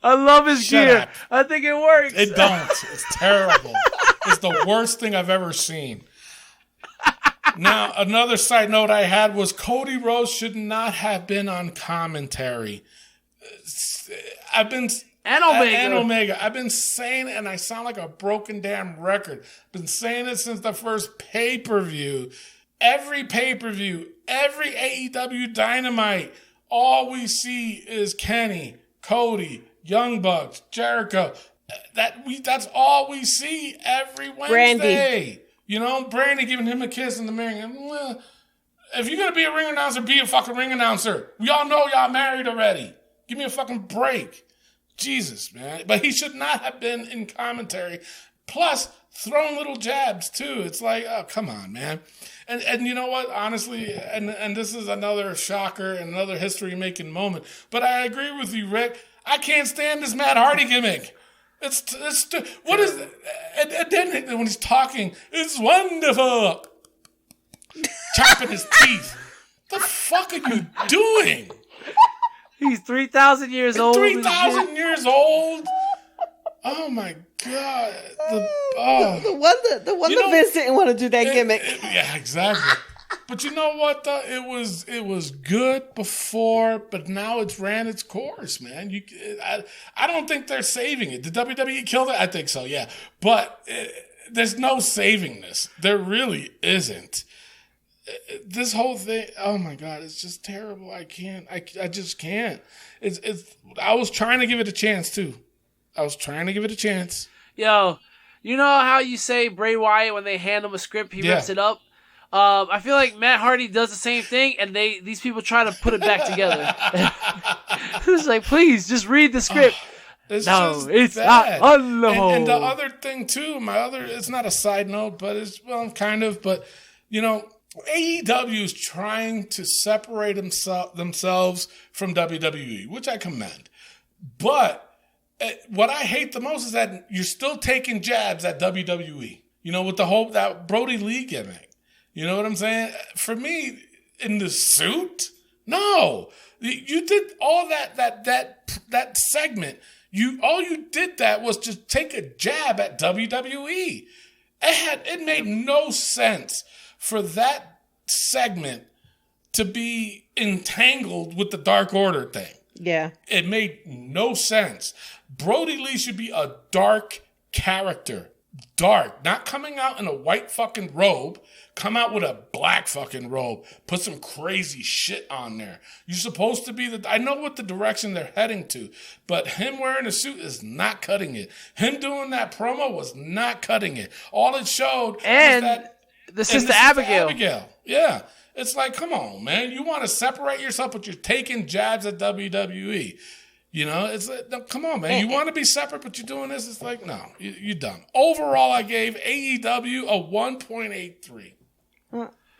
I love his gear.
Up.
I think it works.
It don't. It's terrible. It's the worst thing I've ever seen. Now, another side note I had was Cody Rhodes should not have been on commentary. And Omega. I've been saying it, and I sound like a broken damn record. Been saying it since the first pay-per-view. Every pay-per-view, every AEW Dynamite, all we see is Kenny, Cody, Young Bucks, Jericho. That's all we see every Wednesday.
Brandy.
You know, Brandy giving him a kiss in the ring. And, if you're going to be a ring announcer, be a fucking ring announcer. We all know y'all married already. Give me a fucking break. Jesus, man. But he should not have been in commentary. Plus, throwing little jabs, too. It's like, oh, come on, man. And you know what? Honestly, and this is another shocker and another history-making moment. But I agree with you, Rick. I can't stand this Matt Hardy gimmick. It's what is it? And then when he's talking, it's wonderful. Chopping his teeth. What the fuck are you doing?
He's 3,000 years old.
3,000 years old? Oh my God.
The one that Vince didn't want to do that gimmick.
Yeah, exactly. But you know what, though? It was good before, but now it's ran its course, man. I don't think they're saving it. Did WWE kill it? I think so, yeah. But there's no saving this. There really isn't. This whole thing, oh my God, it's just terrible. I can't. I just can't. I was trying to give it a chance, too.
Yo, you know how you say Bray Wyatt, when they hand him a script, he rips it up? I feel like Matt Hardy does the same thing, and these people try to put it back together. It's like, please, just read the script.
It's
not
bad.
on the whole.
And the other thing, too, it's not a side note, but kind of, but, you know, AEW is trying to separate themselves from WWE, which I commend. But what I hate the most is that you're still taking jabs at WWE. with the whole that Brody Lee gimmick. You know what I'm saying? For me, in the suit, no. You did all that segment. All you did that was just take a jab at WWE. It made no sense for that segment to be entangled with the Dark Order thing.
Yeah.
It made no sense. Brody Lee should be a dark character. Dark. Not coming out in a white fucking robe. Come out with a black fucking robe. Put some crazy shit on there. You're supposed to be I know what the direction they're heading to, but him wearing a suit is not cutting it. Him doing that promo was not cutting it. All it showed was that...
the Sister Abigail.
Yeah. It's like, come on, man. You want to separate yourself, but you're taking jabs at WWE. It's like, no, come on, man. You want to be separate, but you're doing this. It's like, no, you're dumb. Overall, I gave AEW a 1.83.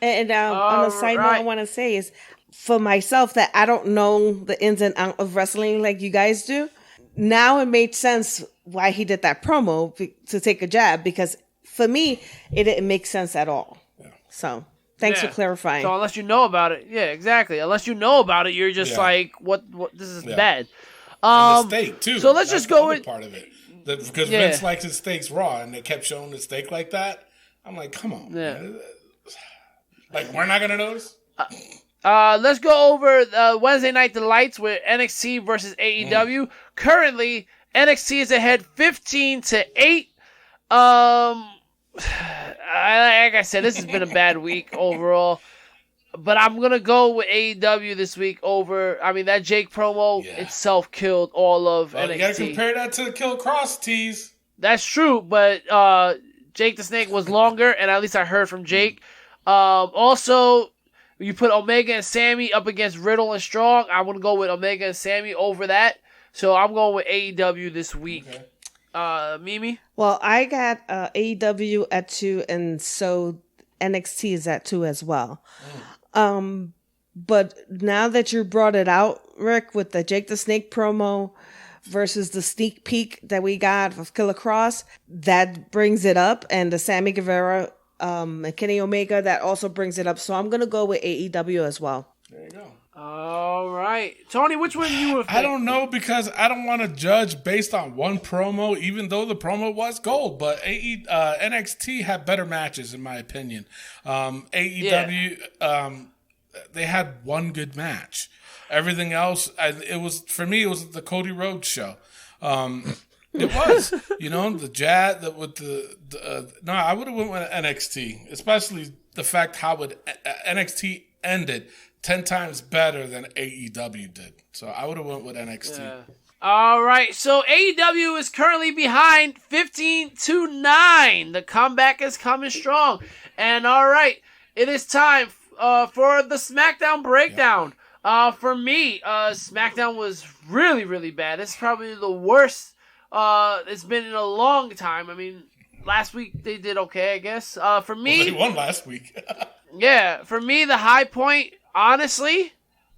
And on a side note, I want to say is, for myself, that I don't know the ins and outs of wrestling like you guys do. Now it made sense why he did that promo to take a jab, because for me, it didn't make sense at all. Yeah. So... Thanks for clarifying.
So unless you know about it, yeah, exactly. Unless you know about it, you're just like, what? This is bad.
And the steak too.
So let's just go with
part of it, because Vince likes his steaks raw, and they kept showing the steak like that. I'm like, come on, man. Like, we're not gonna notice.
Let's go over Wednesday Night Delights with NXT versus AEW. Currently, NXT is ahead 15-8. Like I said, this has been a bad week overall, but I'm gonna go with AEW this week over. I mean, that Jake promo itself killed all of NXT.
You gotta compare that to the Kill Cross tease.
That's true, but Jake the Snake was longer, and at least I heard from Jake. Also, you put Omega and Sammy up against Riddle and Strong. I'm gonna go with Omega and Sammy over that. So I'm going with AEW this week. Okay. Mimi?
Well, I got AEW at 2, and so NXT is at 2 as well. But now that you brought it out, Rick, with the Jake the Snake promo versus the sneak peek that we got of Killer Cross, that brings it up, and the Sammy Guevara and Kenny Omega, that also brings it up. So I'm going to go with AEW as well.
There you go.
All right. Tony, which one you would pick?
I don't know, because I don't want to judge based on one promo, even though the promo was gold. But NXT had better matches, in my opinion. AEW, they had one good match. Everything else, it was the Cody Rhodes show. It was, the jazz with no, I would have went with NXT, especially the fact how NXT ended 10 times better than AEW did. So I would have went with NXT.
Yeah. All right. So AEW is currently behind 15-9. The comeback is coming strong. And all right, it is time for the Smackdown breakdown. For me, Smackdown was really, really bad. It's probably the worst it's been in a long time. I mean, last week they did okay, I guess. For me,
they won last week.
Yeah, for me, the high point, honestly,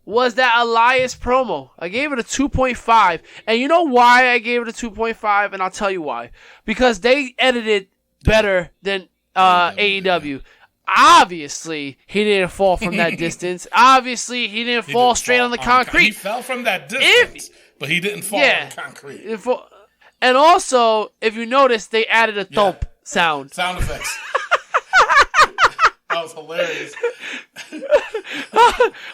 was that Elias promo. I gave it a 2.5. And you know why I gave it a 2.5? And I'll tell you why. Because they edited better than AEW. Obviously, he didn't fall from that distance. Obviously, he didn't fall straight on the concrete. He
fell from that distance, but he didn't fall on the concrete.
And also, if you notice, they added a thump sound.
Sound effects. That was hilarious.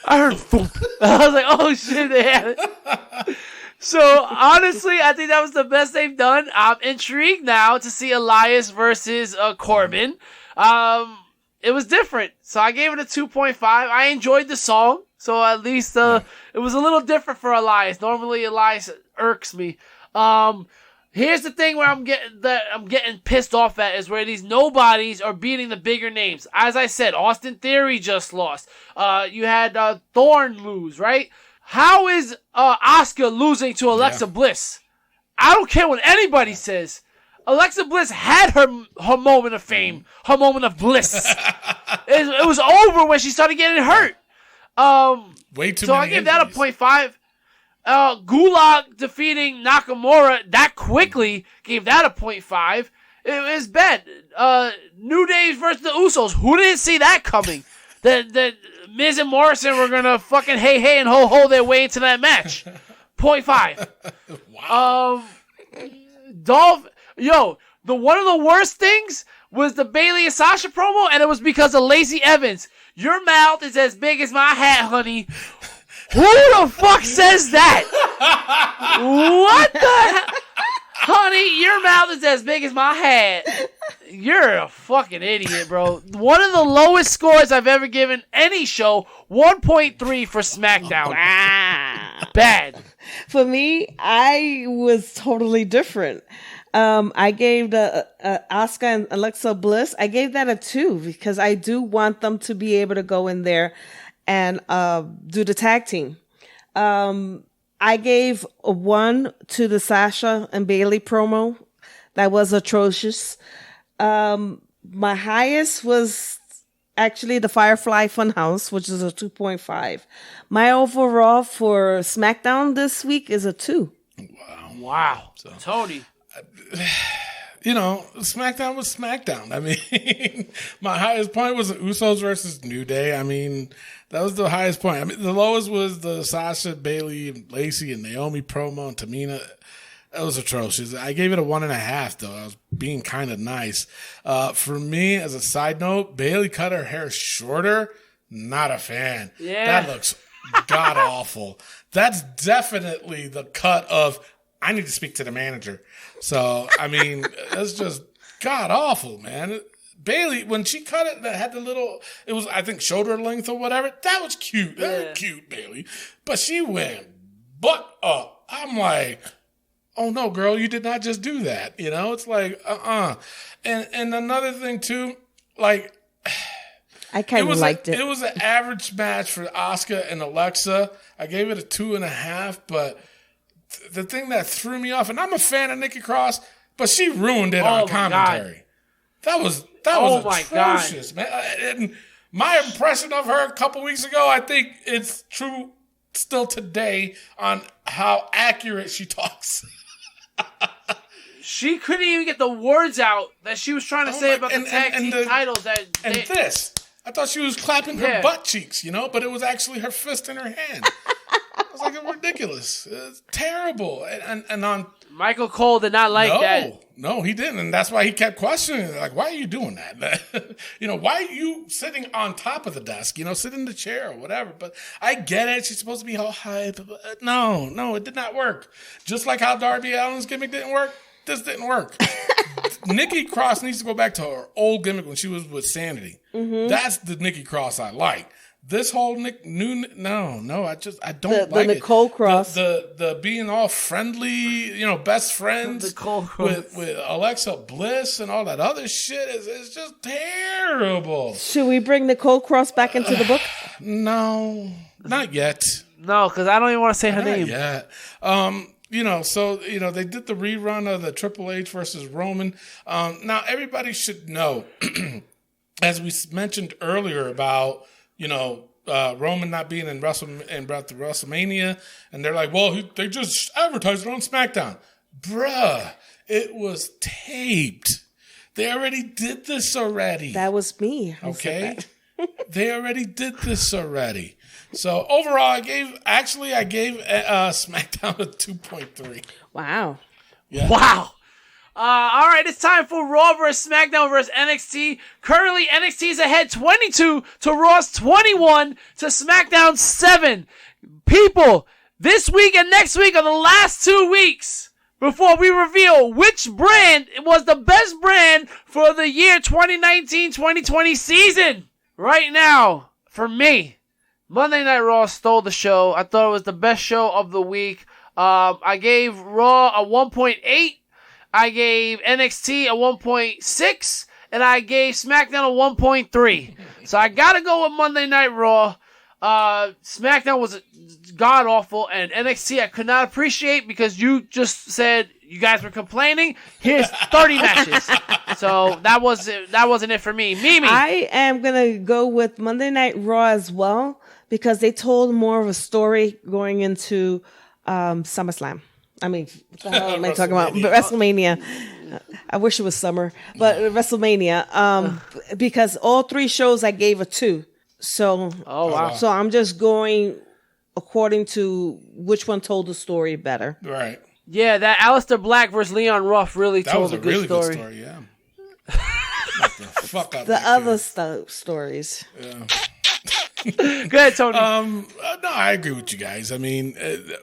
I heard thump. I was like, oh shit, they had it. So, honestly, I think that was the best they've done. I'm intrigued now to see Elias versus Corbin. It was different. So, I gave it a 2.5. I enjoyed the song. So, at least it was a little different for Elias. Normally, Elias irks me. Here's the thing where I'm getting pissed off at is where these nobodies are beating the bigger names. As I said, Austin Theory just lost. You had Thorne lose, right? How is Asuka losing to Alexa Bliss? I don't care what anybody says. Alexa Bliss had her moment of fame, her moment of bliss. It was over when she started getting hurt.
Way too
so
many
I give
injuries.
that a 0.5. Gulak defeating Nakamura that quickly, gave that a 0.5. It was bad. New Day versus the Usos. Who didn't see that coming? The Miz and Morrison were gonna fucking hey and ho their way into that match. 0.5. Wow. One of the worst things was the Bayley and Sasha promo, and it was because of Lacey Evans. Your mouth is as big as my hat, honey. Who the fuck says that? What the hell? Honey, your mouth is as big as my hat. You're a fucking idiot, bro. One of the lowest scores I've ever given any show, 1.3 for SmackDown. Bad.
For me, I was totally different. I gave the Asuka and Alexa Bliss, I gave that a 2 because I do want them to be able to go in there and do the tag team. I gave a 1 to the Sasha and Bayley promo. That was atrocious. My highest was actually the Firefly Funhouse, which is a 2.5. My overall for SmackDown this week is a 2.
Wow. So, Tony.
SmackDown was SmackDown. I mean, my highest point was the Usos versus New Day. I mean, that was the highest point. I mean, the lowest was the Sasha, Bayley, Lacey, and Naomi promo and Tamina. That was atrocious. I gave it a 1.5, though. I was being kind of nice. For me, as a side note, Bayley cut her hair shorter. Not a fan.
Yeah.
That looks god awful. That's definitely the cut of, I need to speak to the manager. So, I mean, that's just god awful, man. Bayley, when she cut it, that had the little, it was, I think, shoulder length or whatever. That was cute. That was cute, Bayley. But she went butt up. I'm like, oh no, girl, you did not just do that. It's like, And another thing too, like,
I kind of liked it.
It was an average match for Asuka and Alexa. I gave it a 2.5, but the thing that threw me off, and I'm a fan of Nikki Cross, but she ruined it on commentary. That was atrocious, man. And my impression of her a couple weeks ago, I think it's true still today on how accurate she talks.
She couldn't even get the words out that she was trying to say about the tag team titles.
I thought she was clapping her butt cheeks, but it was actually her fist in her hand. I was like, it's ridiculous. It's terrible. And on
Michael Cole did not like that.
No, he didn't. And that's why he kept questioning it. Like, why are you doing that? Why are you sitting on top of the desk? Sit in the chair or whatever. But I get it. She's supposed to be all high. But no, it did not work. Just like how Darby Allin's gimmick didn't work, this didn't work. Nikki Cross needs to go back to her old gimmick when she was with Sanity. Mm-hmm. That's the Nikki Cross I like. This whole I don't like it.
The Nicole Cross.
The being all friendly, best friends with Alexa Bliss and all that other shit is just terrible.
Should we bring Nicole Cross back into the book?
No, not yet.
No, because I don't even want to say her name.
Yeah. So they did the rerun of the Triple H versus Roman. Now everybody should know, as we mentioned earlier about, Roman not being in WrestleMania, and they're like, well, they just advertised it on SmackDown. Bruh, it was taped. They already did this already.
That was me.
Okay? They already did this already. So overall, I gave SmackDown a 2.3.
Wow.
Yeah.
Wow. All right, it's time for Raw vs. SmackDown vs. NXT. Currently, NXT is ahead 22 to Raw's 21 to SmackDown's 7. People, this week and next week are the last 2 weeks before we reveal which brand was the best brand for the year 2019-2020 season. Right now, for me, Monday Night Raw stole the show. I thought it was the best show of the week. I gave Raw a 1.8. I gave NXT a 1.6, and I gave SmackDown a 1.3. So I gotta go with Monday Night Raw. SmackDown was god-awful, and NXT I could not appreciate because you just said you guys were complaining. Here's 30 matches. So that wasn't it for me. Mimi.
I am gonna go with Monday Night Raw as well because they told more of a story going into SummerSlam. I mean, what the hell am I talking about? WrestleMania. I wish it was summer, but WrestleMania. Because all 3 shows I gave a 2. So,
wow.
So I'm just going according to which one told the story better.
Right.
Yeah, that Aleister Black versus Leon Ruff really
That
told
was a
good
really
story.
good story, yeah. Knock the fuck out
The
that
other
kid.
stories.
Go ahead, Tony.
No, I agree with you guys. I mean,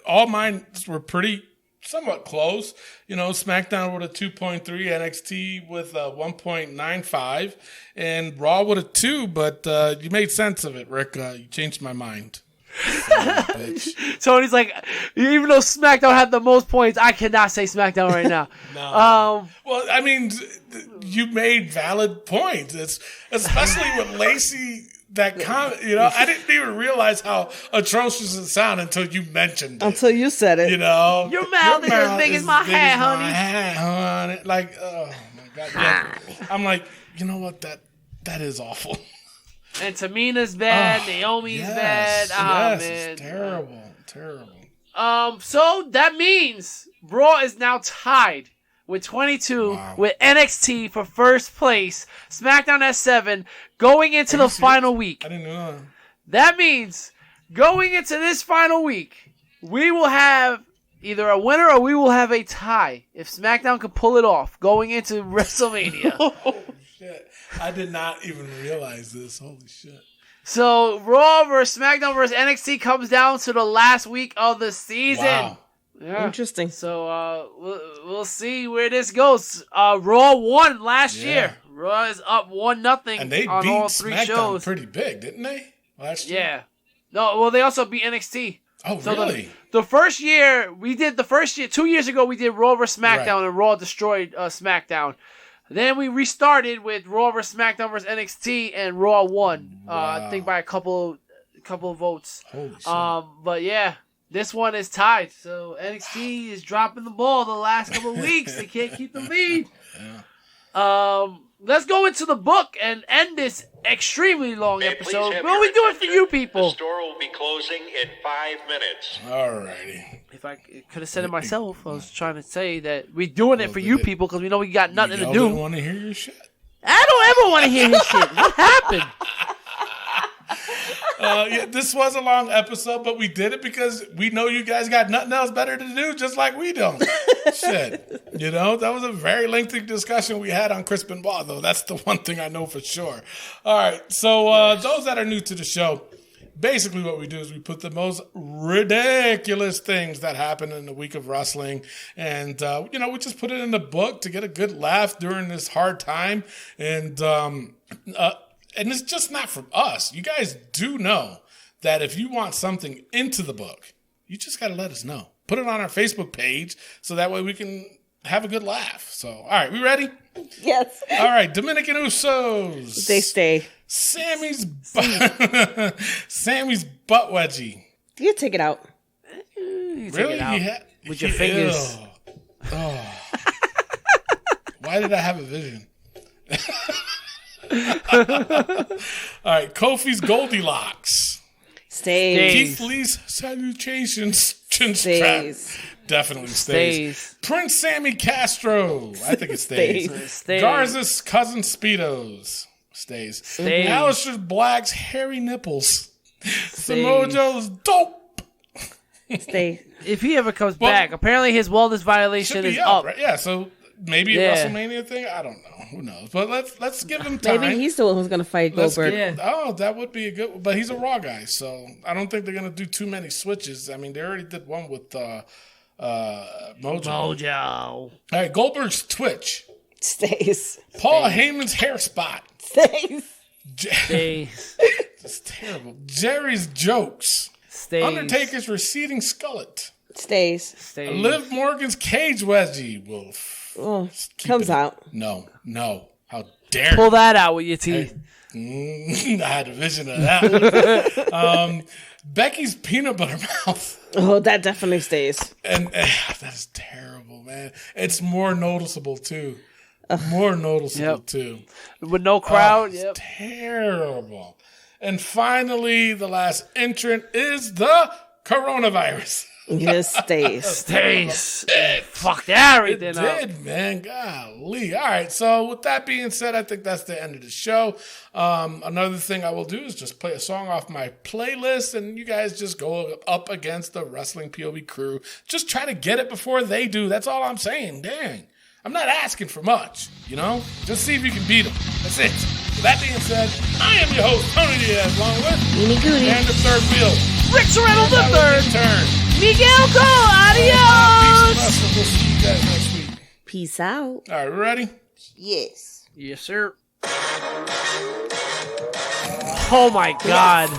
all mine were pretty somewhat close. You know, SmackDown with a 2.3, NXT with a 1.95, and Raw with a 2. But you made sense of it, Rick. You changed my mind. Bitch.
Tony's like, even though SmackDown had the most points, I cannot say SmackDown right now.
No. Well, I mean, you made valid points. It's especially with Lacey. That comment, you know, I didn't even realize how atrocious it sounded until you mentioned it.
Until you said it.
You know,
Your mouth is as big as my hat, honey.
Like, oh my god, yeah. I'm like, you know what? That is awful.
And Tamina's bad. Naomi's bad. Man,
terrible.
So that means Raw is now tied with 22 with NXT for first place. SmackDown has 7 going into the final week.
I didn't know.
That means going into this final week, we will have either a winner or we will have a tie if SmackDown can pull it off going into WrestleMania.
Shit. I did not even realize this. Holy shit.
So Raw versus SmackDown versus NXT comes down to the last week of the season.
Wow.
Yeah.
Interesting.
So we'll see where this goes. Raw won last year. Raw is up 1-0
And they
on
beat
all 3
SmackDown
shows.
pretty big, didn't they? Last year?
Yeah. No, well, they also beat NXT.
Oh,
So
really?
The first year, 2 years ago, we did Raw vs. SmackDown, and Raw destroyed SmackDown. Then we restarted with Raw vs. SmackDown vs. NXT, and Raw won. I think by a couple of votes.
Holy shit.
But yeah, this one is tied. So NXT is dropping the ball the last couple of weeks. They can't keep the lead. Let's go into the book and end this extremely long episode. Well, we do it for you people.
The store will be closing in 5 minutes.
Alrighty.
If I could have said it myself, I was trying to say that we're doing it for you people because we know we got nothing to
Y'all
do.
didn't want to hear your shit.
I don't ever want to hear his shit. What happened?
Yeah, this was a long episode, but we did it because we know you guys got nothing else better to do, just like we don't. Shit. You know, that was a very lengthy discussion we had on Chris Benoit, though. That's the one thing I know for sure. All right, so those that are new to the show, basically what we do is we put the most ridiculous things that happen in the week of wrestling, and, you know, we just put it in the book to get a good laugh during this hard time, and it's just not from us. You guys do know that if you want something into the book, you just got to let us know. Put it on our Facebook page so that way we can have a good laugh. So, all right, we ready?
Yes.
All right, Dominican Usos.
They stay.
Sammy's Sammy's butt wedgie.
You take it out.
You take
Really?
it out
Yeah.
with your fingers.
Oh. Why did I have a vision? All right, Kofi's Goldilocks.
Stays.
Keith Lee's salutations. Chin strap.
Stays.
Definitely stays. Prince Sammy Castro. I think it stays.
Stays.
Garza's cousin Speedos. Stays.
Stays.
Aleister Black's hairy nipples. Samoa Joe's dope.
Stay.
If he ever comes back, apparently his wellness violation
Should be
is
up,
up.
right? Yeah, so maybe a
Yeah.
WrestleMania thing. I don't know. Who knows? But let's give him time.
Maybe he's the one who's going to fight
Let's
Goldberg.
get- Oh, that would be a good. But he's a Raw guy, so I don't think they're gonna do too many switches. I mean, they already did one with Mojo.
Mojo.
All right, Goldberg's Twitch.
Stays.
Paul Heyman's hair spot.
Stays.
Stays.
It's terrible. Jerry's jokes.
Stays.
Undertaker's receding skullet.
Stays.
Stays.
Liv Morgan's cage wedgie. Will
Comes out.
No. How dare
Pull
you?
that out with your teeth.
I had a vision of that. Becky's peanut butter mouth.
Oh, that definitely stays.
And that is terrible, man. It's more noticeable, too. More noticeable,
Yep.
too.
With no crowd.
It's
Yep.
terrible. And finally, the last entrant is the coronavirus.
It stays.
Stays. Fucked everything up.
It did, man. Golly. All right. So with that being said, I think that's the end of the show. Another thing I will do is just play a song off my playlist, and you guys just go up against the Wrestling POV crew. Just try to get it before they do. That's all I'm saying. Dang. I'm not asking for much, you know? Just see if you can beat them. That's it. With that being said, I am your host, Tony Diaz, along with
Goody goody.
and the third wheel.
Rick Sorrento the third.
Turn.
Miguel Cole. Adios.
We'll see you guys next week.
Peace out.
All right, we ready?
Yes.
Yes, sir. Oh my God.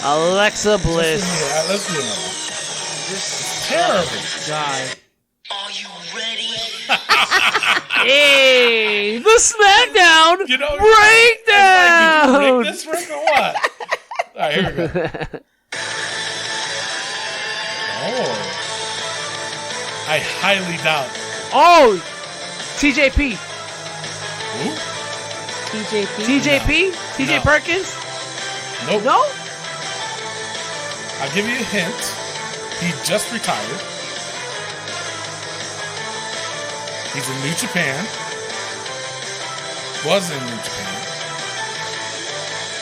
Alexa Bliss.
Yeah, let's do another one. This is terrible.
God.
Are you ready?
Hey, the Smackdown
You know,
breakdown.
Did you break this, Rick, or what? All right, here we go. Oh. I highly doubt.
Oh, TJP.
Who?
TJP? TJ
No.
Perkins?
Nope.
No?
I'll give you a hint. He just retired. He's in New Japan. Was in New Japan.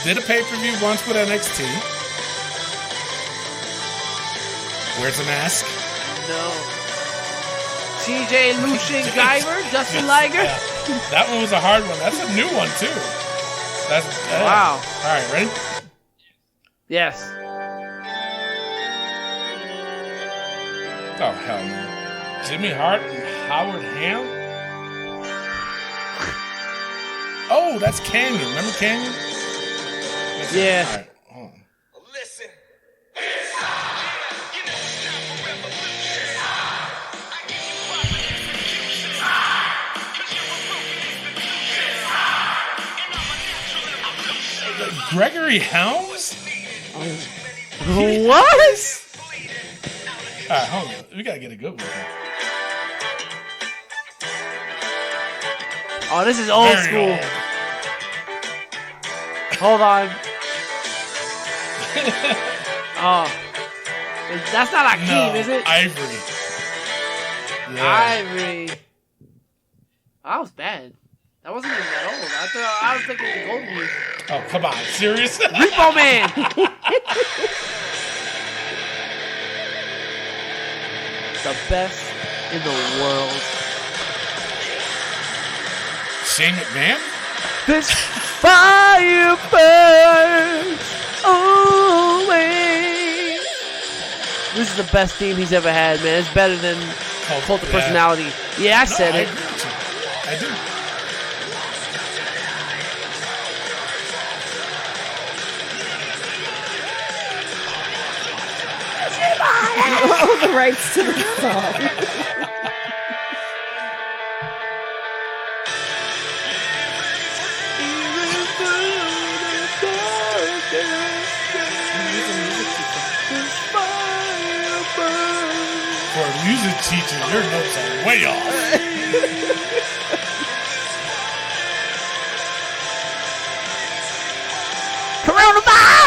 Did a pay-per-view once with NXT. Wears a mask.
No. TJ Lucian Guyver? Justin Liger?
Yeah. That one was a hard one. That's a new one, too. That's
Wow.
All right, ready?
Yes.
Oh, hell no. Jimmy Hart and Howard Ham? Oh, that's Canyon. Remember Canyon?
Yeah.
All right, hold on.
Listen.
Gregory Helms?
What?
All right, hold on. We gotta get a good one.
Oh, this is old
Very
school.
old.
Hold on. Oh. That's not Akeem,
No,
is it?
Ivory. Yeah.
Ivory. That was bad. That wasn't even that old. I was thinking the Golden Years.
Oh, come on. Serious?
Repo Man. The best in the world.
Shane McMahon?
This fire burns always. This is the best theme he's ever had, man. It's better than Cult of
yeah.
Personality. Yeah, I said
No,
it.
agree with you. I do.
All the rights to the song.
For a music teacher, your notes are way off.
Coronavirus!